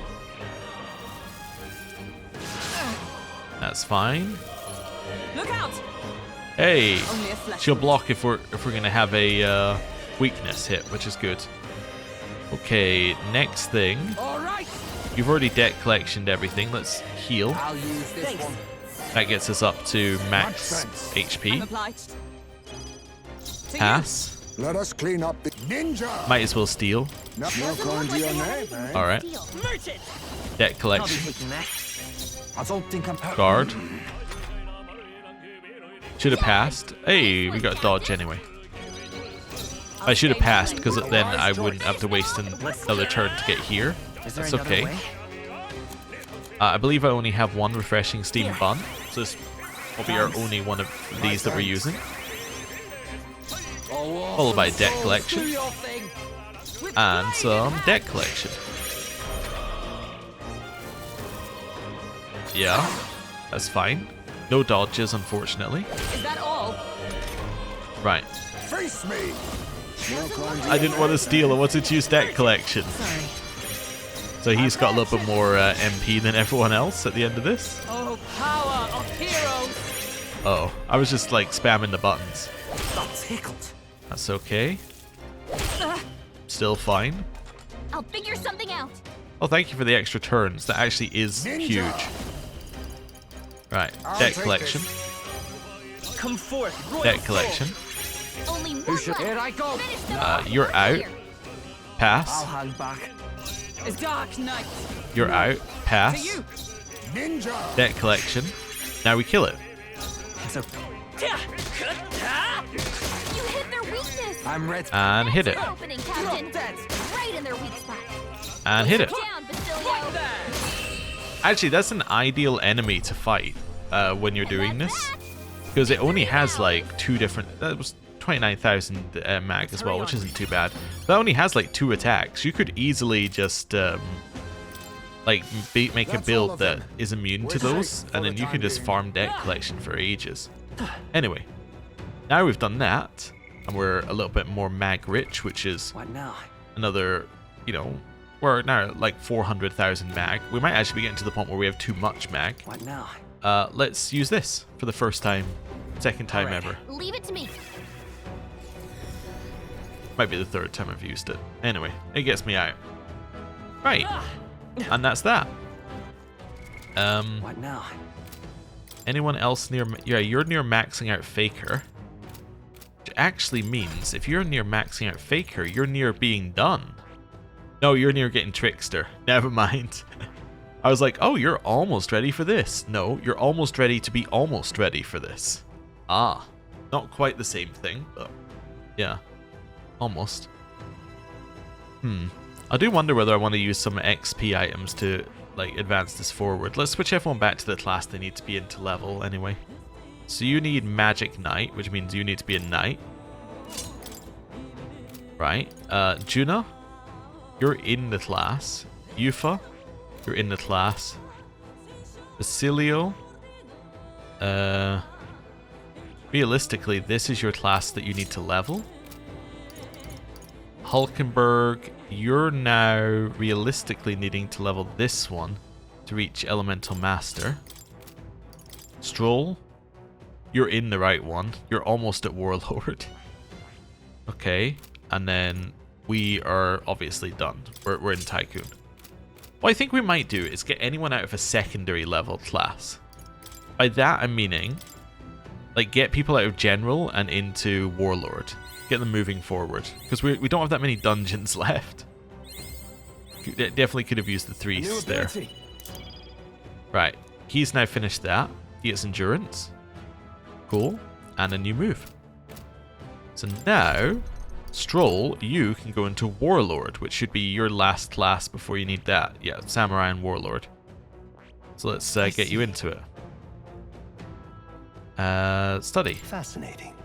Speaker 1: That's fine.
Speaker 10: Look out.
Speaker 1: Hey,
Speaker 10: Only a flesh
Speaker 1: she'll
Speaker 10: wound.
Speaker 1: block if we're gonna have a weakness hit, which is good. Okay, next thing.
Speaker 2: All right.
Speaker 1: You've already deck collectioned everything. Let's heal.
Speaker 2: I'll use this one.
Speaker 1: That gets us up to max
Speaker 10: I'm
Speaker 1: HP.
Speaker 10: obliged. To
Speaker 1: Pass.
Speaker 4: Let us clean up the ninja.
Speaker 1: Might as well steal.
Speaker 4: No coin to your name, eh?
Speaker 1: All right.
Speaker 9: Merchant.
Speaker 1: Deck
Speaker 9: I'll be
Speaker 1: collection.
Speaker 9: taking that.
Speaker 2: I don't think I'm
Speaker 1: Guard. Should have passed. Hey, we got dodge anyway. I should have passed because then I wouldn't have to waste another turn to get here.
Speaker 9: Is there
Speaker 1: That's
Speaker 9: another
Speaker 1: okay.
Speaker 9: way?
Speaker 1: I believe I only have one refreshing steam bun, so this will be our only one of these that we're using. Followed by deck collection and some deck collection. Yeah, that's fine. No dodges, unfortunately.
Speaker 10: Is that all?
Speaker 1: Right.
Speaker 4: Face me. No coin to
Speaker 1: I didn't want to steal. I wanted to use deck collection.
Speaker 9: Sorry.
Speaker 1: So he's got a little bit more MP than everyone else at the end of this.
Speaker 10: Oh, power of heroes.
Speaker 1: Oh, I was just like spamming the buttons.
Speaker 2: Got tickled.
Speaker 1: That's okay. Still fine.
Speaker 3: I'll figure something out.
Speaker 1: Oh, thank you for the extra turns. That actually is huge. Right,
Speaker 4: I'll
Speaker 1: deck
Speaker 4: take
Speaker 1: collection.
Speaker 9: Come forth. Royal
Speaker 1: Deck
Speaker 9: soul.
Speaker 1: collection.
Speaker 3: Only one left.
Speaker 2: Here I go.
Speaker 3: Finish them
Speaker 1: You're out.
Speaker 3: Clear.
Speaker 2: I'll
Speaker 1: Pass.
Speaker 2: hang back.
Speaker 10: Is dark night.
Speaker 1: You're out.
Speaker 10: To
Speaker 1: Pass.
Speaker 10: you.
Speaker 4: ninja.
Speaker 1: Deck collection. Now we kill it.
Speaker 9: So,
Speaker 3: You hit their weakness.
Speaker 2: I'm ready.
Speaker 1: And hit it.
Speaker 3: Your opening, Captain.
Speaker 2: Dead.
Speaker 3: Right in their weak spot.
Speaker 1: And hit it.
Speaker 3: Down, Basilio.
Speaker 1: Actually, that's an ideal enemy to fight when you're doing this. Because it only has like two different... That was 29,000 mag as well, which isn't too bad. That only has like 2 attacks. You could easily just like make a build that is immune to those, and then you can just farm deck collection for ages. Anyway, now we've done that, and we're a little bit more mag rich, which is
Speaker 9: what now?
Speaker 1: another, you know, we're now at like 400,000 mag. We might actually be getting to the point where we have too much mag.
Speaker 9: What now?
Speaker 1: Let's use this for the first time, second time ever.
Speaker 3: Leave it to me.
Speaker 1: Might be the 3rd time I've used it. Anyway, it gets me out. Right. And that's that.
Speaker 9: What now?
Speaker 1: Anyone else near... Yeah, you're near maxing out Faker. Which actually means if you're near maxing out Faker, you're near being done. No, you're near getting Trickster. Never mind. I was like, oh, you're almost ready for this. No, you're almost ready to be almost ready for this. Ah. Not quite the same thing, but... Yeah. Almost. I do wonder whether I want to use some XP items to like advance this forward. Let's switch everyone back to the class they need to be into level anyway. So you need Magic Knight, which means you need to be a knight. Right. Juna, you're in the class. Yufa, you're in the class. Basilio, realistically, this is your class that you need to level. Hulkenberg, you're now realistically needing to level this one to reach Elemental Master. Stroll, you're in the right one. You're almost at Warlord. Okay, and then we are obviously done. We're in Tycoon. What I think we might do is get anyone out of a secondary level class. By that I'm meaning, like, get people out of General and into Warlord. Get them moving forward. Because we don't have that many dungeons left. Definitely could have used the 3s there. Right, he's now finished that. He gets Endurance. Cool. And a new move. So now, Stroll, you can go into Warlord, which should be your last class before you need that. Yeah, Samurai and Warlord. So let's get you into it. Study.
Speaker 6: Fascinating.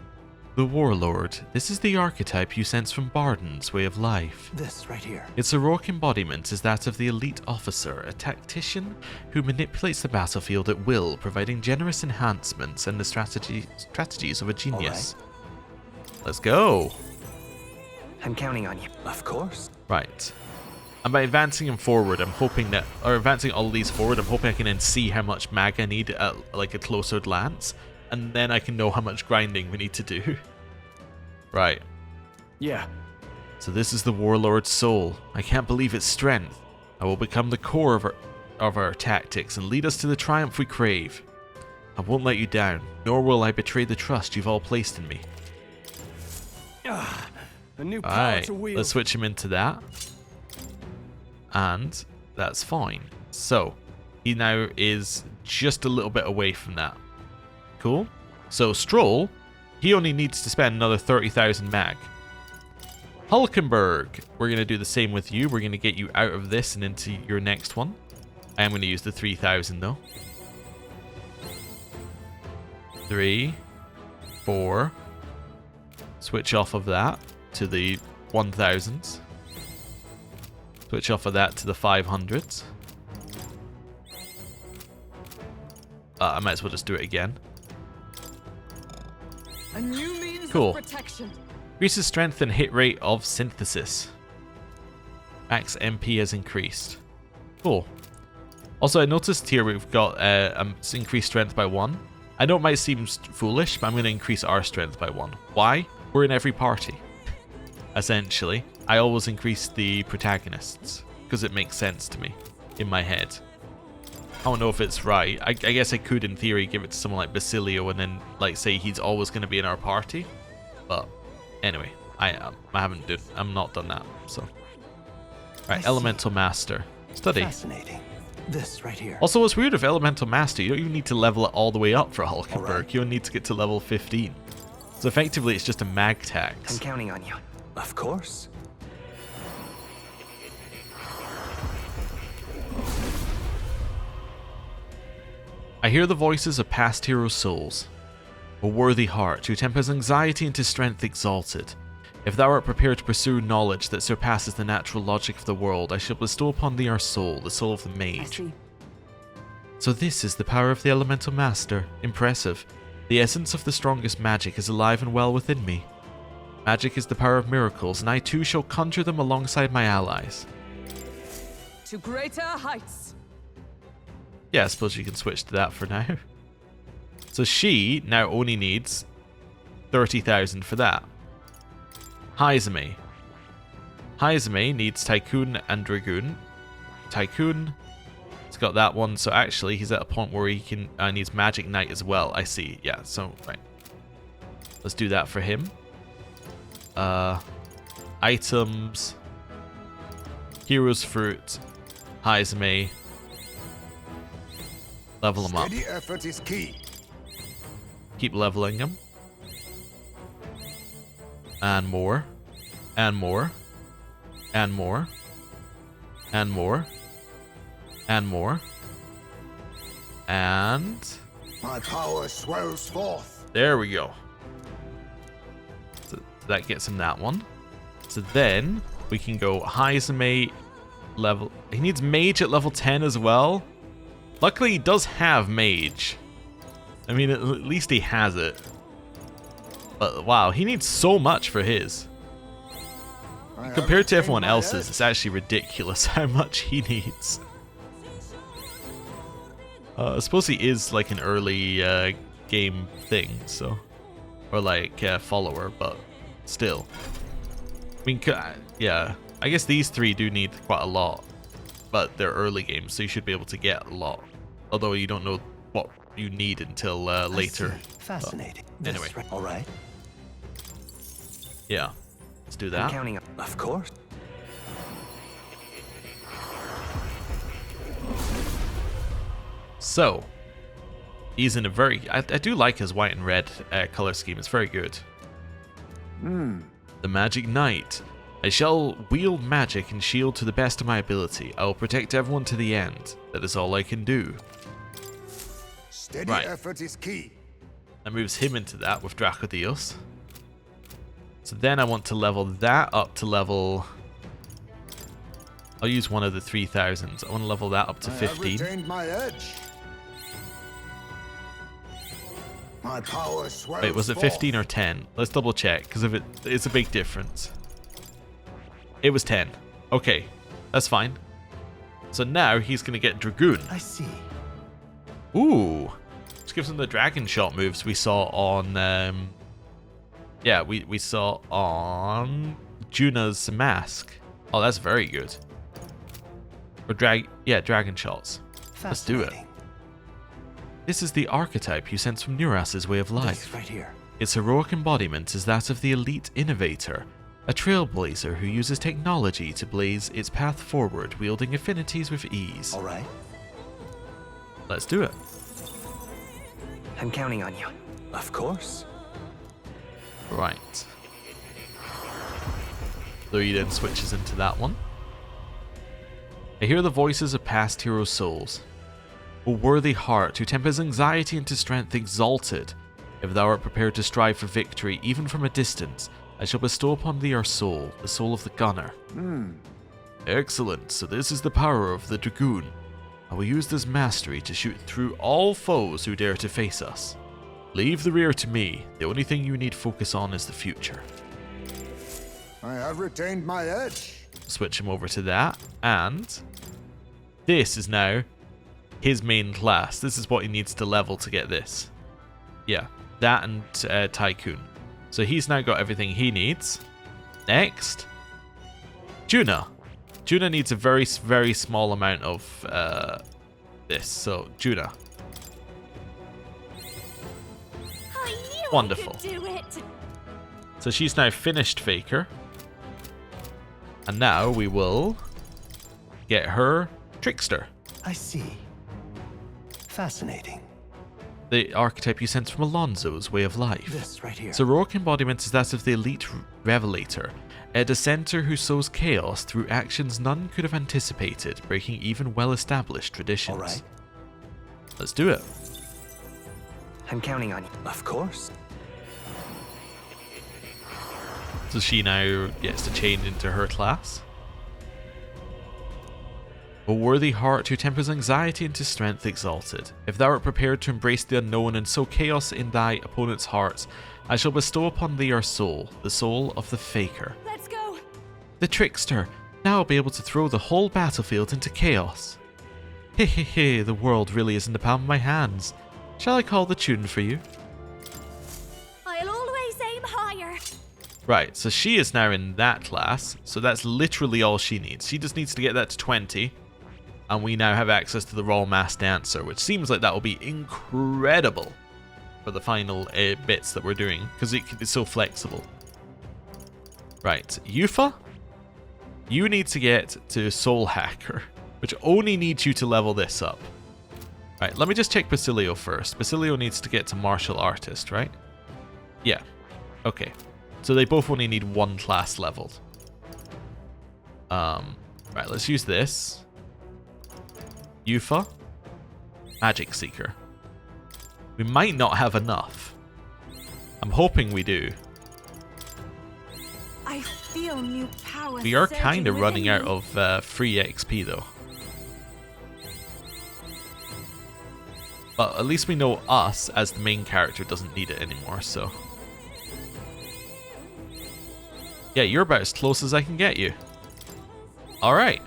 Speaker 1: The Warlord. This is the archetype you sense from Barden's way of life.
Speaker 6: This right here.
Speaker 1: Its heroic embodiment is that of the elite officer, a tactician who manipulates the battlefield at will, providing generous enhancements and the strategies of a genius. Right. Let's go.
Speaker 9: I'm counting on you.
Speaker 6: Of course.
Speaker 1: Right. And by advancing him forward, I'm hoping that, or advancing all these forward, I'm hoping I can then see how much mag I need at like a closer glance, and then I can know how much grinding we need to do. Right.
Speaker 7: Yeah.
Speaker 1: So this is the Warlord's soul. I can't believe its strength. I will become the core of our tactics and lead us to the triumph we crave. I won't let you down, nor will I betray the trust you've all placed in me.
Speaker 7: A new power
Speaker 1: Alright,
Speaker 7: to wield.
Speaker 1: let's switch him into that. And that's fine. So, he now is just a little bit away from that. Cool. So, Stroll, he only needs to spend another 30,000 mag. Hulkenberg, we're going to do the same with you. We're going to get you out of this and into your next one. I am going to use the 3,000 though. 3, 4. Switch off of that to the 1,000s. Switch off of that to the 500s. I might as well just do it again.
Speaker 10: A new means
Speaker 1: Cool.
Speaker 10: of protection.
Speaker 1: Increases strength and hit rate of synthesis. Max MP has increased. Cool. Also, I noticed here we've got increased strength by 1. I know it might seem foolish, but I'm going to increase our strength by 1. Why? We're in every party. Essentially, I always increase the protagonists because it makes sense to me in my head. I don't know if it's right. I guess I could, in theory, give it to someone like Basilio and then, like, say he's always going to be in our party. But anyway, I'm not done that. So, right, Elemental Master, study.
Speaker 6: Fascinating. This right here.
Speaker 1: Also, what's weird of Elemental Master, you don't even need to level it all the way up for Hulkenberg.
Speaker 6: Right.
Speaker 1: You only need to get to level 15. So effectively, it's just a mag tax.
Speaker 9: I'm counting on you.
Speaker 6: Of course.
Speaker 1: I hear the voices of past hero souls. A worthy heart who tempers anxiety into strength exalted. If thou art prepared to pursue knowledge that surpasses the natural logic of the world, I shall bestow upon thee our soul, the soul of the mage. So this is the power of the Elemental Master. Impressive. The essence of the strongest magic is alive and well within me. Magic is the power of miracles, and I too shall conjure them alongside my allies.
Speaker 10: To greater heights.
Speaker 1: Yeah, I suppose you can switch to that for now. So she now only needs 30,000 for that. Haizumi. Haizumi needs Tycoon and Dragoon. Tycoon, he's got that one, so actually he's at a point where he can needs Magic Knight as well. I see. Yeah, so right. Let's do that for him. Items. Hero's Fruit. Haizumi. Level him up.
Speaker 4: Steady effort is key.
Speaker 1: Keep leveling him. And more. And more. And more. And more. And more. And
Speaker 4: My power swells forth.
Speaker 1: there we go. So that gets him that one. So then we can go Haizumi level. He needs Mage at level 10 as well. Luckily he does have Mage. I mean, at least he has it. But wow, he needs so much for his. compared to everyone else's, it's actually ridiculous how much he needs. I suppose he is like an early game thing, so, or like follower, but still. I mean, yeah, I guess these three do need quite a lot, but they're early games, so you should be able to get a lot. Although you don't know what you need until later.
Speaker 6: Fascinating.
Speaker 1: Anyway,
Speaker 6: all right.
Speaker 1: Yeah, let's do that.
Speaker 9: I'm counting on.
Speaker 6: Of course.
Speaker 1: So, he's in a very... I do like his white and red color scheme. It's very good. The Magic Knight. I shall wield magic and shield to the best of my ability. I will protect everyone to the end. That is all I can do.
Speaker 4: Steady
Speaker 1: Right.
Speaker 4: effort is key.
Speaker 1: That moves him into that with Dracodios. So then I want to level that up to level... I'll use one of the 3000s. I want to level that up to
Speaker 4: I have
Speaker 1: 15.
Speaker 4: retained my edge. My power swells
Speaker 1: Wait, was it 15 or 10? Let's double check, because if it's a big difference. It was 10. Okay, that's fine. So now he's going to get Dragoon.
Speaker 6: I see.
Speaker 1: Ooh. Which gives him the Dragon Shot moves we saw on... yeah, we saw on Juna's Mask. Oh, that's very good. Or Dragon Shots. Let's do it. This is the Archetype you sense from Neuras's way of life.
Speaker 6: This right here.
Speaker 1: Its heroic embodiment is that of the elite innovator, a trailblazer who uses technology to blaze its path forward, wielding affinities with ease.
Speaker 6: All right.
Speaker 1: Let's do it.
Speaker 9: I'm counting on you.
Speaker 6: Of course.
Speaker 1: Right. So he then switches into that one. I hear the voices of past heroes' souls. O worthy heart, who tempers anxiety into strength exalted, if thou art prepared to strive for victory, even from a distance, I shall bestow upon thee our soul, the soul of the gunner. Excellent, so this is the power of the Dragoon. I will use this mastery to shoot through all foes who dare to face us. Leave the rear to me, the only thing you need focus on is the future.
Speaker 4: I have retained my edge.
Speaker 1: Switch him over to that, and this is now his main class. This is what he needs to level to get this. Yeah, that and Tycoon. So he's now got everything he needs. Next, Juna. Juna needs a very, very small amount of this. So, Juna. Wonderful. So she's now finished Faker. And now we will get her Trickster.
Speaker 6: I see. Fascinating.
Speaker 1: The archetype you sense from Alonso's way of life.
Speaker 6: This right here.
Speaker 1: Its heroic embodiment is that of the elite revelator, a dissenter who sows chaos through actions none could have anticipated, breaking even well-established traditions.
Speaker 6: All right.
Speaker 1: Let's do it.
Speaker 9: I'm counting on you.
Speaker 6: Of course.
Speaker 1: So she now gets to change into her class. O worthy heart who tempers anxiety into strength exalted, if thou art prepared to embrace the unknown and sow chaos in thy opponent's hearts, I shall bestow upon thee our soul, the soul of the Faker.
Speaker 3: Let's go.
Speaker 1: The Trickster, now I'll be able to throw the whole battlefield into chaos. Hehehe, the world really is in the palm of my hands. Shall I call the tune for you?
Speaker 3: I'll always aim higher.
Speaker 1: Right, so she is now in that class, so that's literally all she needs. She just needs to get that to 20, and we now have access to the Royal Mass Dancer, which seems like that will be incredible for the final bits that we're doing, because it's so flexible. Right, Yufa, you need to get to Soul Hacker, which only needs you to level this up. Right, let me just check Basilio first. Basilio needs to get to Martial Artist, right? Yeah, okay. So they both only need one class leveled. Right, let's use this. Yufa. Magic Seeker. We might not have enough. I'm hoping we do.
Speaker 8: I feel new power.
Speaker 1: We are
Speaker 8: surging
Speaker 1: kind of running
Speaker 8: within
Speaker 1: out
Speaker 8: me.
Speaker 1: of free XP though. But at least we know us as the main character doesn't need it anymore, so. Yeah, you're about as close as I can get you. Alright.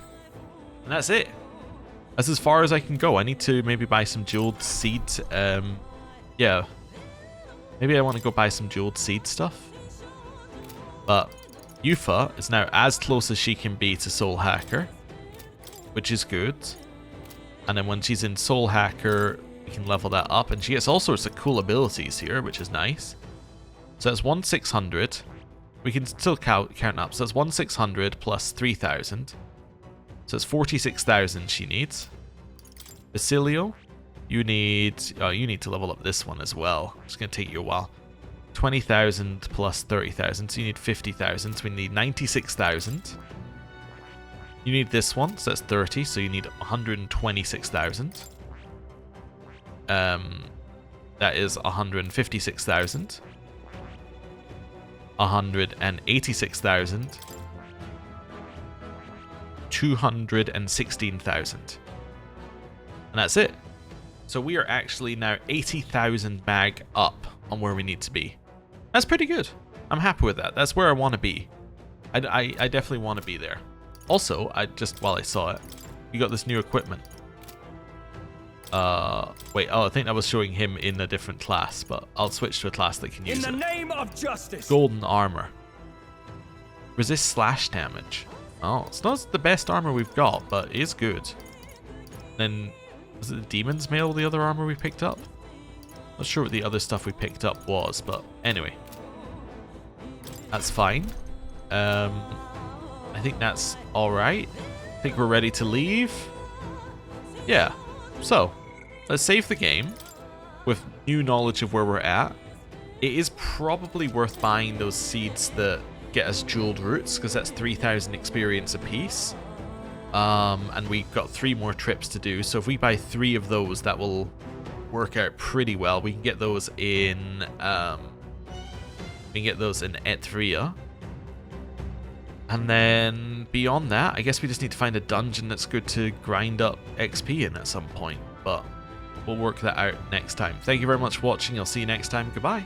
Speaker 1: And that's it. That's as far as I can go. I need to maybe buy some jeweled seed. Yeah. Maybe I want to go buy some jeweled seed stuff. But Yufa is now as close as she can be to Soul Hacker, which is good. And then when she's in Soul Hacker, we can level that up. And she gets all sorts of cool abilities here, which is nice. So that's 1,600. We can still count up. So that's 1,600 plus 3,000. So it's 46,000 she needs. Basilio, you need to level up this one as well. It's going to take you a while. 20,000 plus 30,000, so you need 50,000. So we need 96,000. You need this one, so that's 30, so you need 126,000. That is 156,000. 186,000. 216,000. And that's it. So we are actually now 80,000 mag up on where we need to be. That's pretty good. I'm happy with that. That's where I want to be. I definitely want to be there. Also, while I saw it, you got this new equipment. Wait, I think I was showing him in a different class, but I'll switch to a class that can use it.
Speaker 7: In the name of justice.
Speaker 1: Golden armor. Resist slash damage. Oh, it's not the best armor we've got, but it is good. Then, was it the Demon's Mail, the other armor we picked up? Not sure what the other stuff we picked up was, but anyway. That's fine. I think that's alright. I think we're ready to leave. Yeah. So, let's save the game with new knowledge of where we're at. It is probably worth buying those seeds that get us jeweled roots, because that's 3,000 experience apiece. And we've got 3 more trips to do, so if we buy 3 of those, that will work out pretty well. We can get those in Etria. And then beyond that, I guess we just need to find a dungeon that's good to grind up XP in at some point, but we'll work that out next time. Thank you very much for watching. I'll see you next time. Goodbye.